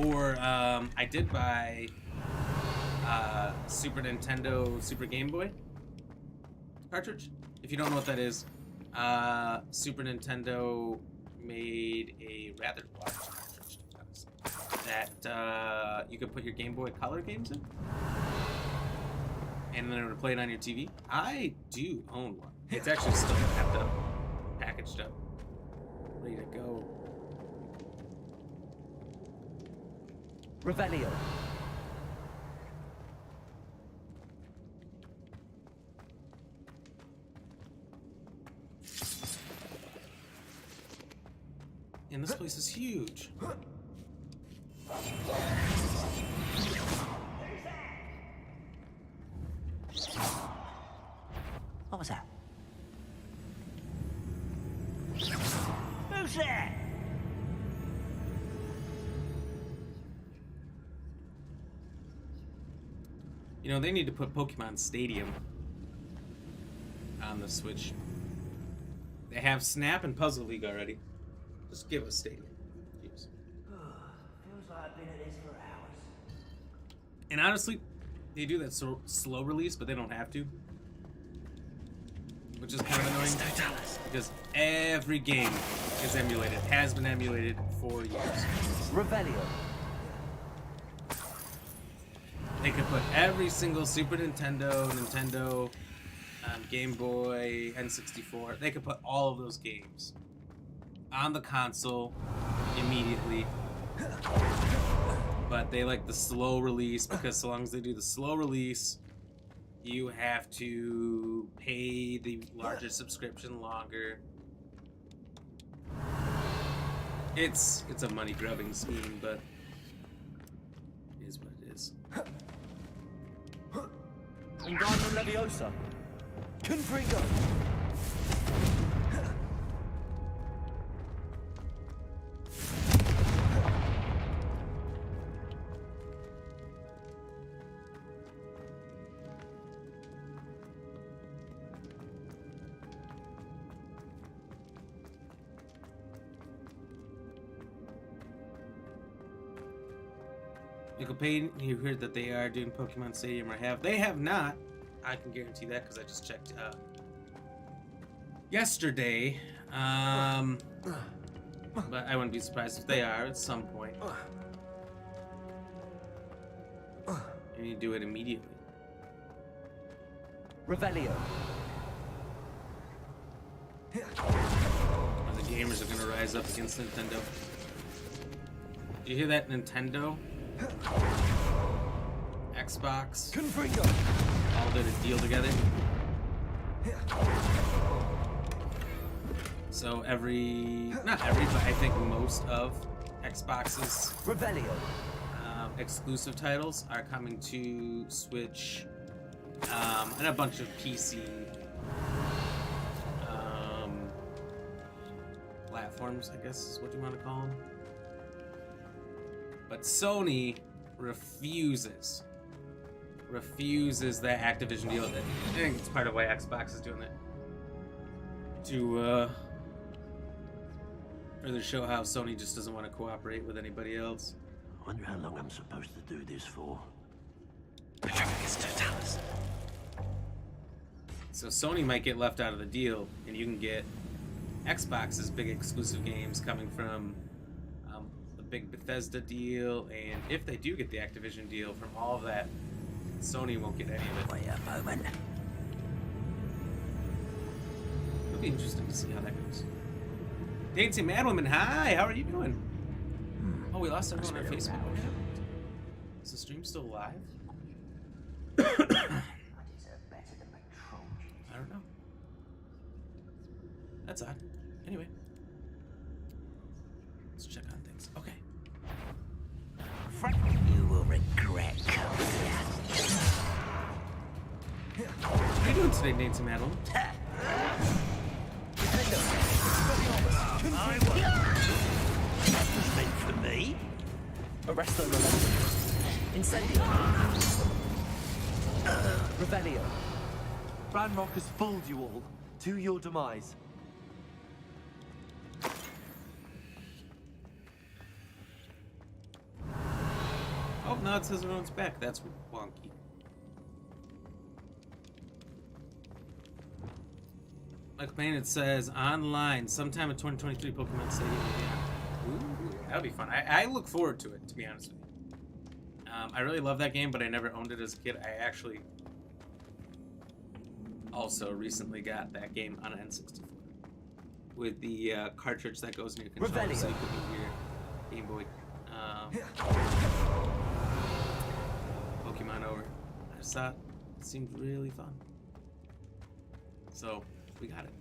Or I did buy Super Nintendo Super Game Boy cartridge. If you don't know what that is, Super Nintendo made a rather large cartridge that you could put your Game Boy Color games in, and then it would play it on your TV. I do own one. It's actually still wrapped up, packaged up, ready to go. Revelio. And this place is huge. You know, they need to put Pokemon Stadium on the Switch. They have Snap and Puzzle League already. Just give us Stadium. Jeez. Feels like I've been at this for hours. And honestly, they do that slow release, but they don't have to. Which is kind of annoying. Because every game is emulated, has been emulated for years. Revelio. They could put every single Super Nintendo, Game Boy, N64. They could put all of those games on the console immediately. But they like the slow release because so long as they do the slow release, you have to pay the larger subscription longer. It's a money grubbing scheme, but it is what it is. Wingardium Leviosa. Confringo. Nickel Payne, you heard that they are doing Pokemon Stadium, or have. They have not. I can guarantee that because I just checked yesterday. But I wouldn't be surprised if they are at some point. And you do it immediately. Revelio. And the gamers are gonna rise up against Nintendo. Do you hear that, Nintendo? Xbox. Confringo. All did a deal together. So not every, but I think most of Xbox's Revelio. Exclusive titles are coming to Switch and a bunch of PC platforms, I guess is what you want to call them. But Sony refuses that Activision deal. I think it's part of why Xbox is doing that. To further show how Sony just doesn't want to cooperate with anybody else. I wonder how long I'm supposed to do this for. So Sony might get left out of the deal, and you can get Xbox's big exclusive games coming from the big Bethesda deal, and if they do get the Activision deal from all of that, Sony won't get any of it. Wait a moment. It'll be interesting to see how that goes. Dancing Madwoman, hi, how are you doing? Oh, we lost everyone on Facebook. Is the stream still live? I don't know. That's odd. Anyway. Let's check on things. Okay. You will regret coming here. What are you doing today, Nancy Madeline? That was meant for me. Arresto Revelio. Incendio. Revelio. Ranrock has fooled you all. To your demise. Oh, now it says everyone's back. That's wonky. Like man, it says online sometime in 2023 Pokemon Stadium. Yeah. Ooh, that'll be fun. I look forward to it, to be honest with you. I really love that game, but I never owned it as a kid. I actually also recently got that game on an N64 with the cartridge that goes in your controller, so you could be your Game Boy. Pokemon over. I just thought it seemed really fun. So, we got it.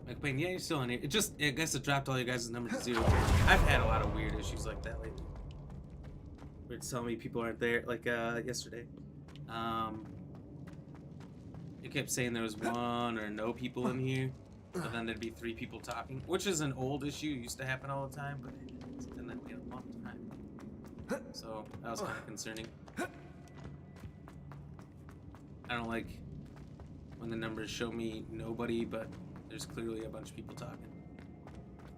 McBain, yeah, you're still in here. I guess it dropped all you guys' numbers to 0. I've had a lot of weird issues like that lately. Where it's telling me people aren't there, like yesterday. It kept saying there was 1 or no people in here, but then there'd be 3 people talking, which is an old issue. It used to happen all the time, but it's been a long time. So that was kind of concerning. I don't like when the numbers show me nobody, but there's clearly a bunch of people talking.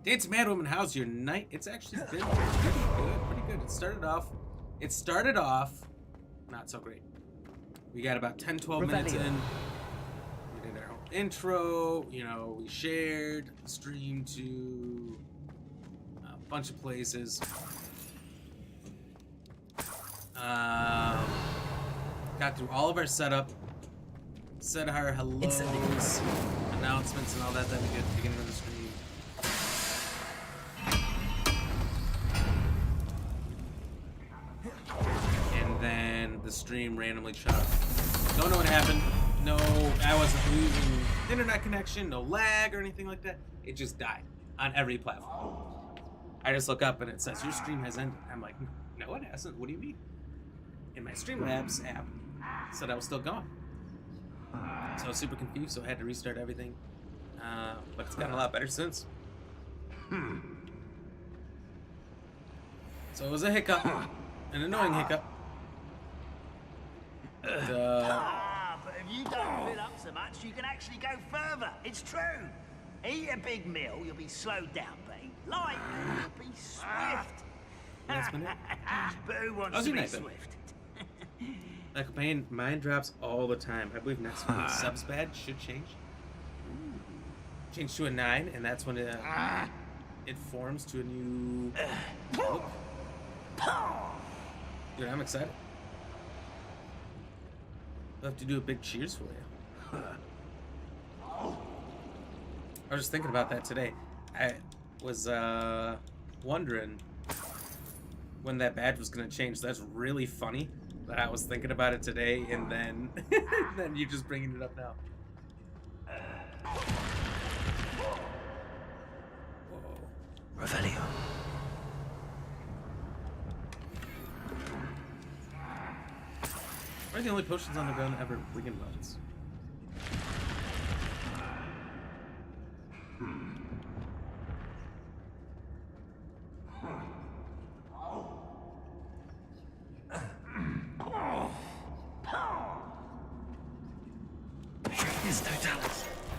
Dancing Madwoman, how's your night? It's actually been pretty good. It started off not so great. We got about 10-12 minutes in. We did our whole intro, you know, we shared, streamed to a bunch of places. Got through all of our setup, said our hellos, announcements, and all that we did at the beginning of the stream. And then the stream randomly shut off. Don't know what happened. No, I wasn't losing internet connection, no lag or anything like that. It just died on every platform. I just look up and it says, your stream has ended. I'm like, no, it hasn't. What do you mean? In my Streamlabs app, it said I was still going. So I was super confused, so I had to restart everything. But it's gotten a lot better since. So it was a hiccup, an annoying hiccup. But if you don't fill up so much, you can actually go further. It's true. Eat a big meal, you'll be slowed down, but eat light, you'll be swift. Last minute. But who wants to be swift? That campaign, mine drops all the time. I believe next week subs badge should change. Change to a 9, and that's when it forms to a new look. Dude, I'm excited. We'll have to do a big cheers for you. I was just thinking about that today. I was wondering when that badge was gonna change. That's really funny that I was thinking about it today, and then then you just bringing it up now. Whoa. Revelio. We're the only potions on the ground ever Wigan welds.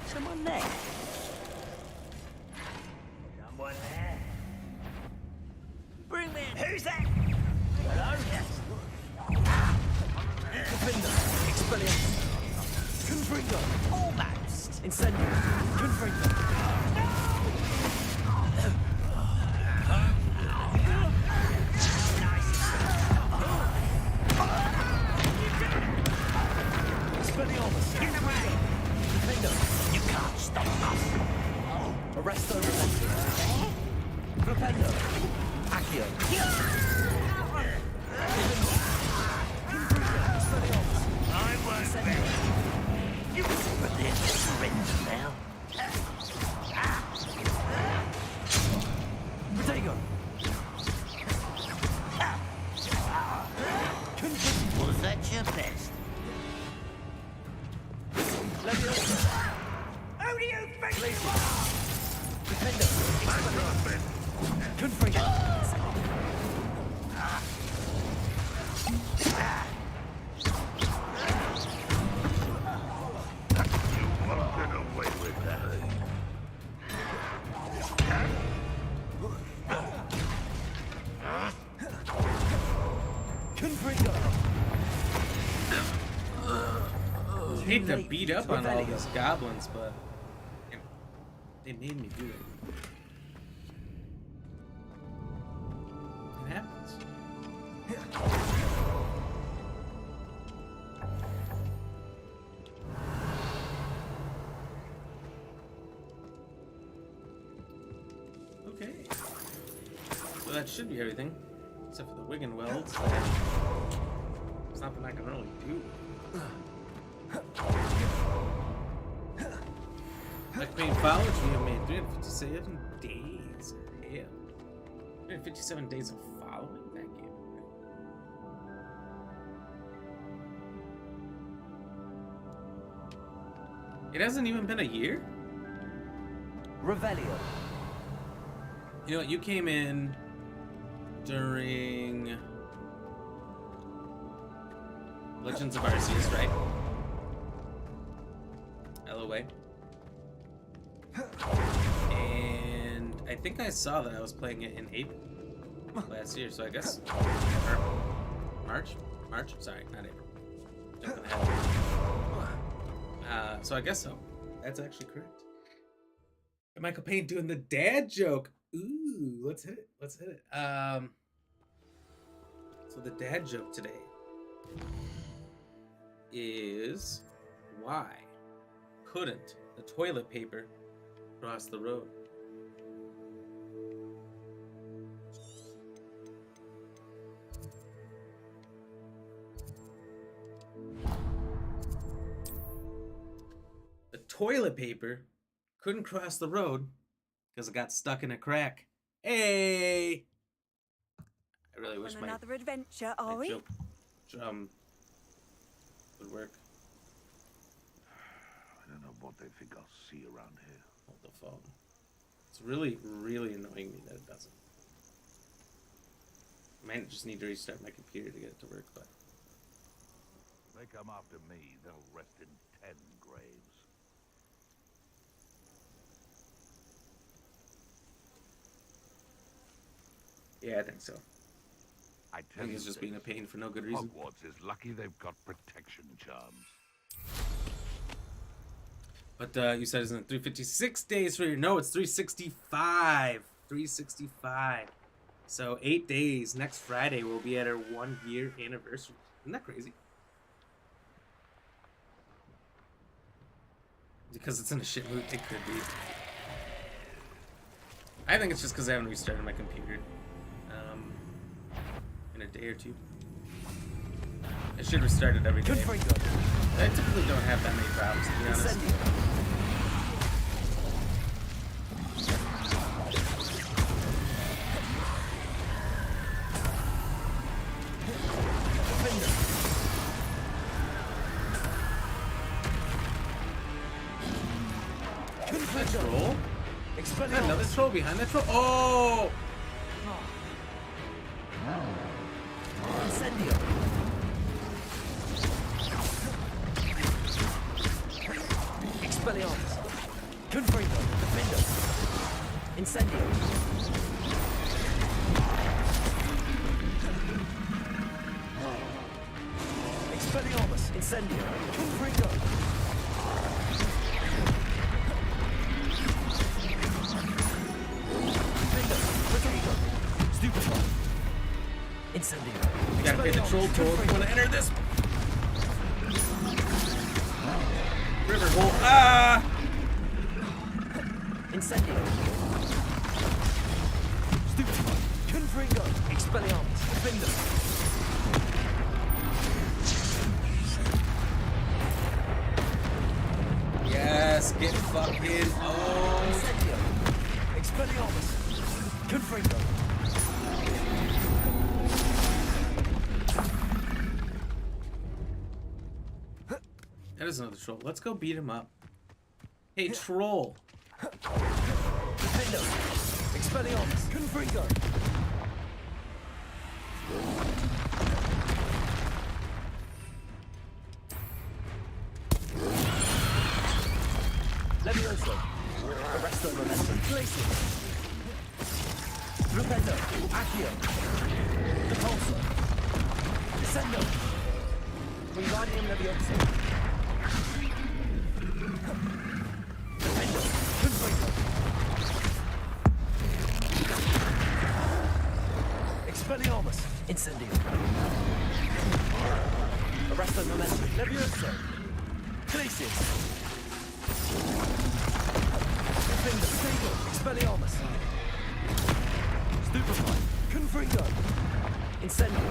Someone there. Someone there. Bring me in. Who's that? Hello? Yes. Expelliarmus. Confringo. Almost. Incendio. Confringo. Expelliarmus. Get away. Confringo. You can't stop us. Arresto Relentless. Flipendo. Accio. I won't be. You put this syringe now. Protego. Was that your best? Leviosa. Who do you think you are? Defendo. Confringo. I hate to beat up on all these goblins, but they made me do it. It happens. Okay. So that should be everything, except for the Wigan welds. There's nothing I can really do. Like being followed, we have made 357 days. Hell. 357 days of following that game. It hasn't even been a year? Revelio. You know what, you came in during Legends of Arceus, right? LOA. And I think I saw that I was playing it in April last year, so I guess March? Sorry, not April. Jumping ahead. So I guess so. That's actually correct. And Michael Payne doing the dad joke. Ooh, let's hit it. Let's hit it. So the dad joke today is, why couldn't the toilet paper cross the road? The toilet paper couldn't cross the road because it got stuck in a crack. Hey! I really wish On my another adventure, are we? joke would work. I don't know what they think I'll see around here. Hold the phone. It's really, really annoying me that it doesn't. I might just need to restart my computer to get it to work, but If they come after me, they'll rest in 10 graves. yeah, I think so. I I tell think you it's just this, being a pain for no good reason. Hogwarts is lucky they've got protection charms. But you said it's in 356 days for your... No, it's 365. 365. So 8 days. Next Friday, we'll be at our 1 year anniversary. Isn't that crazy? Because it's in a shit mood, it could be. I think it's just because I haven't restarted my computer in a day or two. I should restart it every day. I typically don't have that many problems, to be honest. Troll? Another troll behind that troll. Oh! Incendio. Expelliarmus. Confringo. Defendo. Incendio. Expelliarmus. Incendio. Confringo. Incendio. You gotta pay the troll toll if you wanna enter this. River hole. Ah! Incendio. Stupefy. Confringo. Expelliarmus. Defender. Yes, get fucking. Oh. Incendio. Expelliarmus. Confringo. That is another troll. Let's go beat him up. Hey, troll. Defendo. Expelliarmus. Confringo. Levioso. Arresto momentum. Glacier. Rependo. Accio. Repulsor. Descendo. Wingardium Levioso. Defendo. Confringo. Expelliarmus. Incendio. Arresto momentum. Levioso. Glacier. Defender. Stable. Expelliarmus. Stupefy. Confringo. Incendio.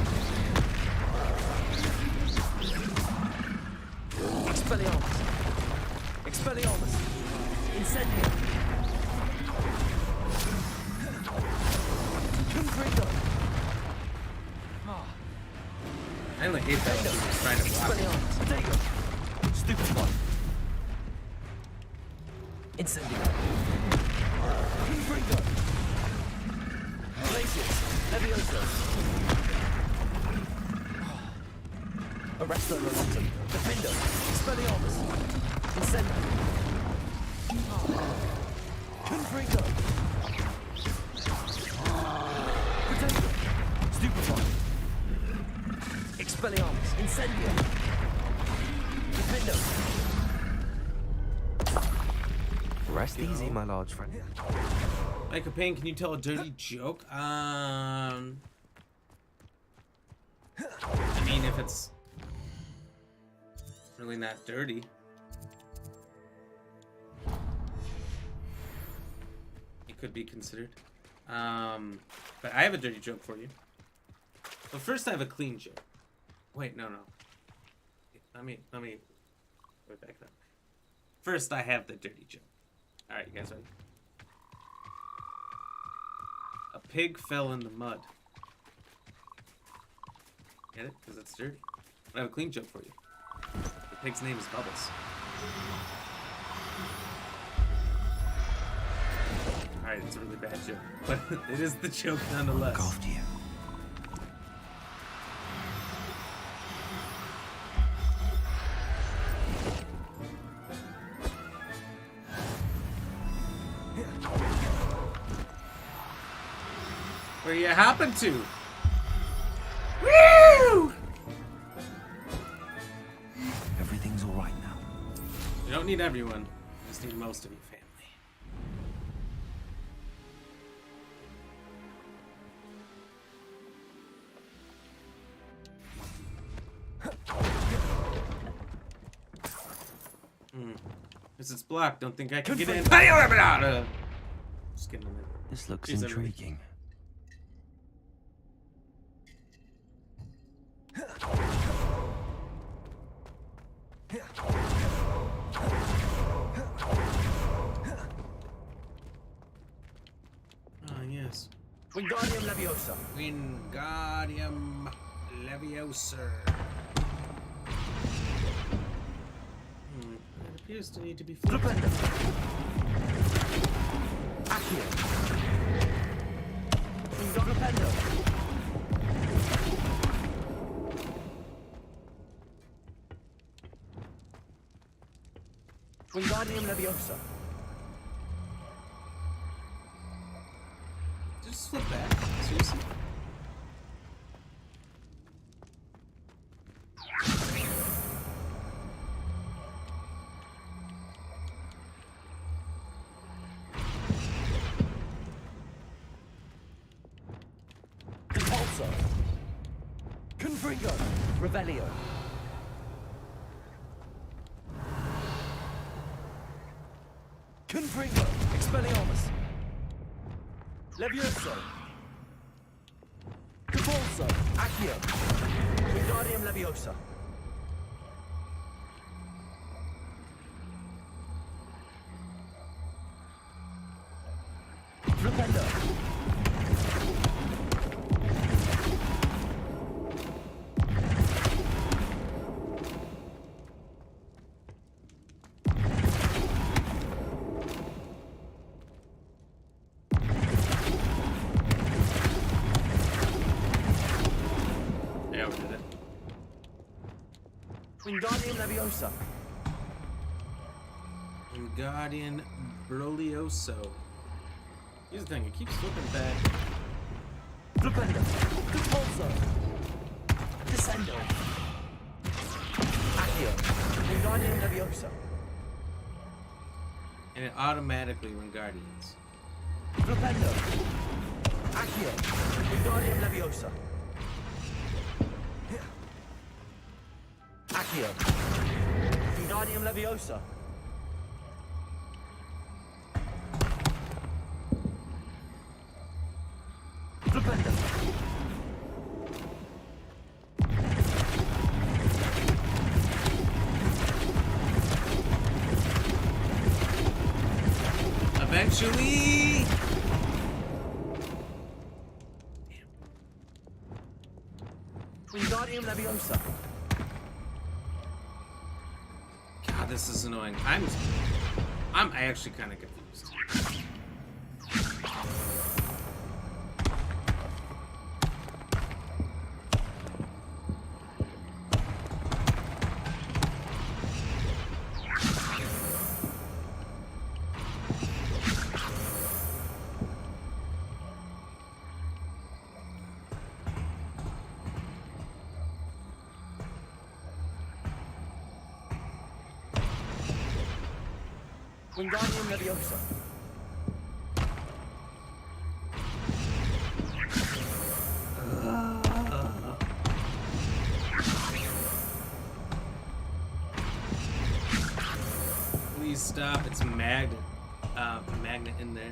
Expelliarmus. Expelliarmus. Incendio. Confringo. I only hate that when he's trying to block. Expelliarmus. Dago. Stupefy. Incendio. Confringo. Glacier. Levioso. Arresto Robotum. Defendo. Expelliarmus. Incendo. Confringo. Protego. Stupefy. Expelliarmus. Incendio. Defendo. Rest easy, my large friend. Michael Payne, can you tell a dirty joke? I mean, if it's really not dirty. It could be considered. But I have a dirty joke for you. But first I have a clean joke. Wait, no. Let me wait, back up. First I have the dirty joke. Alright, you guys ready? A pig fell in the mud. Get it? Because it's dirty. I have a clean joke for you. The pig's name is Bubbles. Alright, it's a really bad joke. But it is the joke nonetheless. Look after you. Where you happen to? Woo! Everything's all right now. You don't need everyone. You just need most of your family. Because it's blocked, don't think I can get in. Just kidding. This looks Jeez, intriguing. Yes. Wingardium Leviosa. Wingardium Leviosa. It appears to need to be flipped. Accio. Wingardium. Wingardium Leviosa. Just flip back. Seriously. Compulso. Confringo. Revelio. Confringo. Expelliarmus. Levioso. Compulso. Accio. Wingardium Leviosa. Flipendo. Wingardium Leviosa. Wingardium Brolioso. Here's the thing, it keeps flipping back. Flipendo. Compulso. Descendo. Accio. Wingardium Leviosa. And it automatically Wingardiums. Flipendo. Accio. Wingardium Leviosa. Accio. Wingardium Leviosa. Flipendo. Eventually. Wingardium Leviosa. God, this is annoying. I'm actually kind of confused. Wingardium Leviosa. Please stop. It's magnet in there.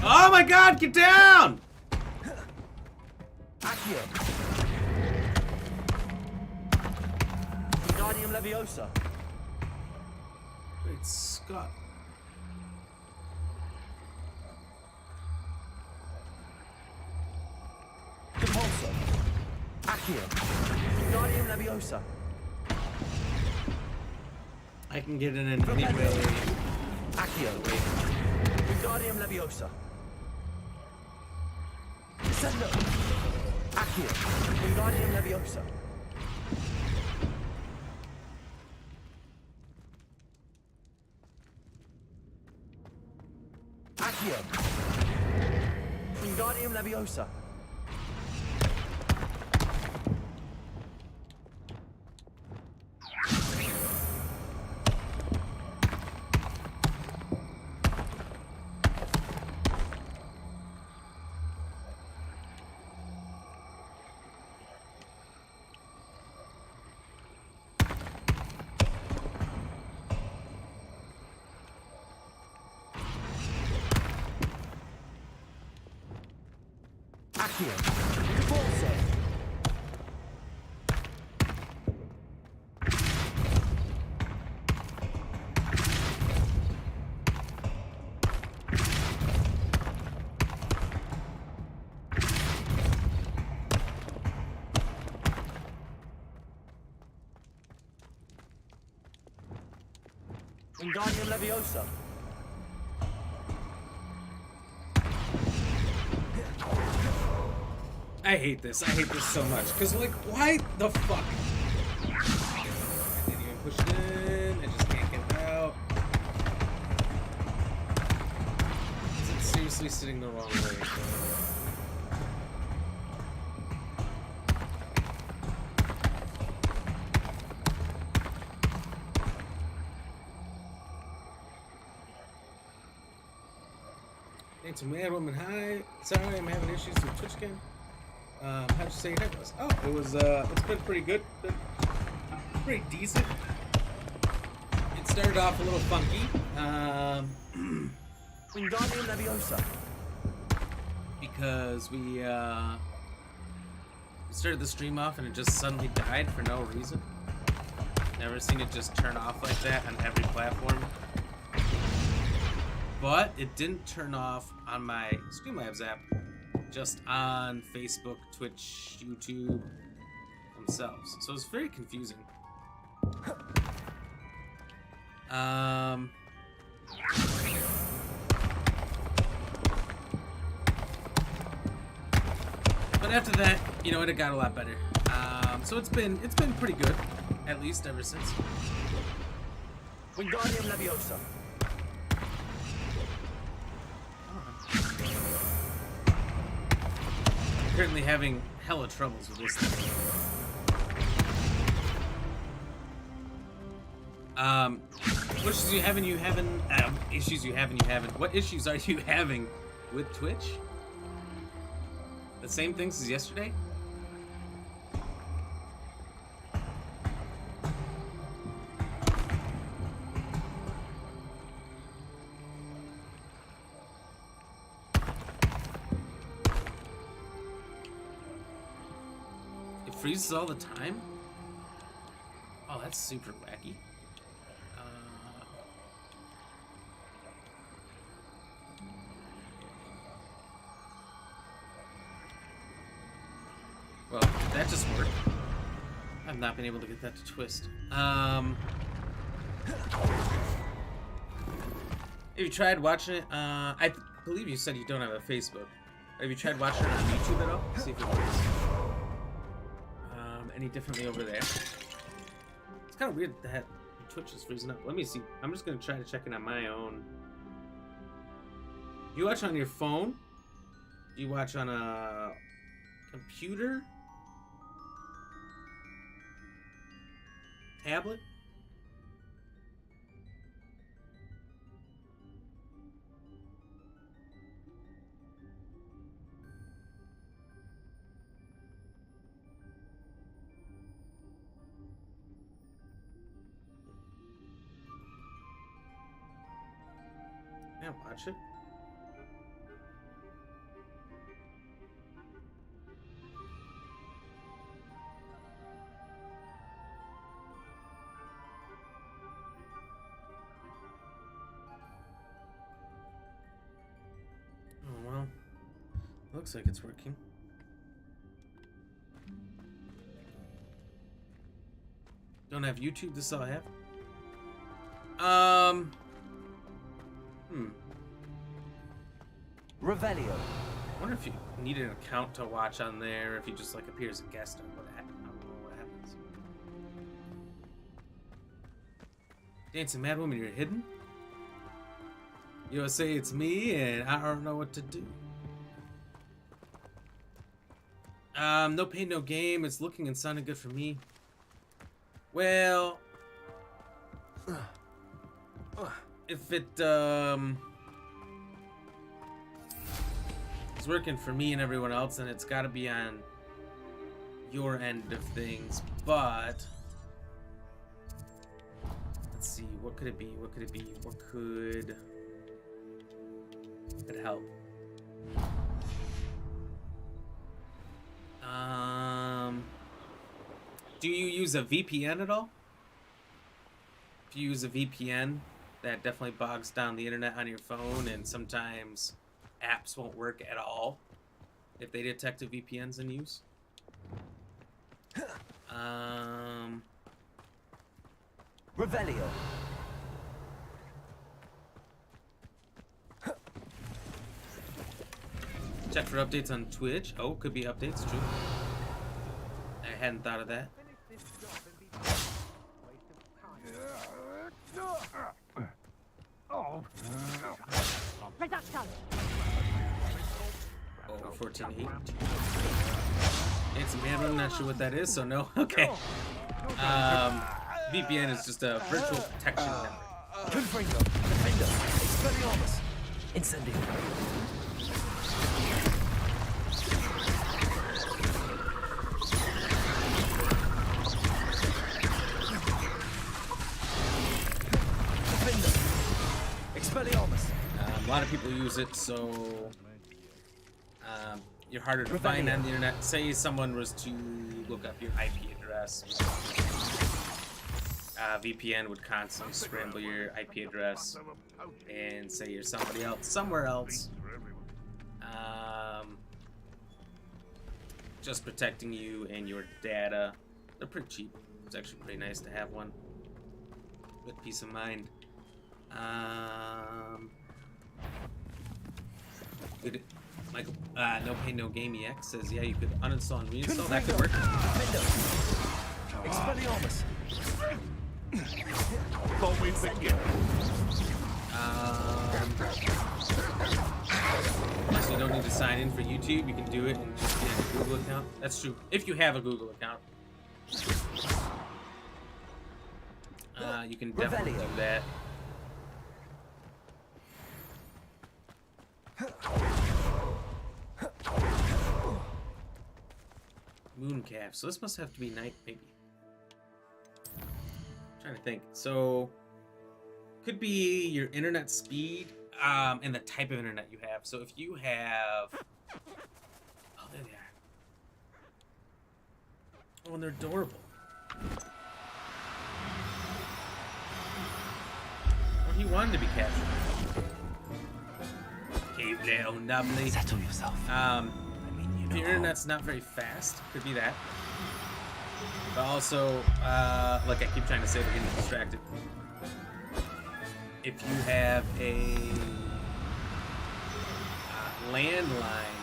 Oh my God! Get down! Accio. Wingardium Leviosa. Great Scott. Compulso. Accio. Wingardium Leviosa. I can get in any way. Accio. Wingardium Leviosa. Descendo. Accio. Wingardium Leviosa. Accio. Wingardium Leviosa. Accio. Compulso. Wingardium Leviosa. I hate this. I hate this so much. Because, like, why the fuck? I didn't even push it in. I just can't get it out. Is it seriously sitting the wrong way? It's a mad woman. Hi. Sorry, I'm having issues with Twitch cam. How'd you say your head was? Oh, it was, it's been pretty good. Been pretty decent. It started off a little funky. Wingardium Leviosa. Because we started the stream off and it just suddenly died for no reason. Never seen it just turn off like that on every platform. But it didn't turn off on my Streamlabs app. Just on Facebook, Twitch, YouTube themselves. So it's very confusing. But after that, you know, it got a lot better. So it's been pretty good, at least ever since. Wingardium Leviosa. Currently having hella troubles with this thing. What issues you having? Issues you haven't. What issues are you having with Twitch? The same things as yesterday? Freezes all the time? Oh, that's super wacky. Well, did that just work? I've not been able to get that to twist. Have you tried watching it? I believe you said you don't have a Facebook. Have you tried watching it on YouTube at all? See if it works. Any differently over there. It's kind of weird that Twitch is freezing up. Let me see. I'm just gonna try to check it on my own. You watch on your phone? You watch on a computer? Tablet? Yeah, watch it. Oh well, looks like it's working. Don't have YouTube. This is all I have. Revelio. I wonder if you need an account to watch on there, if you just like appear as a guest on what happens. I don't know what happens. Dancing Mad Woman, you're hidden? You'll say it's me and I don't know what to do. No pain, no game. It's looking and sounding good for me. Well, if it it's working for me and everyone else, then it's got to be on your end of things. But let's see, what could it be? What could it be? What could help? Do you use a VPN at all? If you use a VPN, that definitely bogs down the internet on your phone, and sometimes apps won't work at all if they detect a VPN's in use. Revelio. Check for updates on Twitch. Oh, could be updates, true. I hadn't thought of that. Oh. Oh, 14-8. It's a man, I'm not sure what that is, so no. Okay. VPN is just a virtual protection network. Confringo. Defender. Expelliarmus. Incendio. Expelliarmus. A lot of people use it, so you're harder to find on the internet. Say someone was to look up your IP address. VPN would constantly scramble your IP address and say you're somebody else, somewhere else. Just protecting you and your data. They're pretty cheap. It's actually pretty nice to have one with peace of mind. Good. Michael, No Pain No Game EX says, yeah, you could uninstall and reinstall. That could work. Expelliarmus. So you don't need to sign in for YouTube. You can do it and just get a Google account. That's true. If you have a Google account. You can definitely do that. Mooncalf. So this must have to be night, maybe. I'm trying to think. So could be your internet speed and the type of internet you have. So if you have, oh, there they are. Oh, and they're adorable. Oh, he wanted to be captured. Cute little nubbly. Settle yourself. If your internet's not very fast, could be that. But also, like I keep trying to say, we're getting distracted. If you have a landline,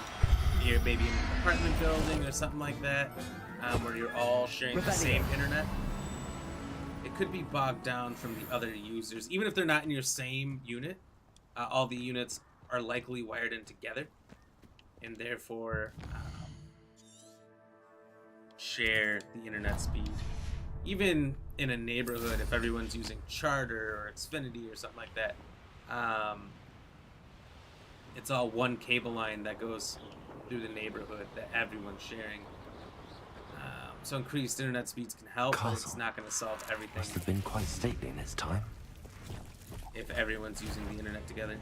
you're maybe in an apartment building or something like that, where you're all sharing the same internet, it could be bogged down from the other users. Even if they're not in your same unit, all the units are likely wired in together, and therefore share the internet speed. Even in a neighborhood, if everyone's using Charter or Xfinity or something like that, it's all one cable line that goes through the neighborhood that everyone's sharing. So increased internet speeds can help, but it's not going to solve everything. Must have been quite stately in its time. If everyone's using the internet together.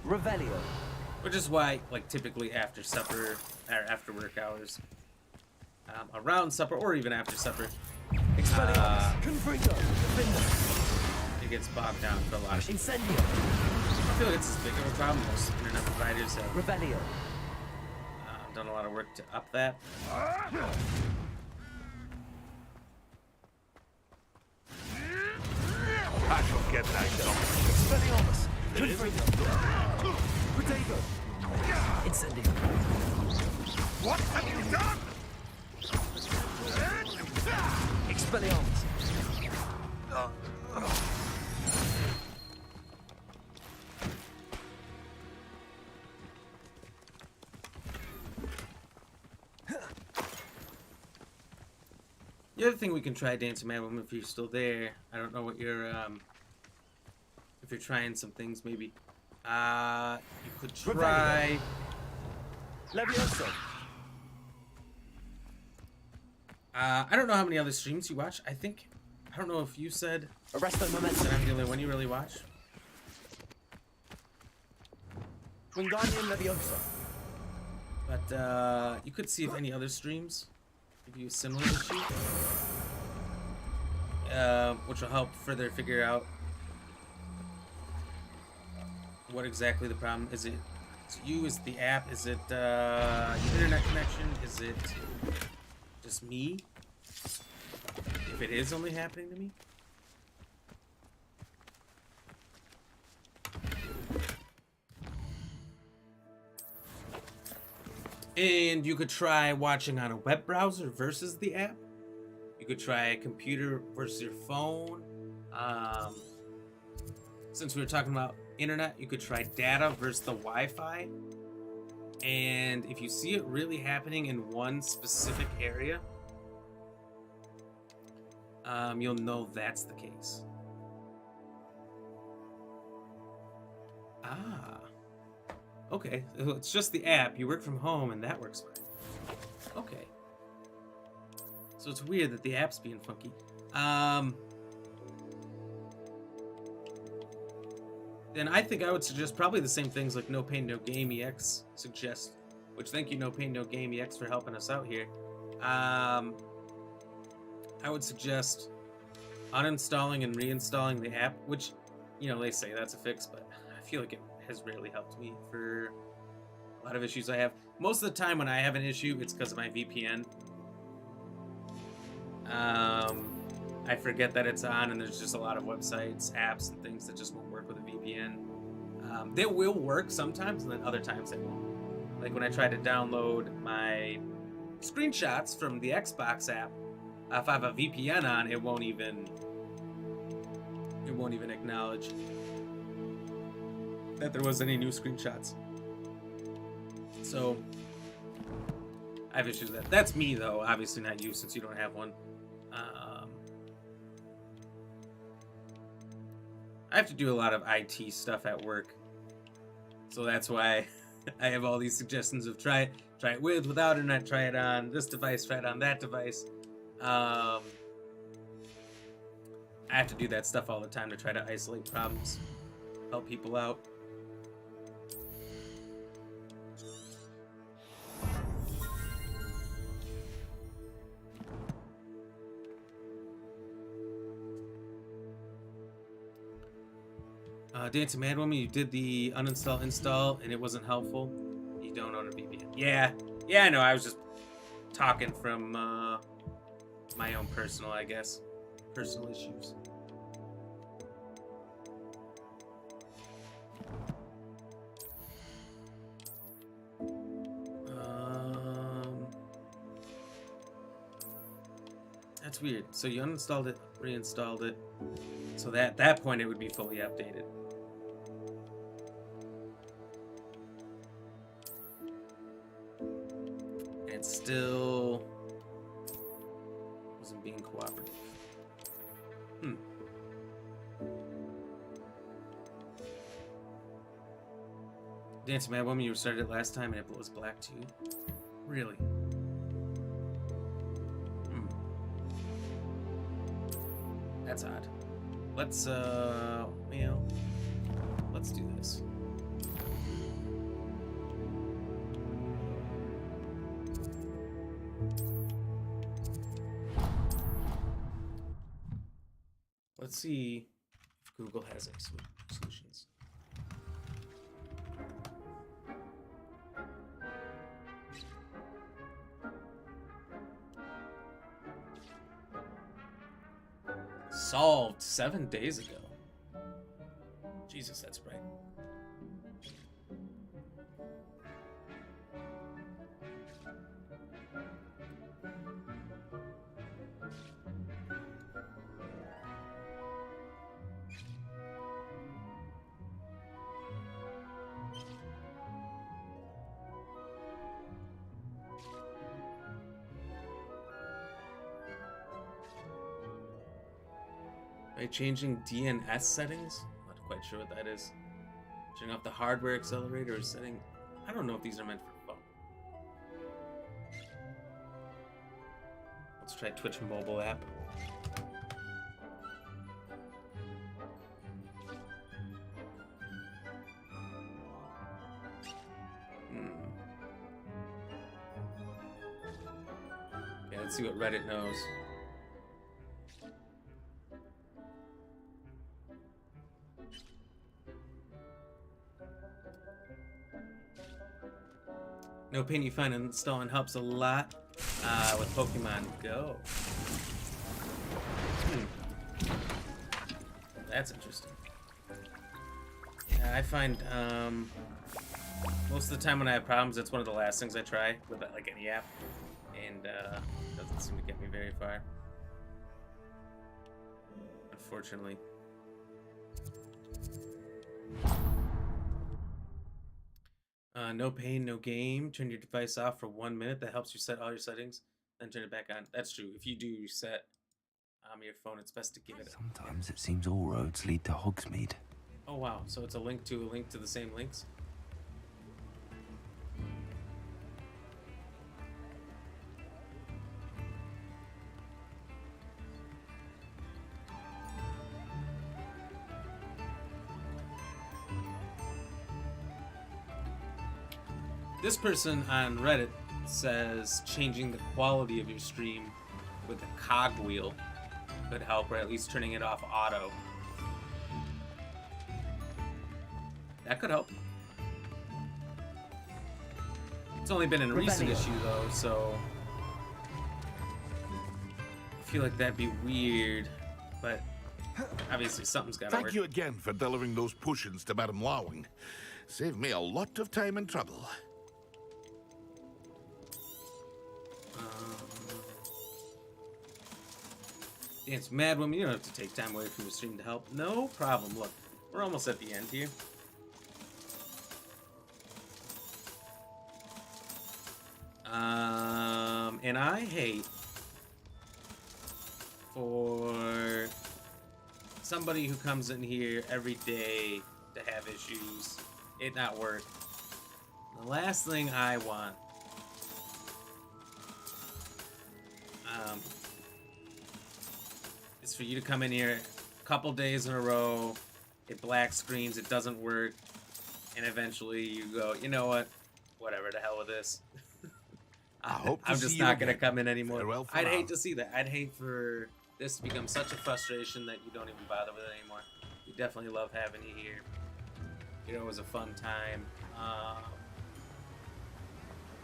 Revelio. Which is why, like, typically after supper, or after work hours, around supper, or even after supper, it gets bogged down for a lot of people. Incendio. I feel like it's as big of a problem. Most internet providers have Revelio. Done a lot of work to up that. I shall get that done. Potato. Incendio. What have you done? Expelliarmus. The other thing we can try, Dancing Man Woman, if you're still there. I don't know what you're, if you're trying some things, maybe. You could try... Levioso. I don't know how many other streams you watch. I don't know if you said Arresto Momentum. that I'm the only one you really watch. Wingardium Levioso. But, you could see if any other streams give you a similar issue. Which will help further figure out what exactly the problem is. It you? Is it the app? Is it your internet connection? Is it just me? If it is only happening to me? And you could try watching on a web browser versus the app. You could try a computer versus your phone. Since we were talking about internet, you could try data versus the Wi-Fi. And if you see it really happening in one specific area, you'll know that's the case. Ah. Okay, it's just the app. You work from home and that works fine. Okay. So it's weird that the app's being funky. Then I think I would suggest probably the same things like No Pain No Game EX suggest. Which thank you No Pain No Game EX for helping us out here. I would suggest uninstalling and reinstalling the app, which, you know, they say that's a fix, but I feel like it has rarely helped me for a lot of issues I have. Most of the time when I have an issue, it's because of my VPN. I forget that it's on, and there's just a lot of websites, apps, and things that just won't work with a VPN. They will work sometimes, and then other times they won't. Like when I try to download my screenshots from the Xbox app, if I have a VPN on, it won't even acknowledge that there was any new screenshots. So I have issues with that. That's me though, obviously not you since you don't have one. I have to do a lot of IT stuff at work, so that's why I have all these suggestions of try it with, without internet, try it on this device, try it on that device. I have to do that stuff all the time to try to isolate problems, help people out. Dancing Mad Woman, you did the uninstall install and it wasn't helpful. You don't own a VPN. Yeah, I know. I was just talking from my own personal, I guess, personal issues. That's weird. So you uninstalled it, reinstalled it. So that at that point it would be fully updated. And it still wasn't being cooperative. Dancing Mad Woman, you restarted it last time and it was black too? Really? That's odd. Let's, let's do this. Let's see if Google has any solutions. Solved 7 days ago. Jesus, that's bright. By changing DNS settings? Not quite sure what that is. Turning off the hardware accelerator or setting... I don't know if these are meant for phone. Let's try Twitch mobile app. Okay, let's see what Reddit knows. No pain you find installing helps a lot with Pokemon Go. That's interesting. I find most of the time when I have problems, it's one of the last things I try with like any app, and doesn't seem to get me very far. Unfortunately. No pain, no game. Turn your device off for 1 minute. That helps you set all your settings. Then turn it back on. That's true. If you do set your phone, it's best to give it. Sometimes it seems all roads lead to Hogsmeade. Oh wow! So it's a link to the same links. This person on Reddit says changing the quality of your stream with a cogwheel could help, or at least turning it off auto. That could help. It's only been a recent issue though, so I feel like that'd be weird, but obviously something's gotta work. Thank you again for delivering those potions to Madame Lowing. Saved me a lot of time and trouble. It's Mad Woman. You don't have to take time away from your stream to help. No problem. Look, we're almost at the end here. And I hate for somebody who comes in here every day to have issues, it not work. The last thing I want is for you to come in here a couple days in a row, it black screens, it doesn't work, and eventually you go, you know what, whatever, to hell with this. I'm just not going to come in anymore. I'd hate to see that. I'd hate for this to become such a frustration that you don't even bother with it anymore. We definitely love having you here. You know, it was a fun time.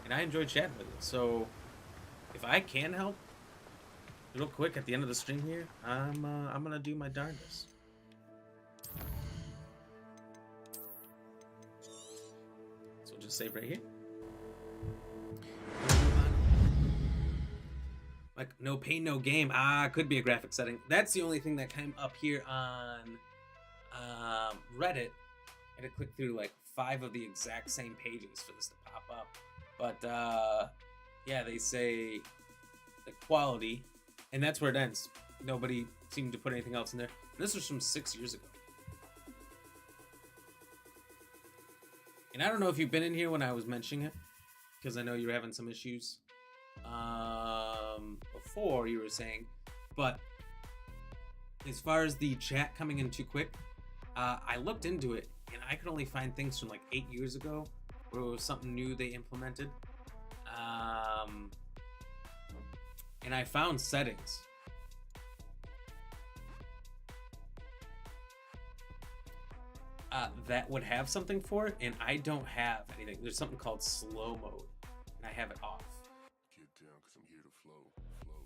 And I enjoyed chatting with you. So if I can help, real quick at the end of the stream here, I'm gonna do my darndest. So we'll just save right here. Like, no pain, no game. Could be a graphic setting. That's the only thing that came up here on Reddit. I had to click through like 5 of the exact same pages for this to pop up. But yeah, they say the quality, and that's where it ends. Nobody seemed to put anything else in there. And this was from 6 years ago. And I don't know if you've been in here when I was mentioning it, because I know you're having some issues before you were saying, but as far as the chat coming in too quick, I looked into it and I could only find things from like 8 years ago where it was something new they implemented. And I found settings. That would have something for it, and I don't have anything. There's something called slow mode, and I have it off. Get down, 'cause I'm here to flow.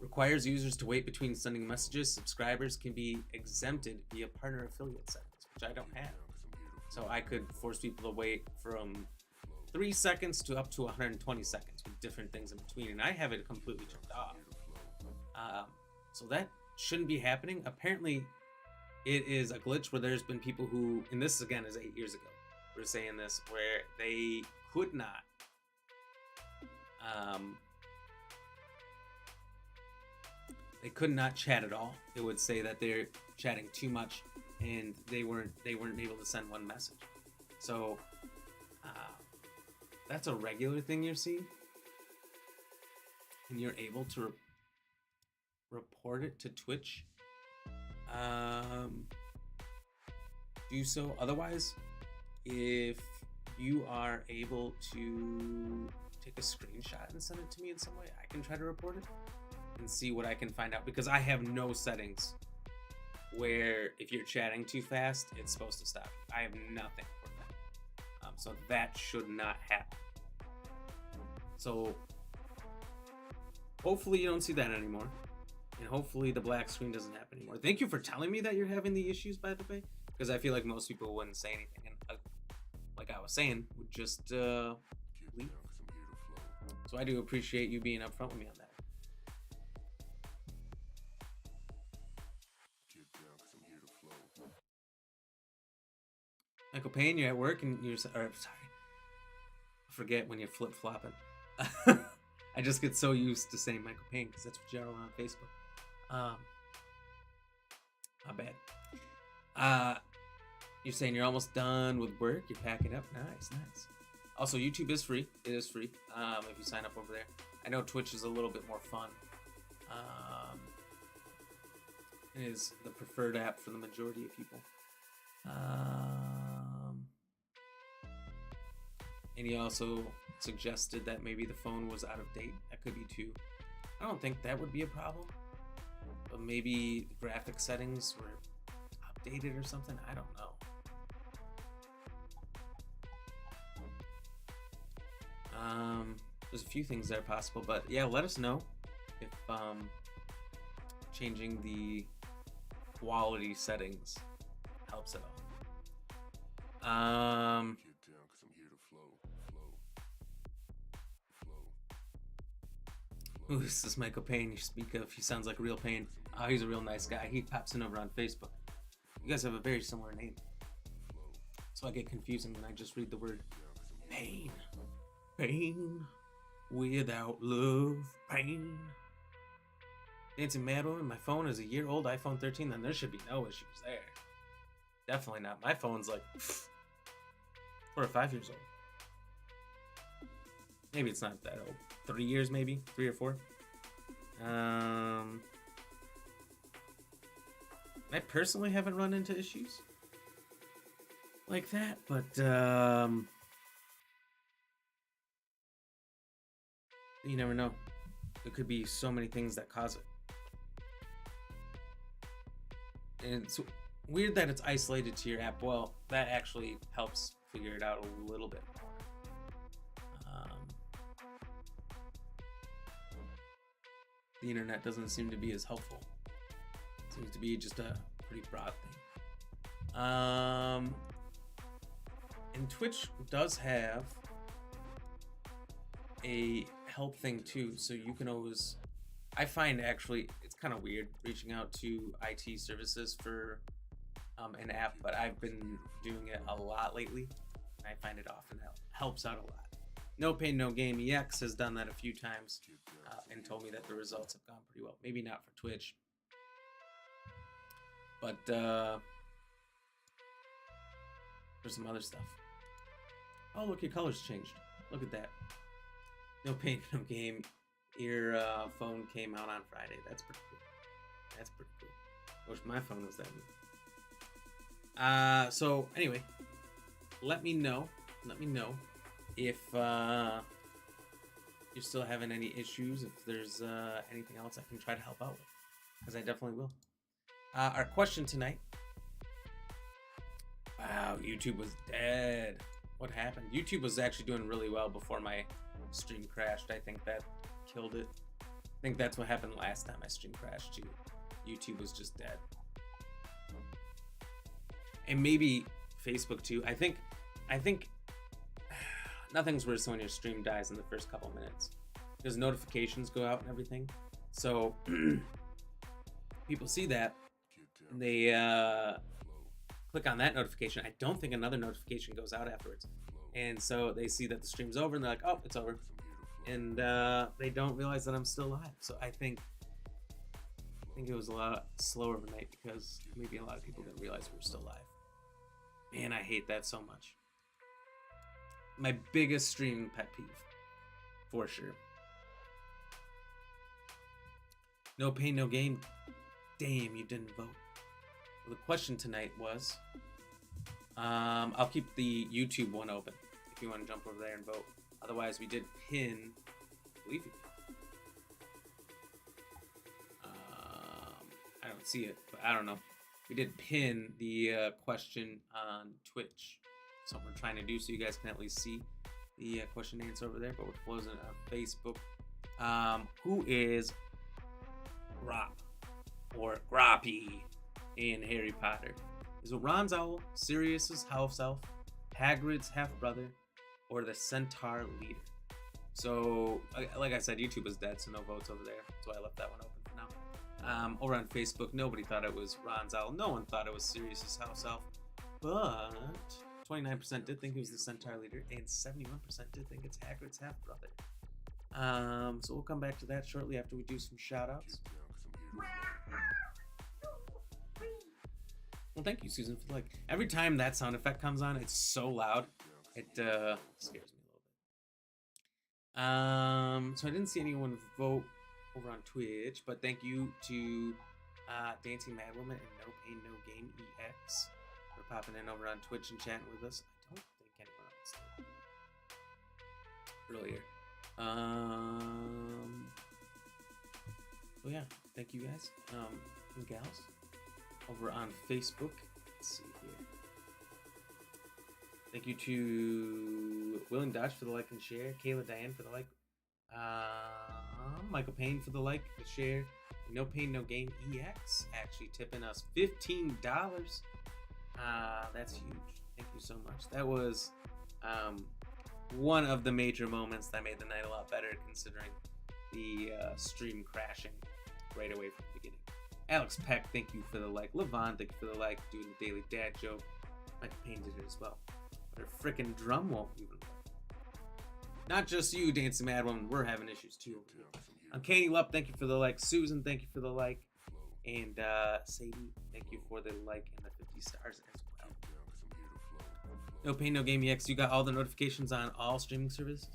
Requires users to wait between sending messages. Subscribers can be exempted via partner affiliate settings, which I don't have. So I could force people to wait from 3 seconds to up to 120 seconds with different things in between, and I have it completely turned off. So that shouldn't be happening. Apparently, it is a glitch where there's been people who, and this again is 8 years ago, we're saying this, where they could not chat at all. It would say that they're chatting too much and they weren't able to send one message. So that's a regular thing you're seeing, and you're able to report it to Twitch. Do so. Otherwise, if you are able to take a screenshot and send it to me in some way, I can try to report it and see what I can find out, because I have no settings where if you're chatting too fast, it's supposed to stop. I have nothing for that. So that should not happen. So hopefully you don't see that anymore. And hopefully the black screen doesn't happen anymore. Thank you for telling me that you're having the issues, by the way, because I feel like most people wouldn't say anything, and like I was saying, would just leave. So I do appreciate you being upfront with me on that. Michael Payne, you're at work and you're sorry. I forget when you're flip flopping. I just get so used to saying Michael Payne because that's what you're on Facebook. My bad. You're saying you're almost done with work. You're packing up. Nice. Also, YouTube is free. It is free if you sign up over there. I know Twitch is a little bit more fun. It is the preferred app for the majority of people. And he also suggested that maybe the phone was out of date. That could be too. I don't think that would be a problem. But maybe the graphic settings were updated or something. I don't know. There's a few things that are possible, but yeah, let us know if changing the quality settings helps at all. Ooh, this is Michael Payne you speak of. He sounds like a real Payne. Oh, he's a real nice guy. He pops in over on Facebook. You guys have a very similar name. So I get confusing when I just read the word pain. Pain. Without love. Pain. Dancing Mad Woman, my phone is a year old, iPhone 13, then there should be no issues there. Definitely not. My phone's like 4 or 5 years old. Maybe it's not that old. 3 years, maybe 3 or 4. I personally haven't run into issues like that, but you never know. There could be so many things that cause it. And it's weird that it's isolated to your app. Well, that actually helps figure it out a little bit more. The internet doesn't seem to be as helpful. It seems to be just a pretty broad thing. And Twitch does have a help thing too, so you can always I find actually it's kind of weird reaching out to IT services for an app, but I've been doing it a lot lately. And I find it often helps out a lot. No Pain No Game EX has done that a few times and told me that the results have gone pretty well. Maybe not for Twitch, but for some other stuff. Oh, look, your colors changed. Look at that. No Pain No Game earphone came out on Friday. That's pretty cool. That's pretty cool. I wish my phone was that new. So anyway, let me know if you're still having any issues, if there's anything else I can try to help out with, because I definitely will. Our question tonight. Wow, YouTube was dead. What happened? YouTube was actually doing really well before my stream crashed. I think that killed it. I think that's what happened last time my stream crashed too. YouTube was just dead. And maybe Facebook too. I think nothing's worse than when your stream dies in the first couple minutes, because notifications go out and everything. So people see that and they click on that notification. I don't think another notification goes out afterwards, and so they see that the stream's over and they're like, oh, it's over, and they don't realize that I'm still live. So I think it was a lot slower of a night because maybe a lot of people didn't realize we were still live. Man, I hate that so much. My biggest streaming pet peeve, for sure. No Pain No Game. Damn, you didn't vote. Well, the question tonight was, I'll keep the YouTube one open if you want to jump over there and vote. Otherwise, we did pin, I believe it. I don't see it, but I don't know. We did pin the question on Twitch. So we're trying to do so you guys can at least see the question and answer over there, but we're closing on Facebook. Who is Grop or Groppy in Harry Potter? Is it Ron's owl, Sirius's house elf, Hagrid's half-brother, or the centaur leader? So, like I said, YouTube is dead, so no votes over there. That's why I left that one open for now. Over on Facebook, nobody thought it was Ron's owl. No one thought it was Sirius's house elf, but 29% did think it was the centaur leader, and 71% did think it's Hagrid's half-brother. So we'll come back to that shortly after we do some shout-outs. Well, thank you, Susan, for the like. Every time that sound effect comes on, it's so loud. It scares me a little bit. So I didn't see anyone vote over on Twitch, but thank you to Dancing Madwoman and No Pain No Game EX for popping in over on Twitch and chatting with us. I don't think anyone else did earlier. So yeah, thank you guys and gals over on Facebook. Let's see here. Thank you to William Dodge for the like and share, Kayla Diane for the like, Michael Payne for the like, the share, No Pain No Game EX actually tipping us $15. That's huge. Thank you so much. That was one of the major moments that made the night a lot better, considering the stream crashing right away from the beginning. Alex Peck, thank you for the like. Levon, thank you for the like. Doing the daily dad joke. Michael Payne did it as well. But her frickin' drum won't even work. Not just you, Dancing Mad Woman. We're having issues too. Uncanny Lup, thank you for the like. Susan, thank you for the like. And Sadie, thank you for the like and the 50 stars as well. No Pain No Game EX, you got all the notifications on all streaming services?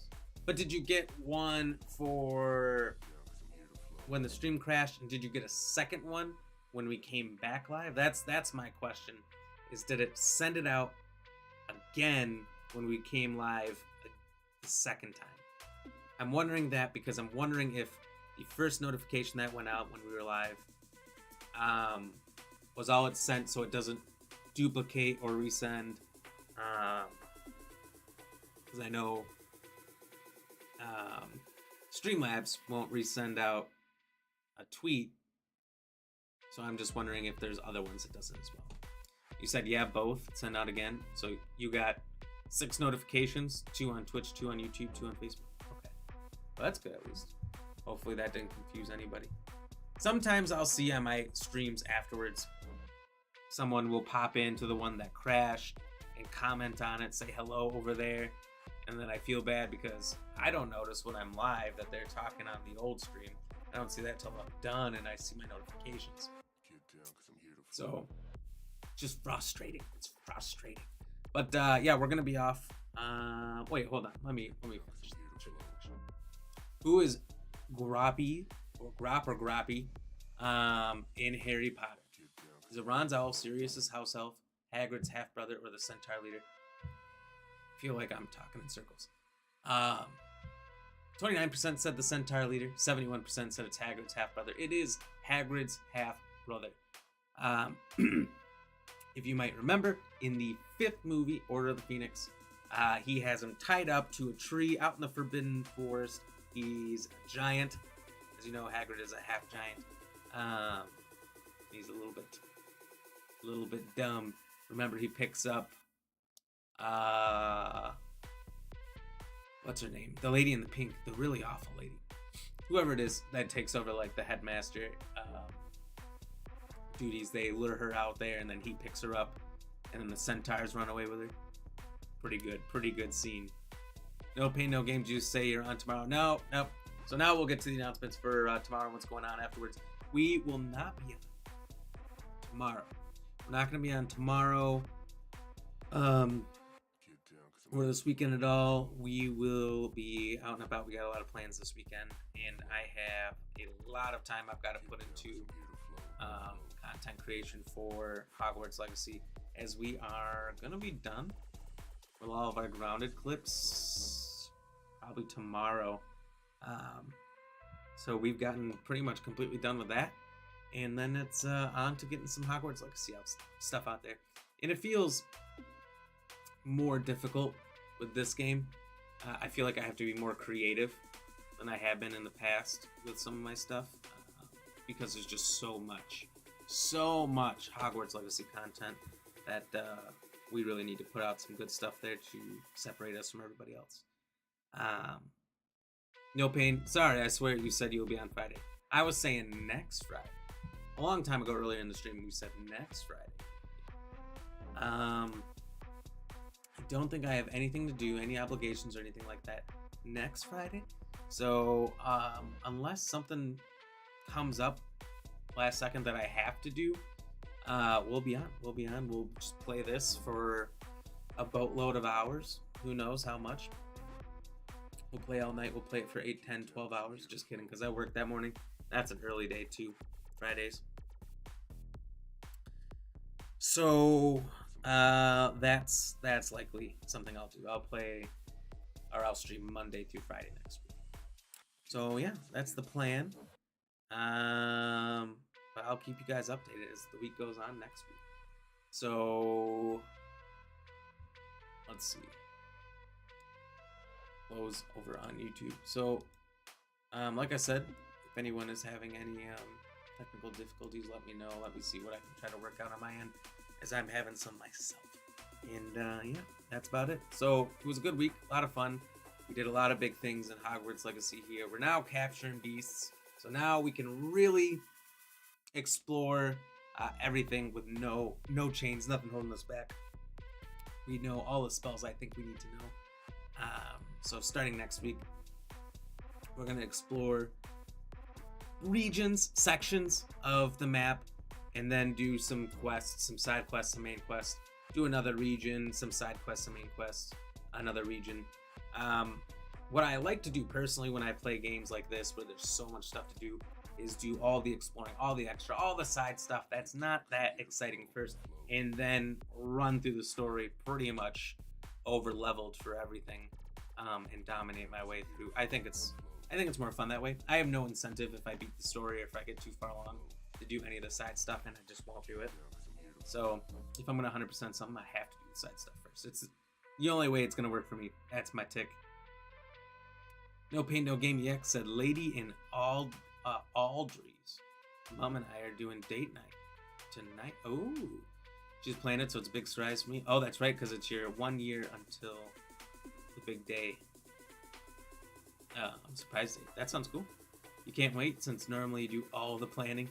But did you get one for when the stream crashed, and did you get a second one when we came back live? That's my question, is did it send it out again when we came live the second time? I'm wondering that because I'm wondering if the first notification that went out when we were live was all it sent, so it doesn't duplicate or resend. Because I know Streamlabs won't resend out a tweet, so I'm just wondering if there's other ones it doesn't as well. You said yeah, both send out again, so you got 6 notifications, 2 on Twitch, 2 on YouTube, 2 on Facebook. Okay, well, that's good at least. Hopefully that didn't confuse anybody. Sometimes I'll see on my streams afterwards, someone will pop into the one that crashed and comment on it, say hello over there. And then I feel bad because I don't notice when I'm live that they're talking on the old stream. I don't see that till I'm done and I see my notifications. So, just frustrating. It's frustrating. But yeah, we're gonna be off. Wait, hold on. Let me finish the trivia question. Who is Groppy or Groppy in Harry Potter? Is it Ron's owl, Sirius's house elf, Hagrid's half brother, or the centaur leader? I feel like I'm talking in circles. 29% said the centaur leader. 71% said it's Hagrid's half brother. It is Hagrid's half brother. If you might remember, in the 5th movie, Order of the Phoenix, he has him tied up to a tree out in the Forbidden Forest. He's a giant. As you know, Hagrid is a half giant. He's a little bit dumb. Remember, he picks up what's her name? The lady in the pink, the really awful lady. Whoever it is that takes over like the headmaster duties. They lure her out there and then he picks her up and then the centaurs run away with her. Pretty good scene. No pain, no game. Juice say you're on tomorrow. No. So now we'll get to the announcements for tomorrow and what's going on afterwards. We will not be on tomorrow. We're not going to be on tomorrow or this weekend at all. We will be out and about. We got a lot of plans this weekend and I have a lot of time I've got to put into content creation for Hogwarts Legacy, as we are going to be done with all of our grounded clips probably tomorrow. So we've gotten pretty much completely done with that, and then it's on to getting some Hogwarts Legacy stuff out there. And it feels more difficult with this game. I feel like I have to be more creative than I have been in the past with some of my stuff, because there's just so much Hogwarts Legacy content that we really need to put out some good stuff there to separate us from everybody else. No pain. Sorry, I swear you said you'll be on Friday. I was saying next Friday. A long time ago earlier in the stream, we said next Friday. I don't think I have anything to do, any obligations or anything like that next Friday. So unless something comes up last second that I have to do, we'll be on. We'll just play this for a boatload of hours. Who knows how much. We'll play all night. We'll play it for 8, 10, 12 hours. Just kidding, because I work that morning. That's an early day too, Fridays. So that's likely something I'll do. I'll play, or I'll stream Monday through Friday next week. So yeah, that's the plan. But I'll keep you guys updated as the week goes on next week. So let's see. Close over on YouTube. So like I said, if anyone is having any technical difficulties, let me know. Let me see what I can try to work out on my end, as I'm having some myself. And yeah, that's about it. So it was a good week, a lot of fun. We did a lot of big things in Hogwarts Legacy here. We're now capturing beasts, so now we can really explore everything with no chains, nothing holding us back. We know all the spells I think we need to know. So starting next week, we're going to explore regions, sections of the map, and then do some quests, some side quests, some main quests. Do another region, some side quests, some main quests, another region. What I like to do personally when I play games like this, where there's so much stuff to do, is do all the exploring, all the extra, all the side stuff that's not that exciting first, and then run through the story pretty much over leveled for everything, and dominate my way through. I think it's more fun that way. I have no incentive if I beat the story or if I get too far along to do any of the side stuff, and I just won't do it. So if I'm gonna 100% something, I have to do the side stuff first. It's the only way it's gonna work for me. That's my tick. No Pain, No Game EX said, Lady in Aldries. Mom and I are doing date night tonight. Oh, she's playing it, so it's a big surprise for me. Oh, that's right, because it's your 1 year until the big day. I'm surprised. That sounds cool. You can't wait since normally you do all the planning.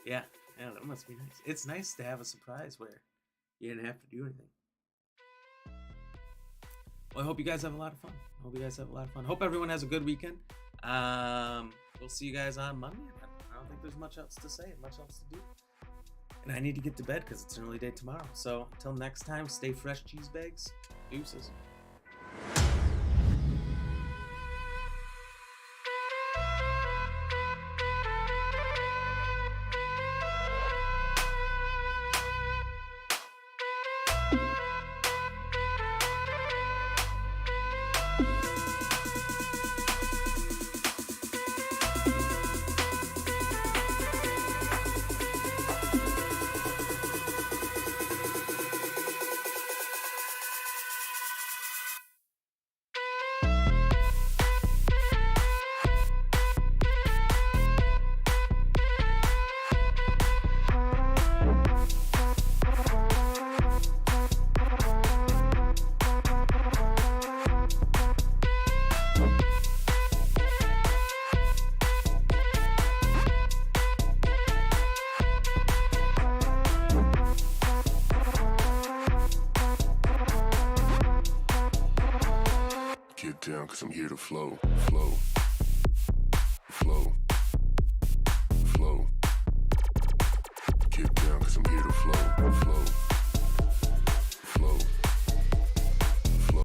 Yeah, that must be nice. It's nice to have a surprise where you didn't have to do anything. Well, I hope you guys have a lot of fun. Hope everyone has a good weekend. We'll see you guys on Monday. I don't think there's much else to say, much else to do. And I need to get to bed because it's an early day tomorrow. So until next time, stay fresh, cheese bags. Deuces. Get down, cause I'm here to flow.